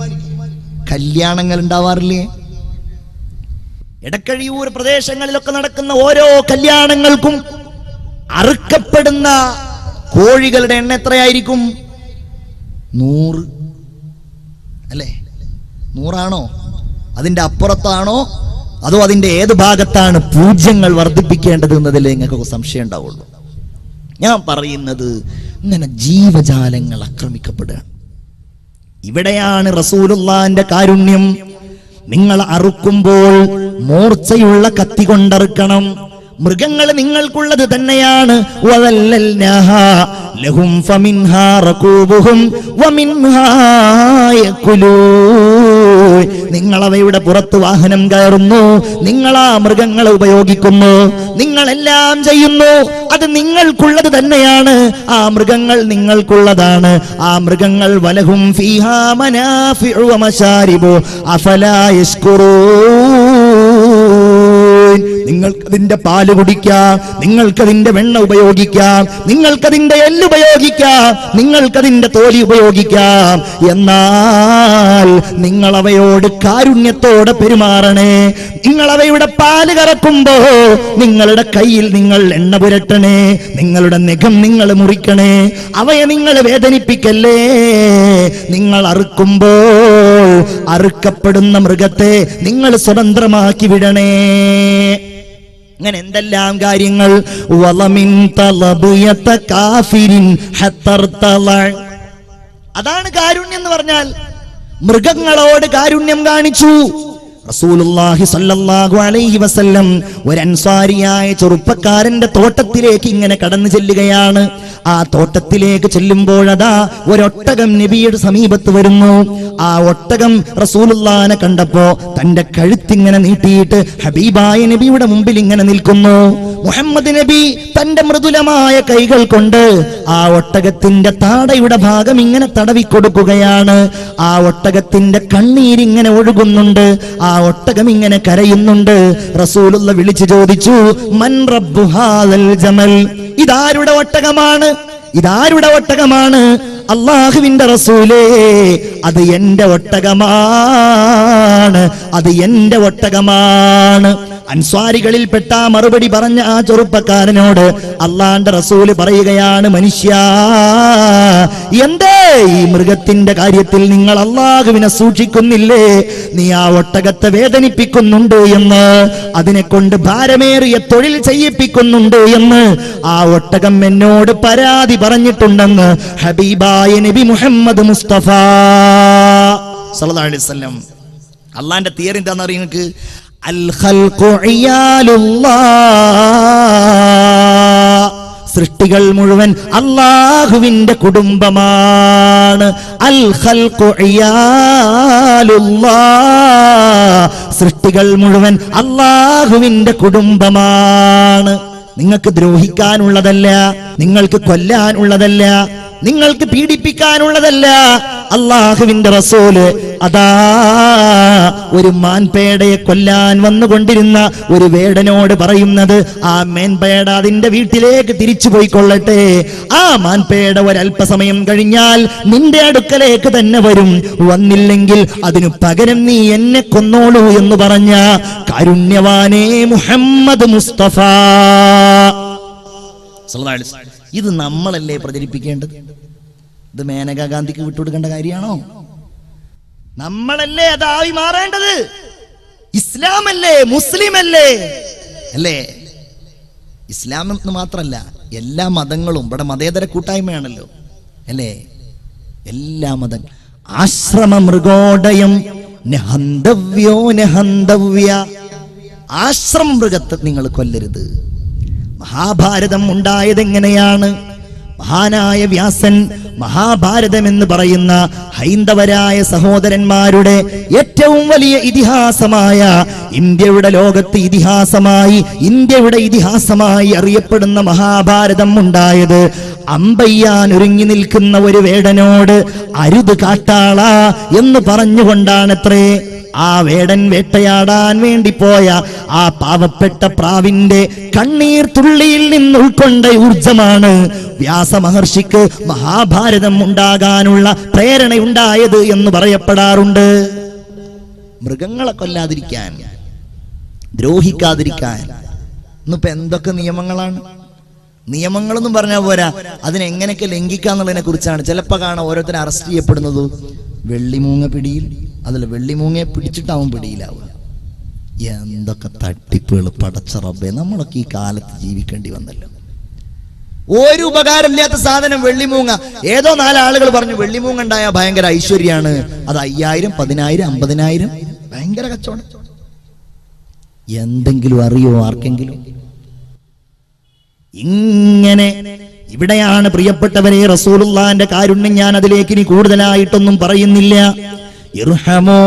S1: കല്യാണങ്ങൾ ഉണ്ടാവാറില്ലേ? എടക്കഴിയൂർ പ്രദേശങ്ങളിലൊക്കെ നടക്കുന്ന ഓരോ കല്യാണങ്ങൾക്കും അറുക്കപ്പെടുന്ന കോഴികളുടെ എണ്ണം എത്രയായിരിക്കും? 100 അല്ലേ? 100 അതിന്റെ അപ്പുറത്താണോ അതോ അതിന്റെ ഏത് ഭാഗത്താണ് പൂജ്യങ്ങൾ വർദ്ധിപ്പിക്കേണ്ടത് എന്നതിൽ നിങ്ങൾക്ക് സംശയം ഉണ്ടാവുള്ളൂ. ഞാൻ പറയുന്നത്, ഇങ്ങനെ ജീവജാലങ്ങൾ ആക്രമിക്കപ്പെടുക. ഇവിടെയാണ് റസൂലുള്ളാഹിന്റെ കാരുണ്യം. നിങ്ങൾ അറുക്കുമ്പോൾ മൂർച്ചയുള്ള കത്തി കൊണ്ടറുക്കണം. മൃഗങ്ങൾ നിങ്ങൾക്കുള്ളത് തന്നെയാണ്. ലഹും ഫമിൻഹാ റകൂബുഹും വമിൻഹാ യകുലൂൻ. നിങ്ങൾ അവയുടെ പുറത്ത് വാഹനം കയറുന്നു, നിങ്ങൾ ആ മൃഗങ്ങളെ ഉപയോഗിക്കുന്നു, നിങ്ങളെല്ലാം ചെയ്യുന്നു. അത് നിങ്ങൾക്കുള്ളത് തന്നെയാണ്. ആ മൃഗങ്ങൾ നിങ്ങൾക്കുള്ളതാണ്. ആ മൃഗങ്ങൾ വലഹും ഫീഹാ മനാഫിഉ വമശാരിബു അഫലാ യശ്കുറൂൻ. നിങ്ങൾക്കതിന്റെ പാല് കുടിക്കാം, നിങ്ങൾക്കതിന്റെ വെണ്ണ ഉപയോഗിക്കാം, നിങ്ങൾക്കതിന്റെ എല്ല് ഉപയോഗിക്കാം, നിങ്ങൾക്കതിന്റെ തോലി ഉപയോഗിക്കാം. എന്നാൽ നിങ്ങൾ അവയോട് കാരുണ്യത്തോടെ പെരുമാറണേ. നിങ്ങൾ അവയുടെ പാല് കറക്കുമ്പോ നിങ്ങളുടെ കയ്യിൽ നിങ്ങൾ എണ്ണ പുരട്ടണേ, നിങ്ങളുടെ നഖം നിങ്ങൾ മുറിക്കണേ, അവയെ നിങ്ങൾ വേദനിപ്പിക്കല്ലേ. നിങ്ങൾ അറുക്കുമ്പോൾ അറുക്കപ്പെടുന്ന മൃഗത്തെ നിങ്ങൾ സ്വതന്ത്രമാക്കി വിടണേ. അങ്ങനെ എന്തെല്ലാം കാര്യങ്ങൾ. അതാണ് കാരുണ്യം എന്ന് പറഞ്ഞാൽ. മൃഗങ്ങളോട് കാരുണ്യം കാണിച്ചു റസൂലുള്ളാഹി സ്വല്ലല്ലാഹു അലൈഹി വസല്ലം. ഒരു അൻസാരിയായ ചെറുപ്പക്കാരന്റെ തോട്ടത്തിലേക്ക് ഇങ്ങനെ കടന്നു ചെല്ലുകയാണ്. ആ തോട്ടത്തിലേക്ക് ചെല്ലുമ്പോഴതാ ഒരൊട്ടകം നബിയുടെ സമീപത്ത് വരുന്നു. ആ ഒട്ടകം റസൂലുള്ളാഹിനെ കണ്ടപ്പോ തന്റെ കഴുത്തിങ്ങനെ നീട്ടിയിട്ട് ഹബീബായ നബിയുടെ മുമ്പിൽ ഇങ്ങനെ നിൽക്കുന്നു. മുഹമ്മദ് നബി തന്റെ മൃദുലമായ കൈകൾ കൊണ്ട് ആ ഒട്ടകത്തിന്റെ താടയുടെ ഭാഗം ഇങ്ങനെ തടവിക്കൊടുക്കുകയാണ്. ആ ഒട്ടകത്തിന്റെ കണ്ണീരിങ്ങനെ ഒഴുകുന്നുണ്ട്. ആ ഒട്ടകം ഇങ്ങനെ കരയുന്നുണ്ട്. റസൂലുള്ള വിളിച്ചു ചോദിച്ചു, മൻ റബ്ബു ഹാദൽ ജമൽ? ഇതാരുടെ ഒട്ടകമാണ്? ഇതാരുടെ ഒട്ടകമാണ്? അല്ലാഹുവിന്റെ റസൂലേ, അത് എന്റെ ഒട്ടകമാണ്, അത് എന്റെ ഒട്ടകമാണ്. അൻസ്വാരികളിൽപ്പെട്ട മറുപടി പറഞ്ഞ ആ ചെറുപ്പക്കാരനോട് അള്ളാന്റെ റസൂല് പറയുകയാണ്, മനുഷ്യ, എന്തേ ഈ മൃഗത്തിന്റെ കാര്യത്തിൽ നിങ്ങൾ അള്ളാഹുവിനെ സൂക്ഷിക്കുന്നില്ലേ? നീ ആ ഒട്ടകത്തെ വേദനിപ്പിക്കുന്നുണ്ട് എന്ന്, അതിനെ കൊണ്ട് ഭാരമേറിയ തൊഴിൽ ചെയ്യിപ്പിക്കുന്നുണ്ട് എന്ന് ആ ഒട്ടകം എന്നോട് പരാതി പറഞ്ഞിട്ടുണ്ടെന്ന് ഹബീബായ നബി മുഹമ്മദ് മുസ്തഫ സല്ലല്ലാഹു അലൈഹി വസല്ലം. അള്ളാന്റെ തിയറി എന്താണെന്ന് അറിയാം നിങ്ങൾക്ക്? അൽ ഖൽഖു ഇയാലുല്ലാഹ്, സൃഷ്ടികൾ മുഴുവൻ അല്ലാഹുവിന്റെ കുടുംബമാണ്. അൽ ഖൽഖു ഇയാലുല്ലാഹ്, സൃഷ്ടികൾ മുഴുവൻ അല്ലാഹുവിന്റെ കുടുംബമാണ്. നിങ്ങൾക്ക് ദ്രോഹിക്കാനുള്ളതല്ല, നിങ്ങൾക്ക് കൊല്ലാനുള്ളതല്ല, നിങ്ങൾക്ക് പീഡിപ്പിക്കാനുള്ളതല്ല. അല്ലാഹുവിന്റെ റസൂല് അതാ ഒരു മാൻപേടയെ കൊല്ലാൻ വന്നുകൊണ്ടിരുന്ന ഒരു വേടനോട് പറയുന്നത്, ആ മാൻപേട അതിന്റെ വീട്ടിലേക്ക് തിരിച്ചു പോയിക്കൊള്ളട്ടെ. ആ മാൻപേട ഒരല്പസമയം കഴിഞ്ഞാൽ നിന്റെ അടുക്കലേക്ക് തന്നെ വരും. വന്നില്ലെങ്കിൽ അതിനു പകരം നീ എന്നെ കൊന്നോളൂ എന്ന് പറഞ്ഞ കാരുണ്യവാനേ മുഹമ്മദ് മുസ്തഫ. ഇത് നമ്മളല്ലേ പ്രചരിപ്പിക്കേണ്ടത്? ഇത് മേനകാ ഗാന്ധിക്ക് വിട്ടുകൊടുക്കേണ്ട കാര്യമാണോ? നമ്മളല്ലേ അതായി മാറേണ്ടത്? ഇസ്ലാമല്ലേ, മുസ്ലിമല്ലേ അല്ലേ? ഇസ്ലാം എന്ന് മാത്രല്ല, എല്ലാ മതങ്ങളും ഇവിടെ മതേതര കൂട്ടായ്മയാണല്ലോ അല്ലേ? എല്ലാ മതം. ആശ്രമ മൃഗോടയം നഹന്തവ്യോ നഹന്തവ്യ, ആശ്രമ മൃഗത്തെ നിങ്ങൾ കൊല്ലരുത്. മഹാഭാരതം ഉണ്ടായത് എങ്ങനെയാണ്? മഹാനായ വ്യാസൻ മഹാഭാരതം എന്ന് പറയുന്ന ഹൈന്ദവരായ സഹോദരന്മാരുടെ ഏറ്റവും വലിയ ഇതിഹാസമായ, ഇന്ത്യയുടെ ലോകത്ത് ഇതിഹാസമായി, ഇന്ത്യയുടെ ഇതിഹാസമായി അറിയപ്പെടുന്ന മഹാഭാരതം ഉണ്ടായത് അമ്പയ്യാൻ ഒരുങ്ങി നിൽക്കുന്ന ഒരു വേടനോട് അരുത് കാട്ടാള എന്ന് പറഞ്ഞുകൊണ്ടാണത്രേ. ആ വേടൻ വേട്ടയാടാൻ വേണ്ടി പോയ ആ പാവപ്പെട്ട പ്രാവിന്റെ കണ്ണീർ തുള്ളിയിൽ നിന്ന് ഉൾക്കൊണ്ട ഊർജമാണ് വ്യാസമഹർഷിക്ക് മഹാഭാരതം ഉണ്ടാകാനുള്ള പ്രേരണയുണ്ടായത് എന്ന് പറയപ്പെടാറുണ്ട്. മൃഗങ്ങളെ കൊല്ലാതിരിക്കാൻ, ദ്രോഹിക്കാതിരിക്കാൻ ഇന്നിപ്പോ എന്തൊക്കെ നിയമങ്ങളാണ്. നിയമങ്ങളൊന്നും പറഞ്ഞാൽ പോരാ, അതിനെങ്ങനെയൊക്കെ ലംഘിക്കാന്നുള്ളതിനെ കുറിച്ചാണ്. ചിലപ്പോൾ കാണാൻ ഓരോരുത്തരെ അറസ്റ്റ് ചെയ്യപ്പെടുന്നത് വെള്ളിമൂങ്ങ പിടിയിൽ, അതിൽ വെള്ളിമൂങ്ങയെ പിടിച്ചിട്ടാവും പിടിയിലാവുക. എന്തൊക്കെ തട്ടിപ്പുകൾ പടച്ച റബ്ബേ, നമ്മളൊക്കെ ഈ കാലത്ത് ജീവിക്കേണ്ടി വന്നല്ലോ. ഒരു ഉപകാരമില്ലാത്ത സാധനം വെള്ളിമൂങ്ങ. ഏതോ 4 ആളുകൾ പറഞ്ഞു വെള്ളിമൂങ്ങ ഉണ്ടായ ഭയങ്കര ഐശ്വര്യാണ്, അത് 5000, 10000, 50000 ഭയങ്കര കച്ചവടം. എന്തെങ്കിലും അറിയോ ആർക്കെങ്കിലും? ഇങ്ങനെ ഇവിടെയാണ് പ്രിയപ്പെട്ടവരെ റസൂലുള്ളാഹിന്റെ കാരുണ്യം. ഞാൻ അതിലേക്ക് ഇനി കൂടുതലായിട്ടൊന്നും പറയുന്നില്ല. ഇർഹമോ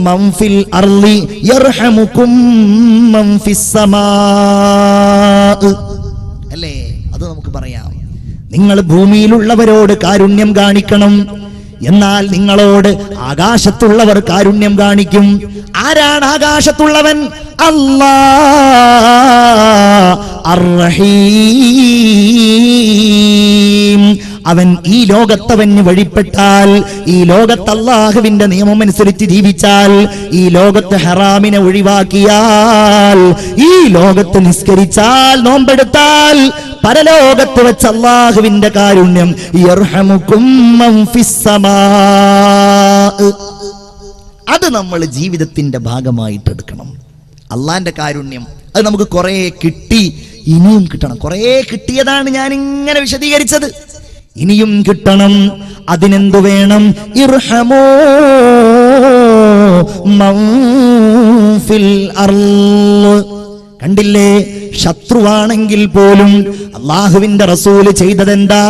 S1: മൻ ഫിൽ അർളി യർഹമുകും മൻ ഫിസ് സമാ. അല്ലേ, അത് നമുക്ക് പറയാം. നിങ്ങൾ ഭൂമിയിലുള്ളവരോട് കാരുണ്യം കാണിക്കണം, എന്നാൽ നിങ്ങളോട് ആകാശത്തുള്ളവർ കാരുണ്യം കാണിക്കും. ആരാണ് ആകാശത്തുള്ളവൻ? അല്ലാഹ് അർ-റഹീം. അവൻ ഈ ലോകത്തവന് വഴിപ്പെട്ടാൽ, ഈ ലോകത്ത് അല്ലാഹുവിന്റെ നിയമം അനുസരിച്ച് ജീവിച്ചാൽ, ഈ ലോകത്ത് ഹറാമിനെ ഒഴിവാക്കിയാൽ, ഈ ലോകത്ത് നിസ്കരിച്ചാൽ, നോമ്പെടുത്താൽ, പരലോകത്ത് വെച്ച് അല്ലാഹുവിന്റെ കാരുണ്യം യർഹമുകും മൻ ഫിസ് സമാ. അത് നമ്മൾ ജീവിതത്തിന്റെ ഭാഗമായിട്ട് എടുക്കണം. അള്ളാന്റെ കാരുണ്യം അത് നമുക്ക് കുറെ കിട്ടി, ഇനിയും കിട്ടണം. കുറെ കിട്ടിയതാണ് ഞാൻ ഇങ്ങനെ വിശദീകരിച്ചത്. ഇനിയും കിട്ടണം. അതിനെന്തു വേണം? ഇർഹമൂ മൻ ഫിൽ അർള്. കണ്ടില്ലേ, ശത്രുവാണെങ്കിൽ പോലും അല്ലാഹുവിന്റെ റസൂല് ചെയ്തതെന്താണ്?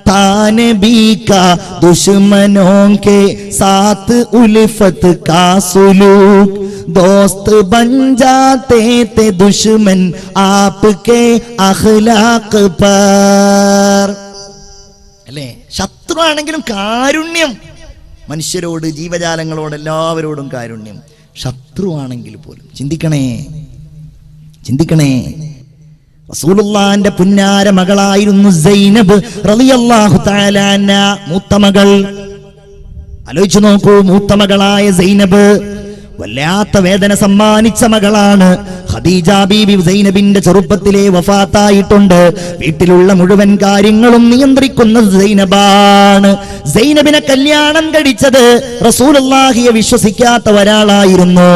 S1: താനെ ബീകാ ദുശ്മനോं के साथ उल्फत का सुलूक, दोस्त बन जाते थे दुश्मन आपके अखलाक पर. അല്ലേ, ശത്രുവാണെങ്കിലും കാരുണ്യം. മനുഷ്യരോട്, ജീവജാലങ്ങളോട്, എല്ലാവരോടും കാരുണ്യം. ശത്രുവാണെങ്കിൽ പോലും ചിന്തിക്കണേ, ചിന്തിക്കണേ. റസൂലുള്ളാഹിന്റെ പുന്നാര മകളായിരുന്നു സൈനബ് റളിയല്ലാഹു തആല അൻഹ, മൂത്ത മകൾ. ആലോചിച്ചു നോക്കൂ, മൂത്ത മകളായ സൈനബ് വല്ലാത്ത വേദന സമ്മാനിച്ച മകളാണ്. ഖദീജ ബീബി സൈനബിന്റെ ചെറുപ്പത്തിലെ വഫാത്തായിട്ടുണ്ട്. വീട്ടിലുള്ള മുഴുവൻ കാര്യങ്ങളും നിയന്ത്രിക്കുന്ന സൈനബാണ്. സൈനബിനെ കല്യാണം കഴിച്ചത് റസൂലുള്ളാഹിയെ വിശ്വസിക്കാത്ത ഒരാളായിരുന്നു.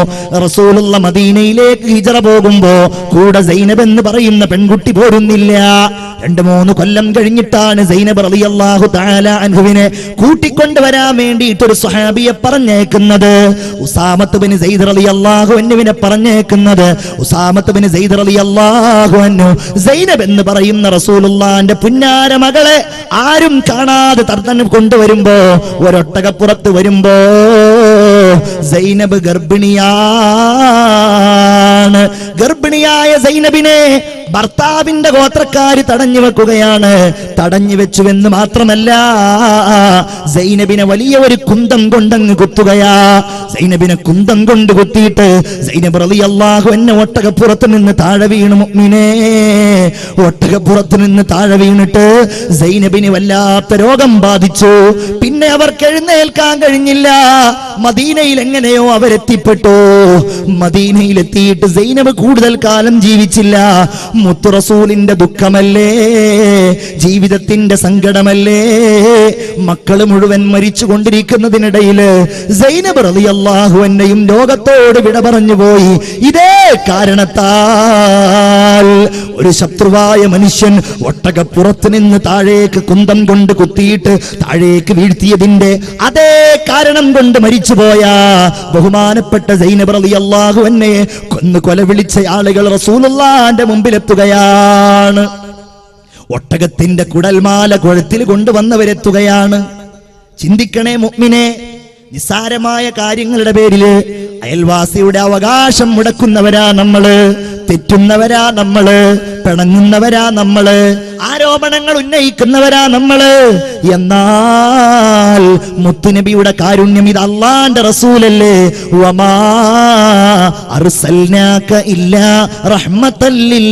S1: റസൂലുള്ള മദീനയിലേക്ക് ഹിജറ പോകുമ്പോ കൂടെ സൈനബ് എന്ന് പറയുന്ന പെൺകുട്ടി പോരുന്നില്ല. 2-3 കൊല്ലം കഴിഞ്ഞിട്ടാണ് സൈനബ് റളിയല്ലാഹു തആല അൻഹുവിനെ കൂട്ടിക്കൊണ്ടുവരാൻ വേണ്ടിയിട്ട് ഒരു സ്വഹാബിയെ പറഞ്ഞേക്കുന്നത്. ഉസാമത്ത് ബിൻ സയ്യിദ് റളിയല്ലാഹു അൻഹുവിനെ പറഞ്ഞേക്കുന്നത്. ഉസാമത്ത് ബിൻ സയ്യിദ് റളിയല്ലാഹു അൻഹു സൈനബ് എന്ന് പറയുന്ന റസൂലുള്ളാഹിന്റെ പുന്നാര മകളെ ആരും കാണാതെ തർത്തനം കൊണ്ടുവരുമ്പോ, ഒരൊട്ടകപ്പുറത്ത് വരുമ്പോ സൈനബ് ഗർഭിണിയാണ്. ഗർഭിണിയായ സൈനബിനെ ഭർത്താവിന്റെ ഗോത്രക്കാര് തടഞ്ഞു വെക്കുകയാണ്. തടഞ്ഞു വെച്ചുവെന്ന് മാത്രമല്ല, സൈനബിനെ വലിയ ഒരു കുന്തം കൊണ്ടങ്ങ് കുത്തുകയാ. സൈനബിനെ കുന്തം കൊണ്ട് കുത്തിയിട്ട് സൈനബ് റളിയല്ലാഹു അൻഹ ഒട്ടകപ്പുറത്ത് നിന്ന് താഴെ വീണു. മുഅ്മിനേ, ഒട്ടകപ്പുറത്ത് നിന്ന് താഴെ വീണിട്ട് സൈനബിന് വല്ലാത്ത രോഗം ബാധിച്ചു. പിന്നെ അവർക്ക് എഴുന്നേൽക്കാൻ കഴിഞ്ഞില്ല. മദീനയിൽ എങ്ങനെയോ അവരെത്തിപ്പെട്ടു. മദീനയിലെത്തിയിട്ട് സൈനബ് കൂടുതൽ കാലം ജീവിച്ചില്ല. മുത്തു റസൂലിന്റെ ദുഃഖമല്ലേ, ജീവിതത്തിന്റെ സങ്കടമല്ലേ, മക്കള് മുഴുവൻ മരിച്ചു കൊണ്ടിരിക്കുന്നതിനിടയില് സൈനബ് റളിയല്ലാഹു അൻഹയും ലോകത്തോട് വിട പറഞ്ഞു പോയി. ഇതേ കാരണത്താൽ ഒരു ശത്രുവായ മനുഷ്യൻ ഒട്ടകപ്പുറത്ത് നിന്ന് താഴേക്ക് കുന്തം കൊണ്ട് കുത്തിയിട്ട് താഴേക്ക് വീഴ്ത്തിയതിന്റെ അതേ കാരണം കൊണ്ട് മരിച്ചുപോയ ബഹുമാനപ്പെട്ട സൈനബ് റളിയല്ലാഹു അൻഹയെ കൊന്നു കൊല വിളിച്ച ആളുകൾ റസൂലുള്ളാഹിന്റെ മുമ്പിലെത്തുകയാണ്. ഒട്ടകത്തിന്റെ കുടൽമാല കുഴത്തിൽ കൊണ്ടുവന്നവരെത്തുകയാണ്. ചിന്തിക്കണേ മുഅ്മിനേ, നിസ്സാരമായ കാര്യങ്ങളുടെ പേരില് അയൽവാസിയുടെ അവകാശം മുടക്കുന്നവരാ നമ്മള്, തെറ്റുന്നവരാ നമ്മള്, പിണങ്ങുന്നവരാ നമ്മള്, ആരോപണങ്ങൾ ഉന്നയിക്കുന്നവരാ നമ്മള്. എന്നാൽ മുത്തുനബിയുടെ കാരുണ്യം, ഇത് അല്ലാഹുവിന്റെ റസൂലല്ലേ, വമാ അർസൽനാക ഇല്ലാ റഹ്മത്തൽ ലിൽ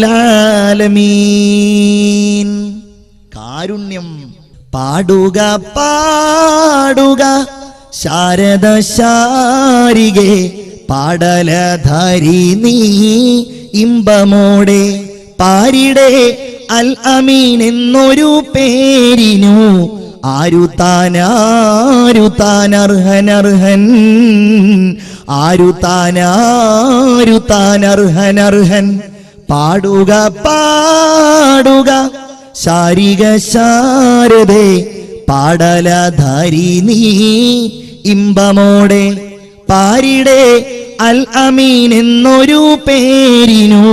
S1: ആലമീൻ. കാരുണ്യം. പാടുക പാടുക ശാരദ ശാരികെ, പാടലധാരി നീ ഇമ്പമോടെ, പാരിടെ അൽ അമീൻ എന്നൊരു പേരിനു ആരുതാൻ അർഹൻ, ആരുതാൻ അർഹൻ. പാടുക പാടുക ശാരിക ശാരദേ, പാടലധാരി നീ ഇമ്പമോടെ, പാരിടെ അൽ അമീൻ എന്നൊരു പേരിനു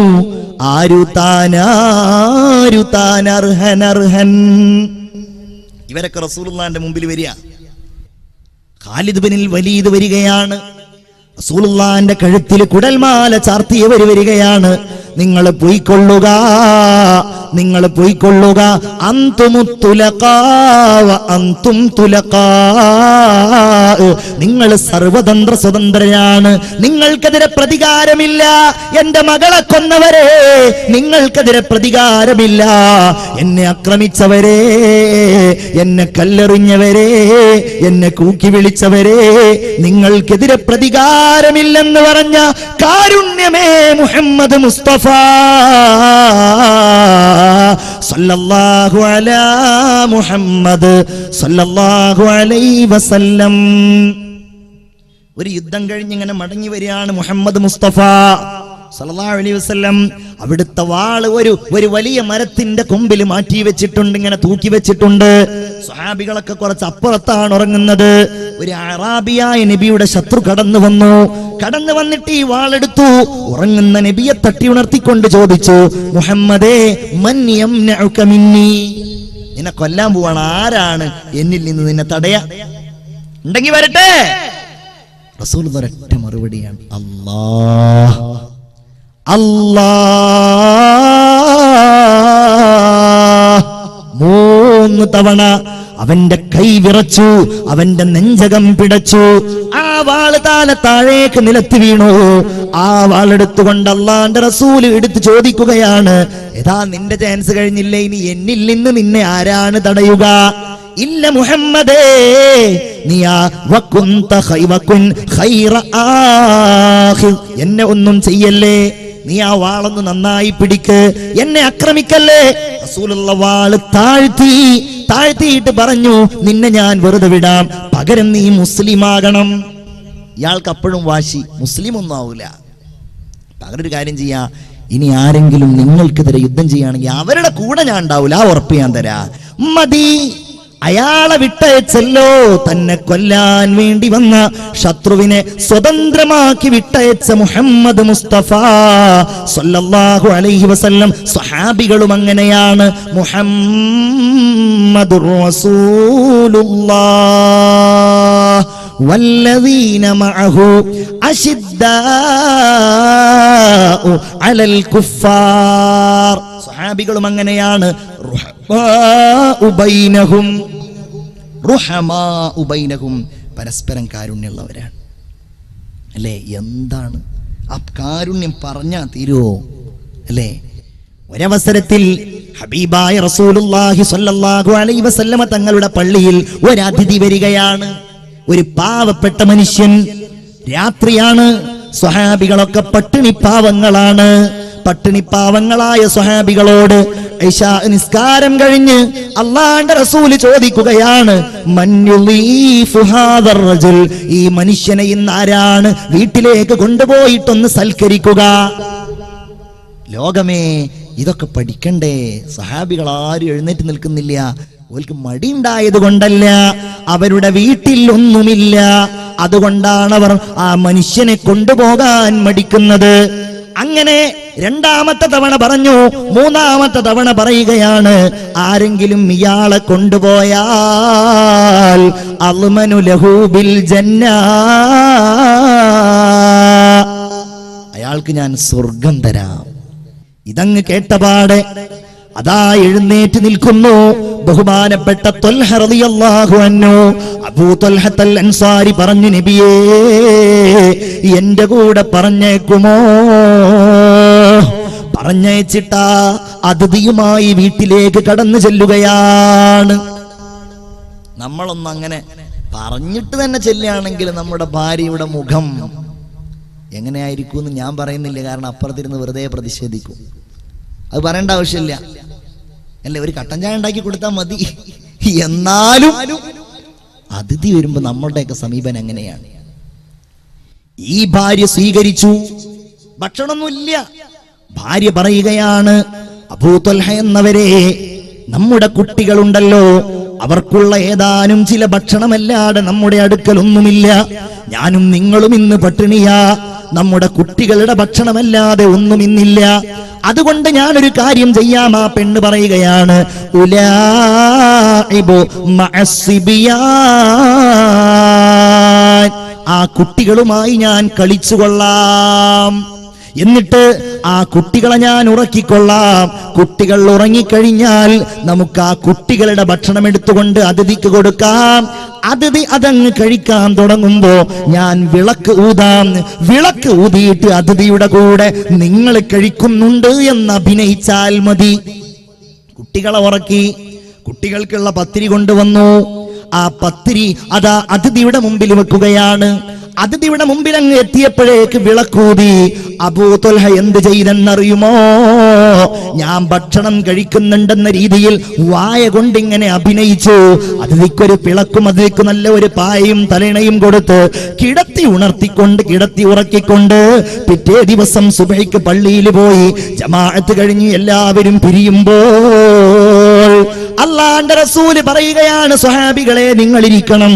S1: ആരുതാൻ അർഹൻ. ഇവരൊക്കെ റസൂലുള്ളാഹിന്റെ മുമ്പിൽ വരിക. ഖാലിദ് ബിൻ വലീദ് വരികയാണ്. റസൂലുള്ളാഹിന്റെ കഴുത്തിൽ കുടൽമാല ചാർത്തിയവർ വരികയാണ്. നിങ്ങൾ പോയിക്കൊള്ളുക, നിങ്ങൾ പോയിക്കൊള്ളുക. അന്തും തുലഖാ, നിങ്ങൾ സർവതന്ത്ര സ്വതന്ത്രരാണ്, നിങ്ങൾക്കെതിരെ പ്രതികാരമില്ല. എന്റെ മകളെ കൊന്നവരെ, നിങ്ങൾക്കെതിരെ പ്രതികാരമില്ല. എന്നെ ആക്രമിച്ചവരെ, എന്നെ കല്ലെറിഞ്ഞവരെ, എന്നെ കൂക്കി വിളിച്ചവരെ, നിങ്ങൾക്കെതിരെ പ്രതികാരമില്ലെന്ന് പറഞ്ഞ കാരുണ്യമേ മുഹമ്മദ് മുസ്തഫ സല്ലല്ലാഹു അലാ മുഹമ്മദ് സല്ലല്ലാഹു അലൈഹി വസല്ലം. ഒരു യുദ്ധം കഴിഞ്ഞ് ഇങ്ങനെ മടങ്ങി വരികയാണ് മുഹമ്മദ് മുസ്തഫ സല്ലല്ലാഹു അലൈഹി വസല്ലം. അവിടുത്തെ വാള് ഒരു വലിയ മരത്തിന്റെ കൊമ്പിൽ മാറ്റി വെച്ചിട്ടുണ്ട്, ഇങ്ങനെ തൂക്കി വെച്ചിട്ടുണ്ട്. സ്വഹാബികളൊക്കെ കുറച്ച് അപ്പുറത്താണ് ഉറങ്ങുന്നത്. ഒരു അറാബിയായ നബിയുടെ ശത്രു കടന്നു വന്നു. കടന്നു വന്നിട്ട് ഈ വാളെടുത്തു. ഉറങ്ങുന്ന നബിയെ തട്ടി ഉണർത്തിക്കൊണ്ട് ചോദിച്ചു, മുഹമ്മദേ, മൻ യംനഉക മിന്നി, നിന്നെ കൊല്ലാൻ പോവാണ്, ആരാണ് എന്നിൽ നിന്ന് നിന്നെ തടയാ? ഉണ്ടെങ്കിൽ വരട്ടെ. റസൂൽ ഒരൊറ്റ മറുപടിയാണ്, അല്ലാഹ്. അല്ലാഹ്. 3 തവണ അവന്റെ കൈ വിറച്ചു, അവന്റെ നെഞ്ചകം പിടച്ചു. ആ വാള് താഴേക്ക് നിലത്ത് വീണു. ആ വാളെടുത്തുകൊണ്ട് അല്ലാഹുവിന്റെ റസൂൽ എടുത്ത് ചോദിക്കുകയാണ്, ഏതാ നിന്റെ ചാൻസ് കഴിഞ്ഞില്ലേ, ഇനി എന്നിൽ നിന്ന് നിന്നെ ആരാണ് തടയുക? ഇല്ല മുഹമ്മദേ, എന്നെ ഒന്നും ചെയ്യല്ലേ, നീ ആ വാളൊന്ന് നന്നായി പിടിക്ക്, എന്നെ ആക്രമിക്കല്ലേ. റസൂലുള്ള വാള് താഴ്ത്തിയിട്ട് പറഞ്ഞു, നിന്നെ ഞാൻ വെറുതെ വിടാം, പകരം നീ മുസ്ലിമാകണം. ഇയാൾക്ക് അപ്പോഴും വാശി, മുസ്ലിം ഒന്നും ആവൂല. പകരം ഒരു കാര്യം ചെയ്യാ, ഇനി ആരെങ്കിലും നിങ്ങൾക്കെതിരെ യുദ്ധം ചെയ്യുകയാണെങ്കിൽ അവരുടെ കൂടെ ഞാൻ ഉണ്ടാവൂല, ആ ഉറപ്പ് ഞാൻ തരാ. മതി, അയാളെ വിട്ടയച്ചല്ലോ. തന്നെ കൊല്ലാൻ വേണ്ടി വന്ന ശത്രുവിനെ സ്വതന്ത്രമാക്കി വിട്ടയച്ച മുഹമ്മദ് മുസ്തഫ സല്ലല്ലാഹു അലൈഹി വസല്ലം. സ്വഹാബികളും അങ്ങനെയാണ്. മുഹമ്മദുർ റസൂലുള്ളാഹ് വല്ലദീന മഅഹു അശിദ്ദാഉ അലൽ കുഫാർ. സ്വഹാബികളും അങ്ങനെയാണ്. പരസ്പരം കാരുണ്യമുള്ളവരാണ്, അല്ലേ? എന്താണ് ആ കാരുണ്യം പറഞ്ഞാ തീരുവോ, അല്ലേ? ഒരവസരത്തിൽ ഹബീബായ റസൂലുള്ളാഹി സ്വല്ലല്ലാഹു അലൈഹി വസല്ലമ തങ്ങളുടെ പള്ളിയിൽ ഒരു അതിഥി വരികയാണ്. ഒരു പാവപ്പെട്ട മനുഷ്യൻ. രാത്രിയാണ്, സ്വഹാബികളൊക്കെ പട്ടിണിപ്പാവങ്ങളാണ്. പട്ടിണിപ്പാവങ്ങളായ സ്വഹാബികളോട് ഇശാ നിസ്കാരം കഴിഞ്ഞ് അല്ലാഹുവിന്റെ റസൂൽ ചോദിക്കുകയാണ്, മൻ യുളീഫു ഹാദർ റജുൽ, ഈ മനുഷ്യനെ ഇന്ന് ആരാണ് വീട്ടിലേക്ക് കൊണ്ടുപോയിട്ടൊന്ന് സൽക്കരിക്കുക? ലോകമേ, ഇതൊക്കെ പഠിക്കണ്ടേ? സഹാബികൾ ആരും എഴുന്നേറ്റ് നിൽക്കുന്നില്ല. ഓൽക്ക് മടിയുണ്ടായത് കൊണ്ടല്ല, അവരുടെ വീട്ടിൽ ഒന്നുമില്ല. അതുകൊണ്ടാണ് അവർ ആ മനുഷ്യനെ കൊണ്ടുപോകാൻ മടിക്കുന്നത്. അങ്ങനെ 2ാമത്തെ തവണ പറഞ്ഞു. 3ാമത്തെ തവണ പറയുകയാണ്, ആരെങ്കിലും ഇയാളെ കൊണ്ടുപോയാൽ അൽമനു ലഹു ബിൽ ജന്ന, അയാൾക്ക് ഞാൻ സ്വർഗം തരാം. ഇതങ്ങ് കേട്ടപാടെ അതാ എഴുന്നേറ്റ് നിൽക്കുന്നു ബഹുമാനപ്പെട്ട ത്വൽഹ റളിയല്ലാഹു അൻഹു. അബൂ ത്വൽഹത്തുൽ അൻസാരി പറഞ്ഞു, നബിയേ, എന്റെ കൂടെ പറഞ്ഞേക്കുമോ? പറഞ്ഞയച്ചിട്ടാ അതിഥിയുമായി വീട്ടിലേക്ക് കടന്നു ചെല്ലുകയാണ്. നമ്മളൊന്നും അങ്ങനെ പറഞ്ഞിട്ട് തന്നെ ചെല്ലുകയാണെങ്കിൽ നമ്മുടെ ഭാര്യയുടെ മുഖം എങ്ങനെയായിരിക്കും എന്ന് ഞാൻ പറയുന്നില്ല, കാരണം അപ്പുറത്തിരുന്ന് വെറുതെ പ്രതിഷേധിക്കും. അത് പറയേണ്ട ആവശ്യമില്ല, അല്ലേ? ഒരു കട്ടൻ ചായ ഉണ്ടാക്കി കൊടുത്താൽ മതി. എന്നാലും അതിഥി വരുമ്പോ നമ്മളുടെയൊക്കെ സമീപനം എങ്ങനെയാണ്? ഈ ഭാര്യ സ്വീകരിച്ചു, ഭക്ഷണമൊന്നുമില്ല. ഭാര്യ പറയുകയാണ്, അബൂ ത്വൽഹ എന്നവരെ, നമ്മുടെ കുട്ടികളുണ്ടല്ലോ, അവർക്കുള്ള ഏതാനും ചില ഭക്ഷണമല്ലാതെ നമ്മുടെ അടുക്കലൊന്നുമില്ല. ഞാനും നിങ്ങളും ഇന്ന് പട്ടിണിയാ. നമ്മുടെ കുട്ടികളുടെ ഭക്ഷണമല്ലാതെ ഒന്നും ഇന്നില്ല. അതുകൊണ്ട് ഞാനൊരു കാര്യം ചെയ്യാം. ആ പെണ്ണ് പറയുകയാണ്, ഉലാഇബു മഅസ്സിബിയാൻ, ആ കുട്ടികളുമായി ഞാൻ കളിച്ചുകൊള്ളാം, എന്നിട്ട് ആ കുട്ടികളെ ഞാൻ ഉറക്കിക്കൊള്ളാം. കുട്ടികൾ ഉറങ്ങിക്കഴിഞ്ഞാൽ നമുക്ക് ആ കുട്ടികളുടെ ഭക്ഷണം എടുത്തുകൊണ്ട് അതിഥിക്ക് കൊടുക്കാം. അതിഥി അതങ്ങ് കഴിക്കാൻ തുടങ്ങുമ്പോ ഞാൻ വിളക്ക് ഊതാം. വിളക്ക് ഊതിയിട്ട് അതിഥിയുടെ കൂടെ നിങ്ങൾ കഴിക്കുന്നുണ്ട് എന്ന് അഭിനയിച്ചാൽ മതി. കുട്ടികളെ ഉറക്കി, കുട്ടികൾക്കുള്ള പത്തിരി കൊണ്ടുവന്നു. ആ പത്തിരി അതാ അതിഥിയുടെ മുമ്പിൽ വെക്കുകയാണ്. അതിഥിയുടെ മുമ്പിൽ അങ്ങ് എത്തിയപ്പോഴേക്ക് വിളക്കൂതി. അബൂ ത്വൽഹ എന്ത് ചെയ്തെന്നറിയുമോ? ഞാൻ ഭക്ഷണം കഴിക്കുന്നുണ്ടെന്ന രീതിയിൽ വായ കൊണ്ടിങ്ങനെ അഭിനയിച്ചു. അതിഥിക്കൊരു പിളക്കും അതിഥിക്ക് നല്ല ഒരു പായയും തലയിണയും കൊടുത്ത് കിടത്തി ഉണർത്തിക്കൊണ്ട് കിടത്തി ഉറക്കിക്കൊണ്ട് പിറ്റേ ദിവസം സുബഹിക്ക് പള്ളിയിൽ പോയി. ജമാഅത്ത് കഴിഞ്ഞ് എല്ലാവരും പിരിയുമ്പോൾ അല്ലാഹുവിന്റെ റസൂല് പറയുകയാണ്, സ്വഹാബികളെ നിങ്ങളിരിക്കണം.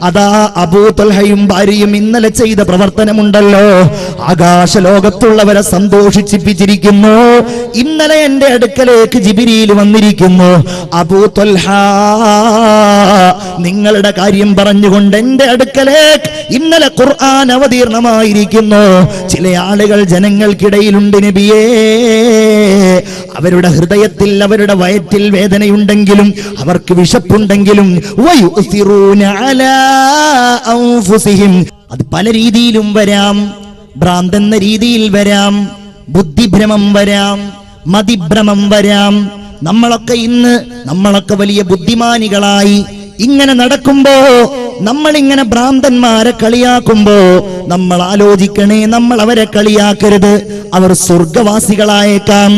S1: അതാ അബൂ ത്വൽഹയും ഭാര്യയും ഇന്നലെ ചെയ്ത പ്രവർത്തനമുണ്ടല്ലോ, ആകാശലോകത്തുള്ളവരെ സന്തോഷിപ്പിച്ചിരിക്കുന്നു. ഇന്നലെ എന്റെ അടുക്കലേക്ക് ജിബ്രീൽ വന്നിരിക്കുന്നു. അബൂ ത്വൽഹ, നിങ്ങളുടെ കാര്യം പറഞ്ഞുകൊണ്ട് എന്റെ അടുക്കലേക്ക് ഇന്നലെ ഖുർആൻ അവതീർണമായിരിക്കുന്നു. ചില ആളുകൾ ജനങ്ങൾക്കിടയിലുണ്ട് നബിയേ, അവരുടെ ഹൃദയത്തിൽ അവരുടെ വയറ്റിൽ വേദനയുണ്ടെങ്കിലും അവർക്ക് വിശപ്പുണ്ടെങ്കിലും അത് പല രീതിയിലും വരാം. ഭ്രാന്തെന്ന രീതിയിൽ വരാം, ബുദ്ധിഭ്രമം വരാം, മതിഭ്രമം വരാം. നമ്മളൊക്കെ വലിയ ബുദ്ധിമാനികളായി ഇങ്ങനെ നടക്കുമ്പോ, നമ്മളിങ്ങനെ ഭ്രാന്തന്മാരെ കളിയാക്കുമ്പോ നമ്മൾ ആലോചിക്കണേ, നമ്മൾ അവരെ കളിയാക്കരുത്. അവർ സ്വർഗവാസികളായേക്കാം,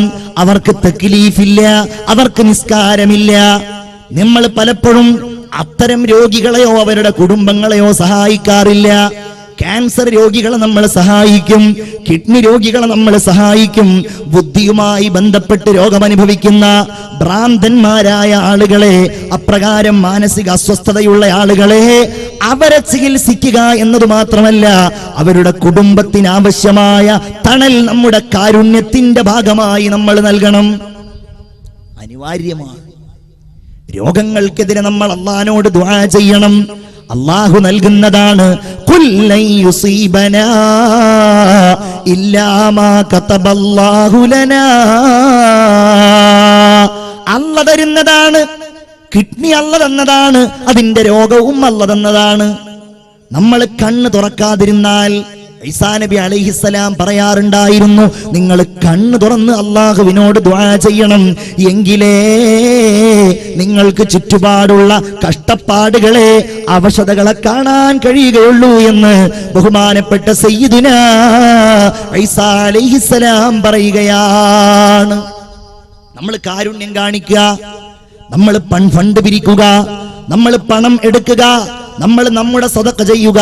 S1: അവർക്ക് തക്ലീഫില്ല, അവർക്ക് നിസ്കാരമില്ല. നമ്മൾ പലപ്പോഴും അത്തരം രോഗികളെയോ അവരുടെ കുടുംബങ്ങളെയോ സഹായിക്കാറില്ല. ക്യാൻസർ രോഗികളെ നമ്മൾ സഹായിക്കും, കിഡ്നി രോഗികളെ നമ്മൾ സഹായിക്കും. ബുദ്ധിയുമായി ബന്ധപ്പെട്ട് രോഗമനുഭവിക്കുന്ന ഭ്രാന്തന്മാരായ ആളുകളെ, അപ്രകാരം മാനസിക അസ്വസ്ഥതയുള്ള ആളുകളെ അവരെ ചികിത്സിക്കുക എന്നത് മാത്രമല്ല, അവരുടെ കുടുംബത്തിന് ആവശ്യമായ തണൽ നമ്മുടെ കാരുണ്യത്തിന്റെ ഭാഗമായി നമ്മൾ നൽകണം. അനിവാര്യമാണ്. രോഗങ്ങൾക്കെതിരെ നമ്മൾ അല്ലാഹുവിനോട് ദുആ ചെയ്യണം. അല്ലാഹു നൽകുന്നതാണ്. ഖുല്ലൻ യുസീബനാ ഇല്ലാ മാ കതബല്ലാഹു ലനാ. അല്ലാഹു തരുന്നതാണ്. കിഡ്നി അല്ലാഹു തന്നതാണ്, അതിന്റെ രോഗവും അല്ലാഹു തന്നതാണ്. നമ്മൾ കണ്ണ് തുറക്കാതിരുന്നാൽ, ഈസാ നബി അലൈഹിസ്സലാം പറയാറുണ്ടായിരുന്നു, നിങ്ങൾ കണ്ണ് തുറന്ന് അല്ലാഹുവിനോട് ദുആ ചെയ്യണം, എങ്കിലേ നിങ്ങൾക്ക് ചുറ്റുപാടുള്ള കഷ്ടപ്പാടുകളെ, അവശതകളെ കാണാൻ കഴിയുകയുള്ളൂ എന്ന് ബഹുമാനപ്പെട്ട സയ്യിദുനാ ഈസാ അലൈഹിസ്സലാം പറയുകയാണ്. നമ്മൾ കാരുണ്യം കാണിക്കുക, നമ്മൾ ഫണ്ട് പിരിക്കുക, നമ്മൾ പണം എടുക്കുക, നമ്മൾ നമ്മുടെ സ്വതക്ക ചെയ്യുക.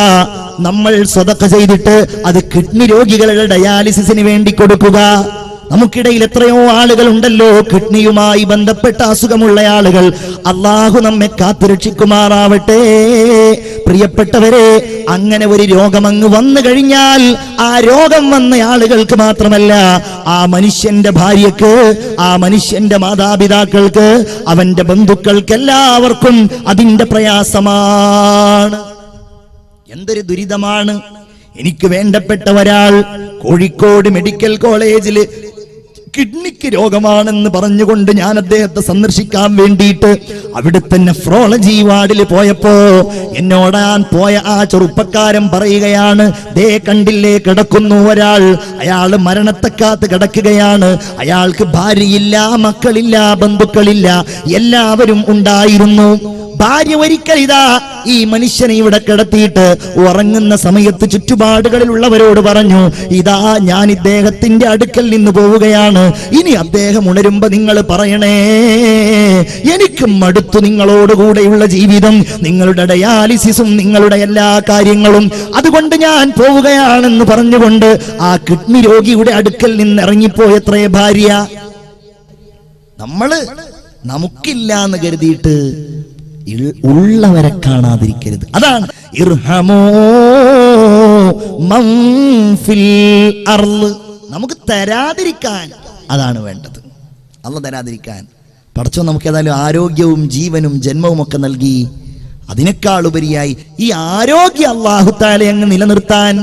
S1: നമ്മൾ സ്വതക്ക ചെയ്തിട്ട് അത് കിഡ്നി രോഗികളുടെ ഡയാലിസിസിന് വേണ്ടി കൊടുക്കുക. നമുക്കിടയിൽ എത്രയോ ആളുകൾ ഉണ്ടല്ലോ കിഡ്നിയുമായി ബന്ധപ്പെട്ട അസുഖമുള്ള ആളുകൾ. അല്ലാഹു നമ്മെ കാത്തുരക്ഷിക്കുമാറാവട്ടെ. പ്രിയപ്പെട്ടവരെ, അങ്ങനെ ഒരു രോഗം അങ്ങ് വന്നു കഴിഞ്ഞാൽ ആ രോഗം വന്ന ആളുകൾക്ക് മാത്രമല്ല, ആ മനുഷ്യന്റെ ഭാര്യക്ക്, ആ മനുഷ്യന്റെ മാതാപിതാക്കൾക്ക്, അവന്റെ ബന്ധുക്കൾക്ക് എല്ലാവർക്കും അതിന്റെ പ്രയാസമാണ്. എന്തൊരു ദുരിതമാണ്. എനിക്ക് വേണ്ടപ്പെട്ട ഒരാൾ കോഴിക്കോട് മെഡിക്കൽ കോളേജിൽ കിഡ്നിക്ക് രോഗമാണെന്ന് പറഞ്ഞുകൊണ്ട് ഞാൻ അദ്ദേഹത്തെ സന്ദർശിക്കാൻ വേണ്ടിയിട്ട് അവിടുത്തെ നെഫ്രോളജി വാർഡിൽ പോയപ്പോ എന്നോടാൻ പോയ ആ ചെറുപ്പക്കാരൻ പറയുകയാണ്, ദേ കണ്ടില്ലേ കിടക്കുന്നു ഒരാൾ, അയാൾ മരണത്തെ കാത്ത് കിടക്കുകയാണ്. അയാൾക്ക് ഭാര്യയില്ല, മക്കളില്ല, ബന്ധുക്കളില്ല, എല്ലാവരും ഉണ്ടായിരുന്നു. ഭാര്യ ഒരിക്കൽ ഇതാ ഈ മനുഷ്യനെ ഇവിടെ കിടത്തിയിട്ട് ഉറങ്ങുന്ന സമയത്ത് ചുറ്റുപാടുകളിലുള്ളവരോട് പറഞ്ഞു, ഇതാ ഞാൻ ഇദ്ദേഹത്തിന്റെ അടുക്കൽ നിന്ന് പോവുകയാണ്, ഇനി അദ്ദേഹം ഉണരുമ്പോ നിങ്ങൾ പറയണേ, എനിക്ക് മടുത്തു നിങ്ങളോടുകൂടെയുള്ള ജീവിതം, നിങ്ങളുടെ ഡയാലിസിസും നിങ്ങളുടെ എല്ലാ കാര്യങ്ങളും, അതുകൊണ്ട് ഞാൻ പോവുകയാണെന്ന് പറഞ്ഞുകൊണ്ട് ആ കിഡ്നി രോഗിയുടെ അടുക്കൽ നിന്ന് ഇറങ്ങിപ്പോയത്രേ ഭാര്യ. നമുക്കില്ല എന്ന് കരുതിയിട്ട് ഉള്ളവരെ കാണാതിരിക്കരുത്. അതാണ് ഇർഹമൂ മൻ ഫിൽ അർള്. നമുക്ക് തരാതിരിക്കാൻ അതാണ് വേണ്ടത്. അള്ളാഹു തരാതിരിക്കാൻ. പടച്ചോൻ നമുക്ക് ഏതായാലും ആരോഗ്യവും ജീവനും ജന്മവും ഒക്കെ നൽകി. അതിനേക്കാൾ ഉപരിയായി ഈ ആരോഗ്യം അല്ലാഹു തആല അങ്ങ് നിലനിർത്താൻ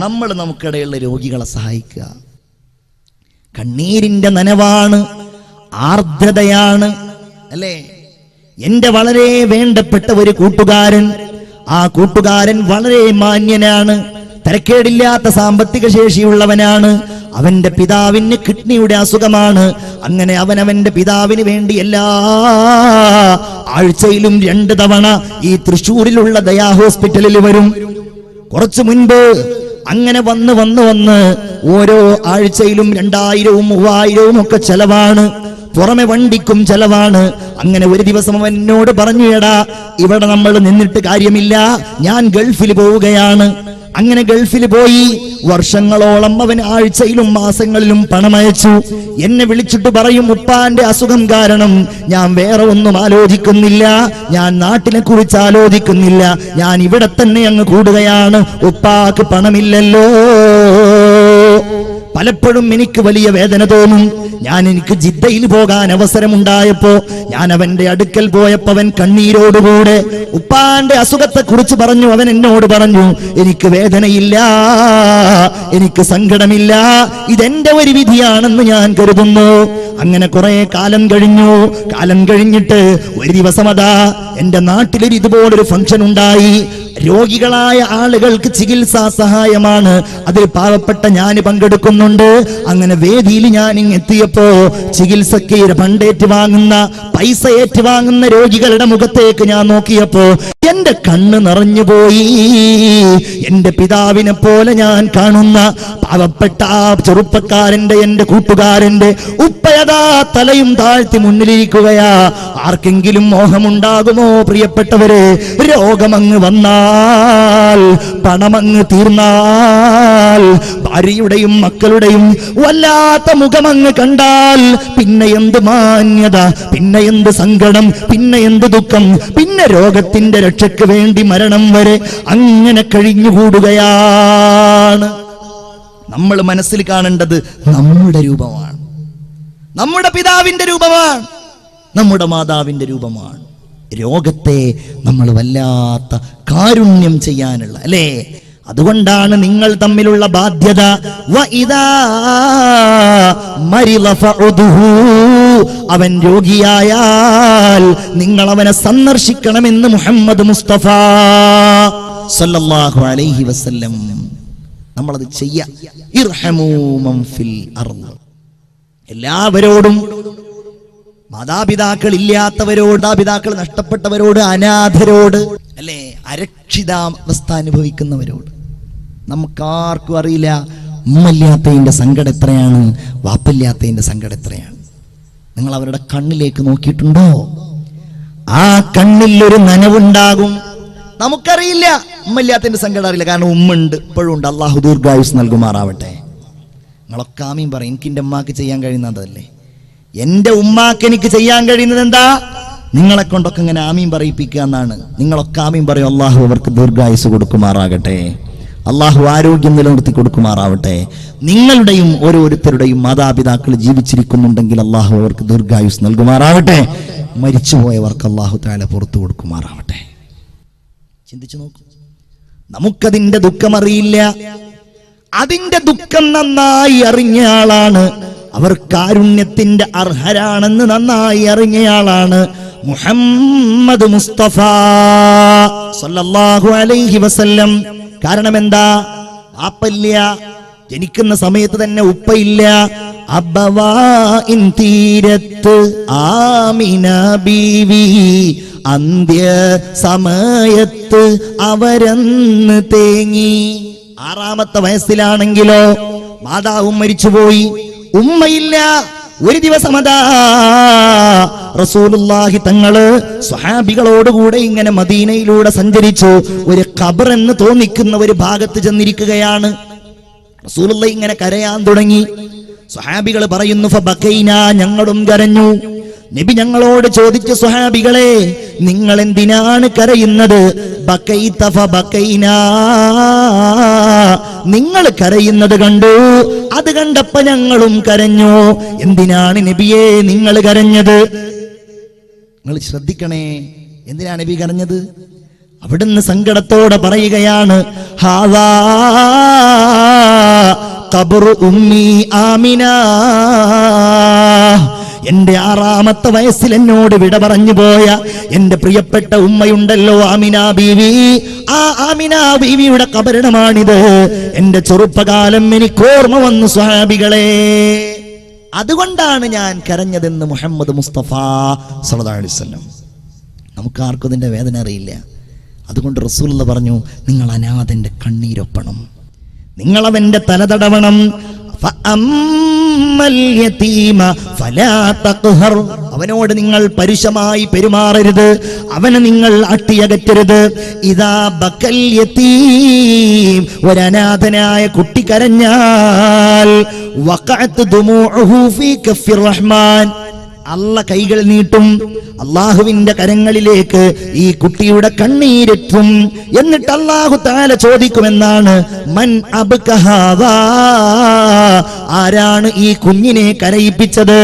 S1: നമ്മൾ നമുക്കിടയുള്ള രോഗികളെ സഹായിക്കുക. കണ്ണീരിന്റെ നനവാണ്, ആർദ്രതയാണ് അല്ലേ? എന്റെ വളരെ വേണ്ടപ്പെട്ട ഒരു കൂട്ടുകാരൻ, ആ കൂട്ടുകാരൻ വളരെ മാന്യനാണ്, തരക്കേടില്ലാത്ത സാമ്പത്തിക ശേഷിയുള്ളവനാണ്. അവന്റെ പിതാവിന് കിഡ്നിയുടെ അസുഖമാണ്. അങ്ങനെ അവന്റെ പിതാവിന് വേണ്ടി എല്ലാ ആഴ്ചയിലും 2 തവണ ഈ തൃശ്ശൂരിലുള്ള ദയാ ഹോസ്പിറ്റലിൽ വരും. കുറച്ചു മുൻപ് അങ്ങനെ വന്ന് ഓരോ ആഴ്ചയിലും 2000-ഉം 3000-ഉം ഒക്കെ ചെലവാണ്. പുറമെ വണ്ടിക്കും ചെലവാണ്. അങ്ങനെ ഒരു ദിവസം അവൻ എന്നോട് പറഞ്ഞു, എടാ ഇവിടെ നമ്മൾ നിന്നിട്ട് കാര്യമില്ല, ഞാൻ ഗൾഫിൽ പോവുകയാണ്. അങ്ങനെ ഗൾഫിൽ പോയി വർഷങ്ങളോളം അവൻ ആഴ്ചയിലും മാസങ്ങളിലും പണമയച്ചു. എന്നെ വിളിച്ചിട്ട് പറയും, ഉപ്പാന്റെ അസുഖം കാരണം ഞാൻ വേറെ ഒന്നും ആലോചിക്കുന്നില്ല, ഞാൻ നാട്ടിനെ കുറിച്ച് ആലോചിക്കുന്നില്ല, ഞാൻ ഇവിടെ തന്നെ അങ്ങ് കൂടുകയാണ്, ഉപ്പാക്ക് പണമില്ലല്ലോ. പലപ്പോഴും എനിക്ക് വലിയ വേദന തോന്നും. എനിക്ക് ജിദ്ദയിൽ പോകാൻ അവസരമുണ്ടായപ്പോ ഞാൻ അവന്റെ അടുക്കൽ പോയപ്പോ അവൻ കണ്ണീരോടുകൂടെ ഉപ്പാന്റെ അസുഖത്തെ കുറിച്ച് പറഞ്ഞു. അവൻ എന്നോട് പറഞ്ഞു, എനിക്ക് വേദനയില്ല, എനിക്ക് സങ്കടമില്ല, ഇതെന്റെ ഒരു വിധിയാണെന്ന് ഞാൻ കരുതുന്നു. അങ്ങനെ കുറെ കാലം കഴിഞ്ഞിട്ട് ഒരു ദിവസം അതാ എന്റെ നാട്ടിലൊരു ഇതുപോലൊരു ഫംഗ്ഷൻ ഉണ്ടായി. രോഗികളായ ആളുകൾക്ക് ചികിത്സാ സഹായമാണ്. അതിൽ പാവപ്പെട്ട ഞാൻ പങ്കെടുക്കുന്നുണ്ട്. അങ്ങനെ വേദിയിൽ ഞാൻ എത്തിയപ്പോ ചികിത്സക്ക് ഫണ്ടേറ്റ് വാങ്ങുന്ന, പൈസ ഏറ്റുവാങ്ങുന്ന രോഗികളുടെ മുഖത്തേക്ക് ഞാൻ നോക്കിയപ്പോ എന്റെ കണ്ണ് നിറഞ്ഞുപോയി. എന്റെ പിതാവിനെ പോലെ ഞാൻ കാണുന്ന പാവപ്പെട്ട ആ ചെറുപ്പക്കാരന്റെ, എന്റെ കൂട്ടുകാരന്റെ ഉപ്പയതാ തലയും താഴ്ത്തി മുന്നിലിരിക്കുകയാ. ആർക്കെങ്കിലും മോഹമുണ്ടാകുമോ പ്രിയപ്പെട്ടവരെ? രോഗമങ്ങ് വന്നാൽ, പണമങ്ങ് തീർന്നാൽ, ഭാര്യയുടെയും മക്കളുടെയും വല്ലാത്ത മുഖമങ്ങ് കണ്ടാൽ പിന്നെ എന്ത് മാന്യത, പിന്നെ എന്ത് സങ്കടം, പിന്നെ എന്ത് ദുഃഖം, പിന്നെ രോഗത്തിന്റെ രക്ഷയ്ക്ക് വേണ്ടി മരണം വരെ അങ്ങനെ കഴിഞ്ഞുകൂടുകയാണ്. നമ്മൾ മനസ്സിൽ കാണേണ്ടത് നമ്മുടെ രൂപമാണ്, നമ്മുടെ പിതാവിന്റെ രൂപമാണ്, നമ്മുടെ മാതാവിന്റെ രൂപമാണ്. രോഗത്തെ നമ്മൾ വല്ലാത്ത കാരുണ്യം ചെയ്യാനുള്ള, അല്ലേ? അതുകൊണ്ടാണ് നിങ്ങൾ തമ്മിലുള്ള ബാധ്യത. അവൻ രോഗിയായാൽ നിങ്ങൾ അവനെ സന്ദർശിക്കണമെന്ന് മുഹമ്മദ് മുസ്തഫ സല്ലല്ലാഹു അലൈഹി വസല്ലം നമ്മളത് ചെയ്യാം. ഇർഹമൂ മൻ ഫിൽ അർള്. എല്ലാവരോടും, മാതാപിതാക്കൾ ഇല്ലാത്തവരോട്, മാതാപിതാക്കൾ നഷ്ടപ്പെട്ടവരോട്, അനാഥരോട്, അല്ലേ, അരക്ഷിതാവസ്ഥ അനുഭവിക്കുന്നവരോട്. നമുക്കാർക്കും അറിയില്ല ഉമ്മയില്ലാത്തതിന്റെ സങ്കടം എത്രയാണ്, വാപ്പില്ലാത്തതിന്റെ സങ്കടം എത്രയാണ്. നിങ്ങൾ അവരുടെ കണ്ണിലേക്ക് നോക്കിയിട്ടുണ്ടോ? ആ കണ്ണിൽ ഒരു നനവുണ്ടാകും. നമുക്കറിയില്ല, ഉമ്മയില്ലാത്തതിന്റെ സങ്കടം അറിയില്ല. കാരണം ഉമ്മ ഉണ്ട്, ഇപ്പോഴും ഉണ്ട്. അള്ളാഹു ദീർഘായുസ് നൽകുമാറാവട്ടെ. നിങ്ങളൊക്കെ ആമീൻ പറയും. എനിക്ക് എൻ്റെ ഉമ്മാക്ക് ചെയ്യാൻ കഴിയുന്നതല്ലേ? എൻ്റെ ഉമ്മാക്ക് എനിക്ക് ചെയ്യാൻ കഴിയുന്നത് എന്താ? നിങ്ങളെ കൊണ്ടൊക്കെ ഇങ്ങനെ ആമീൻ പറയിപ്പിക്കുക എന്നാണ്. നിങ്ങളൊക്കെ ആമീൻ പറയും. അള്ളാഹു അവർക്ക് ദീർഘായുസ് കൊടുക്കുമാറാകട്ടെ. അള്ളാഹു ആരോഗ്യം നിലനിർത്തി കൊടുക്കുമാറാവട്ടെ. നിങ്ങളുടെയും ഓരോരുത്തരുടെയും മാതാപിതാക്കൾ ജീവിച്ചിരിക്കുന്നുണ്ടെങ്കിൽ അള്ളാഹു അവർക്ക് ദീർഘായുസ് നൽകുമാറാവട്ടെ. മരിച്ചുപോയവർക്ക് അള്ളാഹു തആല പുറത്തു കൊടുക്കുമാറാവട്ടെ. ചിന്തിച്ചു നോക്കൂ. നമുക്കതിന്റെ ദുഃഖം അറിയില്ല. അതിന്റെ ദുഃഖം നന്നായി അറിഞ്ഞ ആളാണ്, അവർ കാരുണ്യത്തിന്റെ അർഹരാണെന്ന് നന്നായി അറിഞ്ഞയാളാണ് മുഹമ്മദ് മുസ്തഫ സല്ലല്ലാഹു അലൈഹി വസല്ലം. കാരണം എന്താ? വാപ്പയില്ല, ജനിക്കുന്ന സമയത്ത് തന്നെ ഉപ്പയില്ല. അബവാഇൻ തീരത്ത് ആമിന ബീവി, അന്ത്യ സമയത്ത് അവരന്ന് തേങ്ങി. 6ാമത്തെ വയസ്സിലാണെങ്കിലോ മാതാവും മരിച്ചുപോയി, ഉമ്മയില്ല. ഒരു ദിവസം അതാ റസൂലുള്ളാഹി തങ്ങള് സ്വഹാബികളോടുകൂടെ ഇങ്ങനെ മദീനയിലൂടെ സഞ്ചരിച്ചു. ഒരു ഖബർ എന്ന് തോന്നിക്കുന്ന ഒരു ഭാഗത്ത് ചെന്നിരിക്കുകയാണ്. റസൂലുള്ളാഹി ഇങ്ങനെ കരയാൻ തുടങ്ങി. സ്വഹാബികൾ പറയുന്നു, ഫബഖൈന, ഞങ്ങളും കരഞ്ഞു. നബി ഞങ്ങളോട് ചോദിച്ചു, സ്വഹാബികളെ നിങ്ങൾ എന്തിനാണ് കരയുന്നത്? ബഖൈത ഫബഖൈന, നിങ്ങൾ കരയുന്നത് കണ്ടു, അത് കണ്ടപ്പോ ഞങ്ങളും കരഞ്ഞു. എന്തിനാണ് നബിയെ നിങ്ങൾ കരഞ്ഞത്? നിങ്ങൾ ശ്രദ്ധിക്കണേ, എന്തിനാണ് നബി കരഞ്ഞത്? അവിടുന്ന് സങ്കടത്തോടെ പറയുകയാണ്, ഹാദാ ഖബ്റു ഉമ്മി ആമിന. എന്റെ 6ാമത്തെ വയസ്സിൽ എന്നോട് വിട പറഞ്ഞു പോയ എന്റെ പ്രിയപ്പെട്ട ഉമ്മയുണ്ടല്ലോ, ആമിന ബീവി. ആ ആമിന ബീവിയുടെ ഖബറിടമാണിത്. എന്റെ ചെറുപ്പകാലം എനിക്ക് ഓർമ്മ വന്നു സ്വഹാബികളെ. അതുകൊണ്ടാണ് ഞാൻ കരഞ്ഞതെന്ന് മുഹമ്മദ് മുസ്തഫ സല്ലല്ലാഹു അലൈഹി വസല്ലം. നമുക്കാർക്കും ഇതിന്റെ വേദന അറിയില്ല. അതുകൊണ്ട് റസൂലുള്ള പറഞ്ഞു, നിങ്ങൾ അനാഥന്റെ കണ്ണീരൊപ്പണം, നിങ്ങളവന്റെ തലതടവണം. അവനോട് നിങ്ങൾ പരുഷമായി പെരുമാറരുത്, അവനെ നിങ്ങൾ അട്ടിയകറ്റരുത്. ഇദാ ബക്കൽ യതീം, ഒരനാഥനായ കുട്ടി കരഞ്ഞാൽ വഖഅത് ദുമൂഉഹു ഫീ കഫിർ റഹ്മാൻ, അല്ല കൈകൾ നീട്ടും, അള്ളാഹുവിന്റെ കരങ്ങളിലേക്ക് ഈ കുട്ടിയുടെ കണ്ണീരെത്തും. എന്നിട്ട് അല്ലാഹു തആല ചോദിക്കുമെന്നാണ്, മൻ അബ്കഹാദാ, ആരാണ് ഈ കുഞ്ഞിനെ കരയിപ്പിച്ചത്?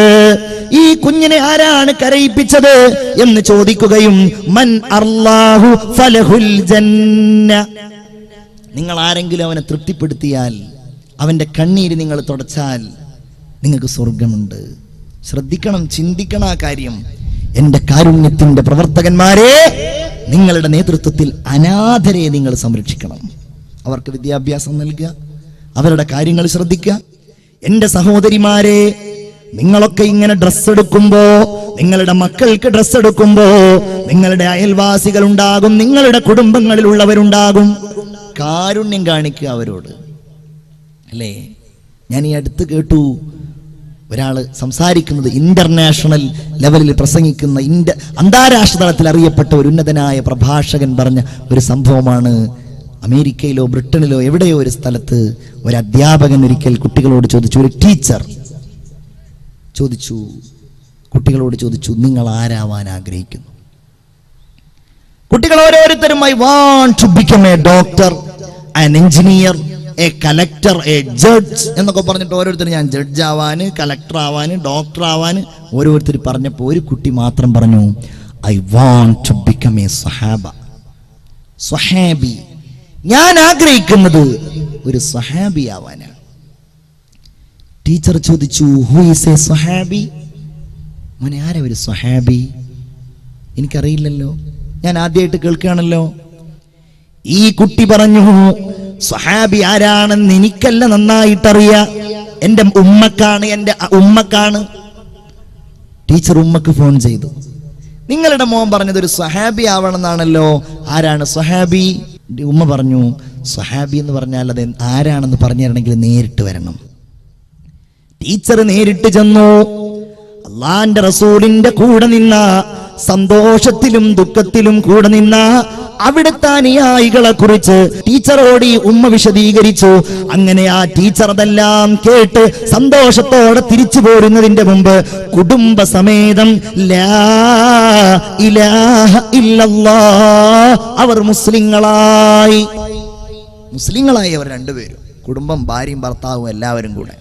S1: ഈ കുഞ്ഞിനെ ആരാണ് കരയിപ്പിച്ചത് എന്ന് ചോദിക്കുകയും, മൻ അല്ലാഹു ഫലഹുൽ ജന്ന, നിങ്ങൾ ആരെങ്കിലും അവനെ തൃപ്തിപ്പെടുത്തിയാൽ, അവന്റെ കണ്ണീര് നിങ്ങൾ തുടച്ചാൽ നിങ്ങൾക്ക് സ്വർഗമുണ്ട്. ശ്രദ്ധിക്കണം, ചിന്തിക്കണം ആ കാര്യം. എന്റെ കാരുണ്യത്തിന്റെ പ്രവർത്തകന്മാരെ, നിങ്ങളുടെ നേതൃത്വത്തിൽ അനാഥരെ നിങ്ങൾ സംരക്ഷിക്കണം. അവർക്ക് വിദ്യാഭ്യാസം നൽകുക, അവരുടെ കാര്യങ്ങൾ ശ്രദ്ധിക്കുക. എന്റെ സഹോദരിമാരെ, നിങ്ങളൊക്കെ ഇങ്ങനെ ഡ്രസ്സ് എടുക്കുമ്പോ, നിങ്ങളുടെ മക്കൾക്ക് ഡ്രസ്സ് എടുക്കുമ്പോ, നിങ്ങളുടെ അയൽവാസികൾ ഉണ്ടാകും, നിങ്ങളുടെ കുടുംബങ്ങളിലുള്ളവരുണ്ടാകും. കാരുണ്യം കാണിക്കുക അവരോട്, അല്ലേ? ഞാൻ ഈ അടുത്ത് കേട്ടു ഒരാൾ സംസാരിക്കുന്നത്, ഇന്റർനാഷണൽ ലെവലിൽ പ്രസംഗിക്കുന്ന, അന്താരാഷ്ട്ര തലത്തിൽ അറിയപ്പെട്ട ഒരു ഉന്നതനായ പ്രഭാഷകൻ പറഞ്ഞ ഒരു സംഭവമാണ്. അമേരിക്കയിലോ ബ്രിട്ടനിലോ എവിടെയോ ഒരു സ്ഥലത്ത് ഒരു അധ്യാപകൻ ഒരിക്കൽ കുട്ടികളോട് ചോദിച്ചു, ഒരു ടീച്ചർ ചോദിച്ചു, കുട്ടികളോട് ചോദിച്ചു, നിങ്ങൾ ആരാവാൻ ആഗ്രഹിക്കുന്നു? കുട്ടികൾ ഓരോരുത്തരും, I want to become a doctor, an engineer, a collector, a judge എന്നൊക്കെ പറഞ്ഞിട്ട് ഓരോരുത്തരും, ഞാൻ ജഡ്ജ് ആവാന്, കലക്ടർ ആവാന്, ഡോക്ടർ ആവാന് ഓരോരുത്തർ പറഞ്ഞപ്പോൾ ഒരു കുട്ടി മാത്രം പറഞ്ഞു, I want to become a സ്വഹാബ, സ്വഹാബി. ഞാൻ ആഗ്രഹിക്കുന്നത് ഒരു സ്വഹാബി ആവാനാണ്. ടീച്ചർ ചോദിച്ചു, ഹു ഈസ് എ സ്വഹാബി? മോനെ, ആരാ ഒരു സ്വഹാബി? എനിക്കറിയില്ലല്ലോ, ഞാൻ ആദ്യമായിട്ട് കേൾക്കുകയാണല്ലോ. ഈ കുട്ടി പറഞ്ഞു, സ്വഹാബി ആരാണെന്ന് എനിക്കല്ല നന്നായിട്ടറിയാം, എൻ്റെ ഉമ്മക്കാണ്, എൻ്റെ ഉമ്മക്കാണ്. ടീച്ചർ ഉമ്മക്ക് ഫോൺ ചെയ്തു, നിങ്ങളുടെ മോൻ പറഞ്ഞത് ഒരു സ്വഹാബി ആവണമെന്നാണല്ലോ, ആരാണ് സ്വഹാബി? ഉമ്മ പറഞ്ഞു, സ്വഹാബി എന്ന് പറഞ്ഞാൽ അത് ആരാണെന്ന് പറഞ്ഞു തരണമെങ്കിൽ നേരിട്ട് വരണം. ടീച്ചർ നേരിട്ട് ചെന്നു. അള്ളാന്റെ റസൂലിന്റെ കൂടെ നിന്ന, സന്തോഷത്തിലും ദുഃഖത്തിലും കൂടെ നിന്ന അവിടുത്തെ അനുയായികളെ കുറിച്ച് ടീച്ചറോട് ഈ ഉമ്മ വിശദീകരിച്ചു. അങ്ങനെ ആ ടീച്ചർ അതെല്ലാം കേട്ട് സന്തോഷത്തോടെ തിരിച്ചു പോരുന്നതിന്റെ മുമ്പ് കുടുംബസമേതം ലാ ഇലാഹ ഇല്ലല്ലാഹ്, അവർ മുസ്ലിങ്ങളായി അവർ രണ്ടുപേരും, കുടുംബം, ഭാര്യയും ഭർത്താവും എല്ലാവരും കൂടെ.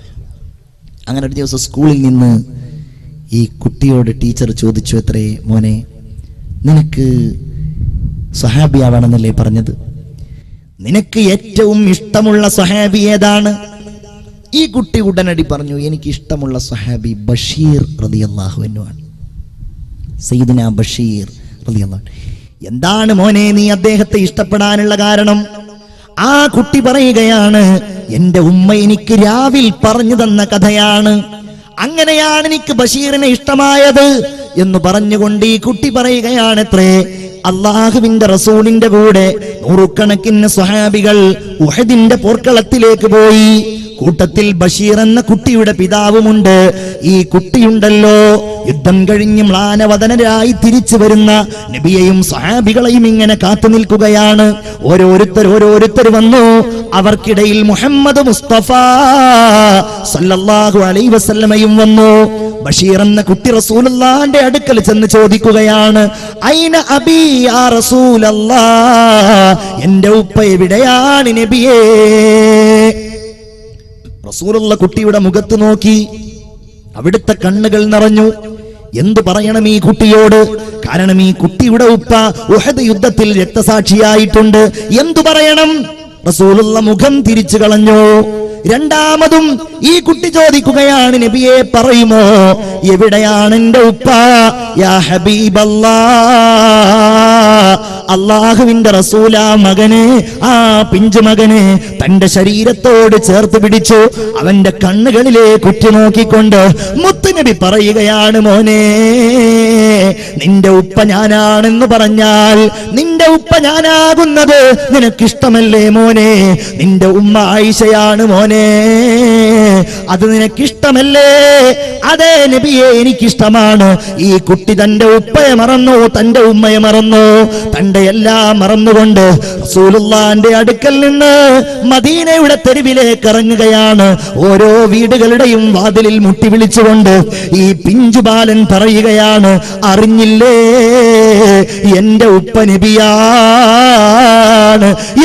S1: അങ്ങനെ ഒരു ദിവസം സ്കൂളിൽ നിന്ന് ഈ കുട്ടിയോട് ടീച്ചർ ചോദിച്ചു, എത്രേ മോനെ, നിനക്ക് സ്വഹാബിയാവണമെന്നല്ലേ പറഞ്ഞത്? നിനക്ക് ഏറ്റവും ഇഷ്ടമുള്ള സ്വഹാബി ഏതാണ്? ഈ കുട്ടി ഉടനടി പറഞ്ഞു, എനിക്ക് ഇഷ്ടമുള്ള സ്വഹാബി ബഷീർ റളിയല്ലാഹു അൻഹു ആണ്, സയ്യിദുനാ ബഷീർ റളിയല്ലാഹു. എന്താണ് മോനെ നീ അദ്ദേഹത്തെ ഇഷ്ടപ്പെടാനുള്ള കാരണം? ആ കുട്ടി പറയുകയാണ്, എന്റെ ഉമ്മ എനിക്ക് രാവിൽ പറഞ്ഞു തന്ന കഥയാണ്, അങ്ങനെയാണ് എനിക്ക് ബഷീറിനെ ഇഷ്ടമായത് എന്ന് പറഞ്ഞുകൊണ്ട് ഈ കുട്ടി പറയുകയാണത്രേ, അള്ളാഹുവിന്റെ റസൂലിന്റെ കൂടെ നൂറുകണക്കിന് സ്വഹാബികൾ ഉഹദിന്റെ പോർക്കളത്തിലേക്ക് പോയി. കൂട്ടത്തിൽ ബഷീർ എന്ന കുട്ടിയുടെ പിതാവുമുണ്ട്. ഈ കുട്ടിയുണ്ടല്ലോ, യുദ്ധം കഴിഞ്ഞ് മ്ലാനവദനരായി തിരിച്ചു വരുന്ന നബിയെയും സ്വഹാബികളെയും ഇങ്ങനെ കാത്തു നിൽക്കുകയാണ്. ഓരോരുത്തർ വന്നു. അവർക്കിടയിൽ മുഹമ്മദ് മുസ്തഫ സല്ലല്ലാഹു അലൈഹി വസല്ലമയും വന്നു. ബഷീർ എന്ന കുട്ടി റസൂലുള്ളാഹിന്റെ അടുക്കൽ ചെന്ന് ചോദിക്കുകയാണ്, ഐന അബീ യാ റസൂലല്ലാഹ്, എന്റെ ഉപ്പ എവിടെയാണ് നബിയേ? റസൂലുള്ള കുട്ടിയുടെ മുഖത്ത് നോക്കി. അവിടുത്തെ കണ്ണുകൾ നിറഞ്ഞു. എന്തു പറയണം ഈ കുട്ടിയോട്? കാരണം ഈ കുട്ടിയുടെ ഉപ്പ ഉഹദ് യുദ്ധത്തിൽ രക്തസാക്ഷിയായിട്ടുണ്ട്. എന്തു പറയണം? റസൂലുള്ള മുഖം തിരിച്ചു കളഞ്ഞു. രണ്ടാമതും ഈ കുട്ടി ചോദിക്കുകയാണ്, നബിയെ പറയുമോ എവിടെയാണ് എന്റെ ഉപ്പ? യാ ഹബീബല്ലാഹ്, അല്ലാഹുവിന്റെ റസൂല മകനെ, ആ പിഞ്ചു മകനെ തന്റെ ശരീരത്തോട് ചേർത്ത് പിടിച്ചു. അവന്റെ കണ്ണുകളിലേക്ക് ഉറ്റുനോക്കിക്കൊണ്ട് മുത്തുനബി പറയുകയാണ്, മോനെ നിന്റെ ഉപ്പ ഞാനാണെന്ന് പറഞ്ഞാൽ നിന്റെ ഉപ്പ ഞാനാകുന്നത് നിനക്കിഷ്ടമല്ലേ മോനെ? നിന്റെ ഉമ്മ ആയിഷയാണ് മോനെ, അത് നിനക്കിഷ്ടമല്ലേ? അതേ നബിയെ, എനിക്കിഷ്ടമാണ്. ഈ കുട്ടി തന്റെ ഉപ്പയെ മറന്നു, തന്റെ ഉമ്മയെ മറന്നു, തന്റെ എല്ലാം മറന്നുകൊണ്ട് റസൂലുള്ളാഹിന്റെ അടുക്കൽ നിന്ന് മദീനയുടെ തെരുവിലേക്ക് ഇറങ്ങുകയാണ്. ഓരോ വീടുകളുടെയും വാതിലിൽ മുട്ടി വിളിച്ചുകൊണ്ട് ഈ പിഞ്ചുബാലൻ പറയുകയാണ്, അറിഞ്ഞില്ലേ എന്റെ ഉപ്പ നബിയാണ്,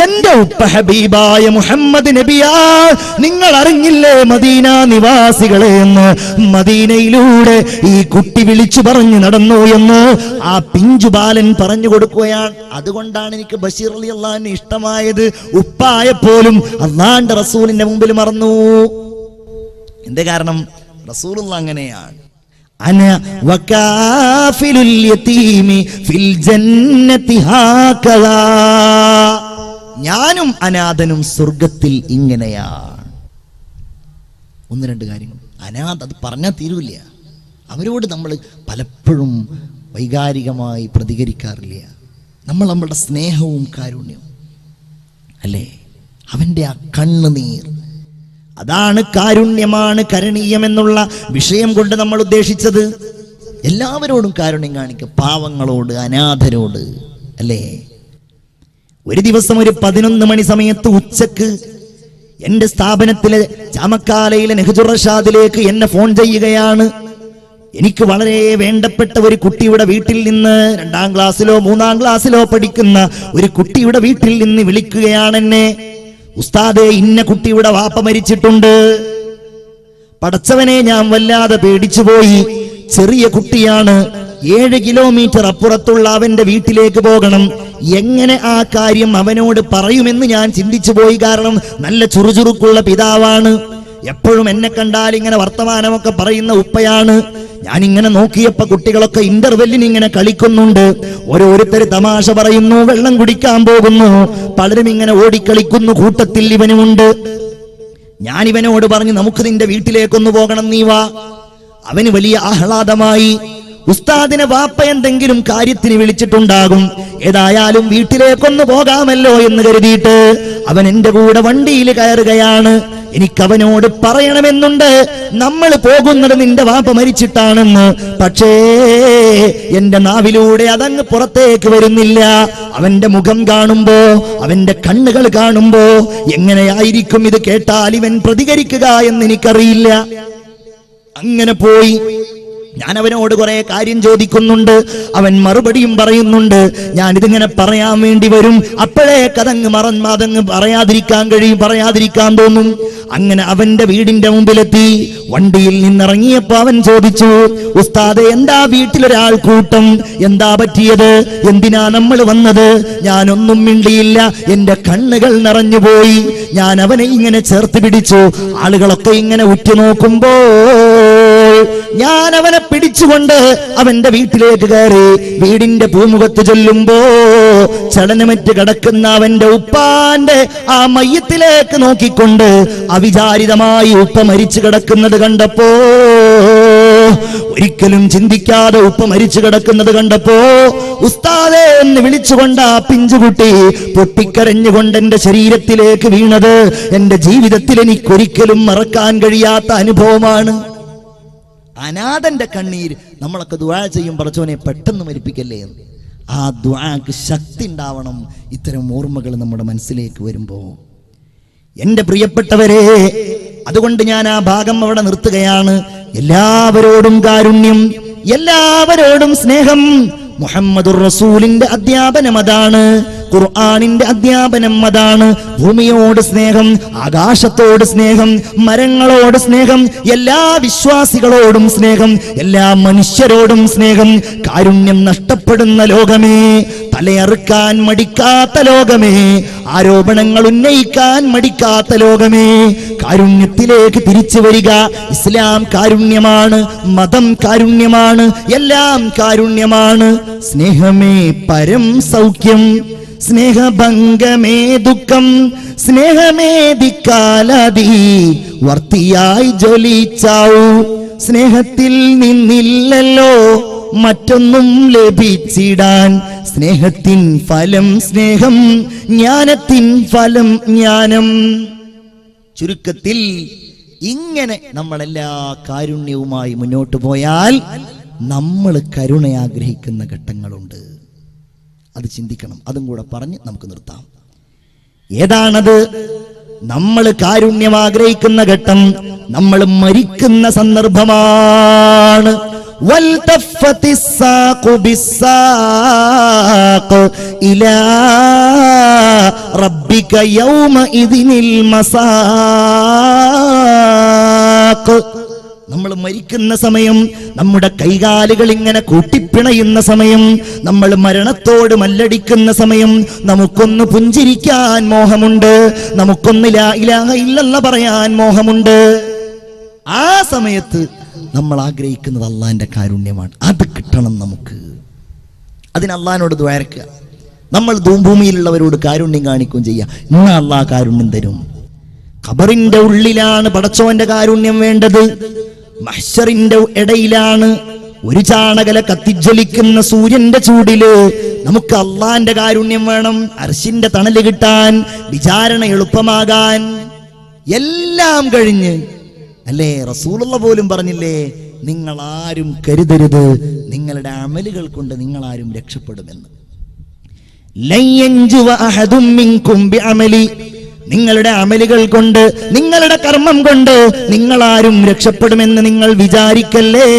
S1: എന്റെ ഉപ്പ ഹബീബായ മുഹമ്മദ് നബിയാ. നിങ്ങൾ അറിഞ്ഞില്ലേ മദീന നിവാസികളെ എന്ന്? മദീനയിലൂടെ ഈ കുട്ടി വിളിച്ചു പറഞ്ഞു നടന്നു എന്ന് ആ പിഞ്ചുബാലൻ പറഞ്ഞു കൊടുക്കുകയാണ്. അതുകൊണ്ടാണ് എനിക്ക് ബഷീർ റളിയല്ലാഹു അൻഹു ഇഷ്ടമായത്. ഉപ്പായെപ്പോലും അല്ലാഹുവിന്റെ റസൂലിന്റെ മുമ്പിൽ മറന്നു. എന്തേ കാരണം? റസൂലുള്ളാഹി അങ്ങനെയാണ്. അന വകാഫിലുൽ യതീമി ഫിൽ ജന്നതി ഹാകദാ, ഞാനും അനാഥനും സ്വർഗത്തിൽ ഇങ്ങനെയാണ്. ഒന്ന് രണ്ട് കാര്യങ്ങൾ. അനാഥ അത് പറഞ്ഞാൽ തീരൂല്ല. അവരോട് നമ്മൾ പലപ്പോഴും വൈകാരികമായി പ്രതികരിക്കാറില്ല. നമ്മൾ നമ്മളുടെ സ്നേഹവും കാരുണ്യവും അല്ലേ, അവൻ്റെ ആ കണ്ണുനീർ, അതാണ് കാരുണ്യമാണ് കരണീയം എന്നുള്ള വിഷയം കൊണ്ട് നമ്മൾ ഉദ്ദേശിച്ചത്. എല്ലാവരോടും കാരുണ്യം കാണിക്കുക, പാവങ്ങളോട്, അനാഥരോട് അല്ലേ. ഒരു ദിവസം ഒരു 11 മണി സമയത്ത് ഉച്ചക്ക് എന്റെ സ്ഥാപനത്തിലെ ചാമക്കാലയിലെ നെഹ്ജുർ റഷാദിലേക്ക് എന്നെ ഫോൺ ചെയ്യുകയാണ്. എനിക്ക് വളരെ വേണ്ടപ്പെട്ട ഒരു കുട്ടിയുടെ വീട്ടിൽ നിന്ന് 2ാം ക്ലാസ്സിലോ 3ാം ക്ലാസ്സിലോ പഠിക്കുന്ന ഒരു കുട്ടിയുടെ വീട്ടിൽ നിന്ന് വിളിക്കുകയാണ് എന്നെ. ഉസ്താദേ, ഇന്ന കുട്ടിയുടെ വാപ്പ മരിച്ചിട്ടുണ്ട്. പടച്ചവനെ, ഞാൻ വല്ലാതെ പേടിച്ചുപോയി. ചെറിയ കുട്ടിയാണ്. 7 കിലോമീറ്റർ അപ്പുറത്തുള്ള അവന്റെ വീട്ടിലേക്ക് പോകണം. എങ്ങനെ ആ കാര്യം അവനോട് പറയുമെന്ന് ഞാൻ ചിന്തിച്ചു പോയി. കാരണം നല്ല ചുറുചുറുക്കുള്ള പിതാവാണ്. എപ്പോഴും എന്നെ കണ്ടാൽ ഇങ്ങനെ വർത്തമാനമൊക്കെ പറയുന്ന ഉപ്പയാണ്. ഞാനിങ്ങനെ നോക്കിയപ്പോ കുട്ടികളൊക്കെ ഇന്റർവെല്ലിന് ഇങ്ങനെ കളിക്കുന്നുണ്ട്. ഓരോരുത്തർ തമാശ പറയുന്നു, വെള്ളം കുടിക്കാൻ പോകുന്നു, പലരും ഇങ്ങനെ ഓടിക്കളിക്കുന്നു. കൂട്ടത്തിൽ ഇവനുമുണ്ട്. ഞാൻ ഇവനോട് പറഞ്ഞു, നമുക്ക് നിന്റെ വീട്ടിലേക്കൊന്ന് പോകണം, നീ വാ. അവന് വലിയ ആഹ്ലാദമായി. ഉസ്താദിനെ വാപ്പ എന്തെങ്കിലും കാര്യത്തിന് വിളിച്ചിട്ടുണ്ടാകും. ഏതായാലും വീട്ടിലേക്കൊന്ന് പോകാമല്ലോ എന്ന് കരുതിയിട്ട് അവൻ എന്റെ കൂടെ വണ്ടിയിൽ കയറുകയാണ്. എനിക്കവനോട് പറയണമെന്നുണ്ട്, നമ്മൾ പോകുന്നത് നിന്റെ വാപ്പ മരിച്ചിട്ടാണെന്ന്. പക്ഷേ എന്റെ നാവിലൂടെ അതങ്ങ് പുറത്തേക്ക് വരുന്നില്ല. അവന്റെ മുഖം കാണുമ്പോ, അവന്റെ കണ്ണുകൾ കാണുമ്പോ എങ്ങനെയായിരിക്കും ഇത് കേട്ടാൽ ഇവൻ പ്രതികരിക്കുക എന്ന് എനിക്കറിയില്ല. അങ്ങനെ പോയി ഞാൻ അവനോട് കുറെ കാര്യം ചോദിക്കുന്നുണ്ട്. അവൻ മറുപടിയും പറയുന്നുണ്ട്. ഞാനിതിങ്ങനെ പറയാൻ വേണ്ടി വരും, അപ്പോഴേക്കതങ്ങ് അതങ്ങ് പറയാതിരിക്കാൻ തോന്നും. അങ്ങനെ അവന്റെ വീടിന്റെ മുമ്പിലെത്തി. വണ്ടിയിൽ നിന്നിറങ്ങിയപ്പോ അവൻ ചോദിച്ചു, ഉസ്താദെ, എന്താ വീട്ടിലൊരാൾ കൂട്ടം? എന്താ പറ്റിയത്? എന്തിനാ നമ്മൾ വന്നത്? ഞാനൊന്നും മിണ്ടിയില്ല. എന്റെ കണ്ണുകൾ നിറഞ്ഞുപോയി. ഞാൻ അവനെ ഇങ്ങനെ ചേർത്ത് പിടിച്ചു. ആളുകളൊക്കെ ഇങ്ങനെ ഉറ്റുനോക്കുമ്പോ ഞാൻ അവനെ പിടിച്ചുകൊണ്ട് അവന്റെ വീട്ടിലേക്ക് കയറി. വീടിന്റെ പൂമുഖത്ത് ചൊല്ലുമ്പോ ചലനമറ്റ് കിടക്കുന്ന അവന്റെ ഉപ്പാന്റെ ആ മയ്യത്തിലേക്ക് നോക്കിക്കൊണ്ട് അവിചാരിതമായി ഉപ്പ മരിച്ചു കിടക്കുന്നത് കണ്ടപ്പോ, ഒരിക്കലും ചിന്തിക്കാതെ ഉപ്പ മരിച്ചു കിടക്കുന്നത് കണ്ടപ്പോ, ഉസ്താദേ എന്ന് വിളിച്ചുകൊണ്ട് ആ പിഞ്ചുകുട്ടി പൊട്ടിക്കരഞ്ഞുകൊണ്ട് എന്റെ ശരീരത്തിലേക്ക് വീണത് എന്റെ ജീവിതത്തിൽ എനിക്കൊരിക്കലും മറക്കാൻ കഴിയാത്ത അനുഭവമാണ്. അനാഥന്റെ കണ്ണീര് നമ്മളൊക്കെ ദുആ ചെയ്യും, പടച്ചോനെ പെട്ടെന്ന് മരിപ്പിക്കല്ലേ എന്ന്. ആ ദുആക്ക് ശക്തി ഉണ്ടാവണം ഇത്തരം ഓർമ്മകൾ നമ്മുടെ മനസ്സിലേക്ക് വരുമ്പോ. എന്റെ പ്രിയപ്പെട്ടവരെ, അതുകൊണ്ട് ഞാൻ ആ ഭാഗം അവിടെ നിർത്തുകയാണ്. എല്ലാവരോടും കാരുണ്യം, എല്ലാവരോടും സ്നേഹം, മുഹമ്മദുർ റസൂലിന്റെ അധ്യാപനം അതാണ്, ഖുർആനിന്റെ അധ്യാപനം അതാണ്. ഭൂമിയോട് സ്നേഹം, ആകാശത്തോട് സ്നേഹം, മരങ്ങളോട് സ്നേഹം, എല്ലാ വിശ്വാസികളോടും സ്നേഹം, എല്ലാ മനുഷ്യരോടും സ്നേഹം. കാരുണ്യം നഷ്ടപ്പെടുന്ന ലോകമേ, തലയറുക്കാൻ മടിക്കാത്ത ലോകമേ, ആരോപണങ്ങൾ ഉന്നയിക്കാൻ മടിക്കാത്ത ലോകമേ, കാരുണ്യത്തിലേക്ക് തിരിച്ചു വരിക. ഇസ്ലാം കാരുണ്യമാണ്, മതം കാരുണ്യമാണ്, എല്ലാം കാരുണ്യമാണ്. സ്നേഹമേ പരം സൗഖ്യം, സ്നേഹഭംഗമേ ദുഃഖം, സ്നേഹമേ ദിക്കാലതി വർത്തിയായി ജ്വലിച്ചാവൂ. സ്നേഹത്തിൽ നിന്നില്ലല്ലോ മറ്റൊന്നും ലഭിച്ചിടാൻ, സ്നേഹത്തിൻ ഫലം സ്നേഹം, ജ്ഞാനത്തിൻ ഫലം ജ്ഞാനം. ചുരുക്കത്തിൽ ഇങ്ങനെ നമ്മളെല്ലാ കാരുണ്യവുമായി മുന്നോട്ട് പോയാൽ നമ്മൾ കരുണ ആഗ്രഹിക്കുന്ന ഘട്ടങ്ങളുണ്ട്. അത് ചിന്തിക്കണം. അതും കൂടെ പറഞ്ഞ് നമുക്ക് നിർത്താം. ഏതാണത്? നമ്മൾ കാരുണ്യം ആഗ്രഹിക്കുന്ന ഘട്ടം നമ്മൾ മരിക്കുന്ന സന്ദർഭമാണ്. വൽതഫത്തി സാഖു ബിസ്സാഖ് ഇലാ റബ്ബിക യൗമഇദിനിൽ മസാഖ്. നമ്മൾ മരിക്കുന്ന സമയം, നമ്മുടെ കൈകാലുകൾ ഇങ്ങനെ കൂട്ടിപ്പിണയുന്ന സമയം, നമ്മൾ മരണത്തോട് മല്ലടിക്കുന്ന സമയം, നമുക്കൊന്ന് പുഞ്ചിരിക്കാൻ മോഹമുണ്ട്, നമുക്കൊന്ന് ലാ ഇലാഹ ഇല്ലല്ലാഹ് പറയാൻ മോഹമുണ്ട്. ആ സമയത്ത് നമ്മൾ ആഗ്രഹിക്കുന്നത് അള്ളാന്റെ കാരുണ്യമാണ്. അത് കിട്ടണം നമുക്ക്. അതിന് അള്ളാഹിനോട് ദ്വാരക്കുക. നമ്മൾ ഭൂമിയിലുള്ളവരോട് കാരുണ്യം കാണിക്കുകയും ചെയ്യാം. ഇന്ന് അള്ളാഹ് കാരുണ്യം തരും. ഖബറിന്റെ ഉള്ളിലാണ് പടച്ചോന്റെ കാരുണ്യം വേണ്ടത്. മഹ്ശറിന്റെ ഇടയിലാണ്, ഒരു ചാണകല കത്തിജ്വലിക്കുന്ന സൂര്യന്റെ ചൂടില് നമുക്ക് അള്ളാന്റെ കാരുണ്യം വേണം. അർശിന്റെ തണല് കിട്ടാൻ, വിചാരണ എളുപ്പമാകാൻ. എല്ലാം കഴിഞ്ഞ് അല്ലേ, റസൂലുള്ള പോലും പറഞ്ഞില്ലേ, നിങ്ങൾ ആരും കരുതരുത് നിങ്ങളുടെ അമലുകൾ കൊണ്ട് നിങ്ങളാരും രക്ഷപ്പെടുമെന്ന്. ലയ്യൻജുവ അഹദും മിൻകും ബിഅമലി, നിങ്ങളുടെ അമലുകൾ കൊണ്ട്, നിങ്ങളുടെ കർമ്മം കൊണ്ട് നിങ്ങളാരും രക്ഷപ്പെടുമെന്ന് നിങ്ങൾ വിചാരിക്കല്ലേ.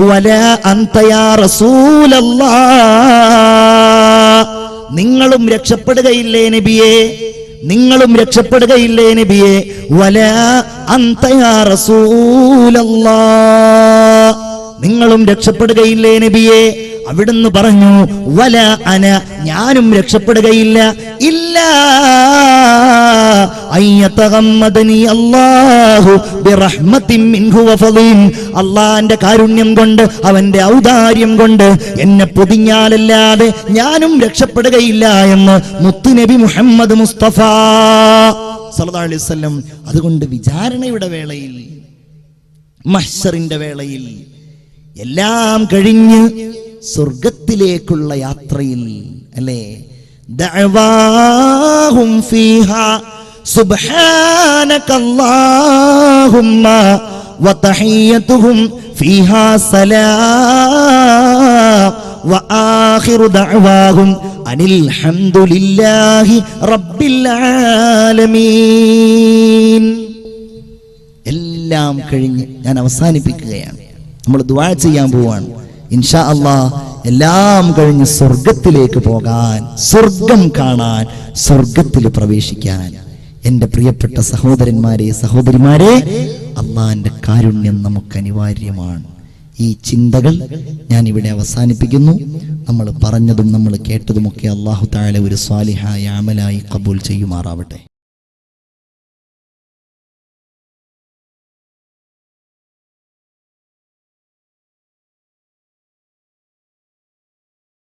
S1: വലാ അൻത യാ റസൂലല്ലാഹ്, നിങ്ങളും രക്ഷപ്പെടുകയില്ലേ നബിയേ, നിങ്ങളും രക്ഷപ്പെടുകയില്ലേ നബിയേ. വലാ അൻത യാ റസൂലല്ലാഹ്, നിങ്ങളും രക്ഷപ്പെടുകയില്ലേ നബിയേ. അവിടുന്ന് പറഞ്ഞു വല അന, ഞാനും രക്ഷപ്പെടുകയില്ല. ഇല്ലാ അയ്യതഗമ്മദനി അല്ലാഹു ബിറഹ്മത്തിൻ മിൻഹു വഫളിൻ, അല്ലാഹുവിന്റെ കാരുണ്യം കൊണ്ട്, അവന്റെ ഔദാര്യം കൊണ്ട് എന്നെ പൊതിഞ്ഞാലല്ലാതെ ഞാനും രക്ഷപ്പെടുകയില്ല എന്ന് മുത്തുനബി മുഹമ്മദ് മുസ്തഫ സല്ലല്ലാഹു അലൈഹി വസല്ലം. അതുകൊണ്ട് വിചാരണയുടെ വേളയിൽ, മഹ്ശറിന്റെ വേളയിൽ എല്ലാം കഴിഞ്ഞ് സ്വർഗത്തിലേക്കുള്ള യാത്രയിൽ അല്ലേ, ദഅവാഹും ഫീഹാ സുബ്ഹാനകല്ലാഹുമ്മ വതഹിയ്യതുഹും ഫീഹാ സലാം വആഖിറു ദഅവാഹും അനിൽ ഹംദുലില്ലാഹി റബ്ബിൽ ആലമീൻ. എല്ലാം കഴിഞ്ഞ് ഞാൻ അവസാനിപ്പിക്കുകയാണ്. നമ്മൾ ദുആ ചെയ്യാൻ പോവാണ്. ഇൻഷാ അല്ലാഹ് എല്ലാം കഴിഞ്ഞ് സ്വർഗത്തിലേക്ക് പോകാൻ, സ്വർഗം കാണാൻ, സ്വർഗത്തിൽ പ്രവേശിക്കാൻ. എൻ്റെ പ്രിയപ്പെട്ട സഹോദരന്മാരെ, സഹോദരിമാരെ, അള്ളാഹിന്റെ കാരുണ്യം നമുക്ക് അനിവാര്യമാണ്. ഈ ചിന്തകൾ ഞാൻ ഇവിടെ അവസാനിപ്പിക്കുന്നു. നമ്മൾ പറഞ്ഞതും നമ്മൾ കേട്ടതുമൊക്കെ അല്ലാഹു തആല ഒരു സ്വാലിഹായ അമലായി ഖബൂൽ ചെയ്യുമാറാവട്ടെ.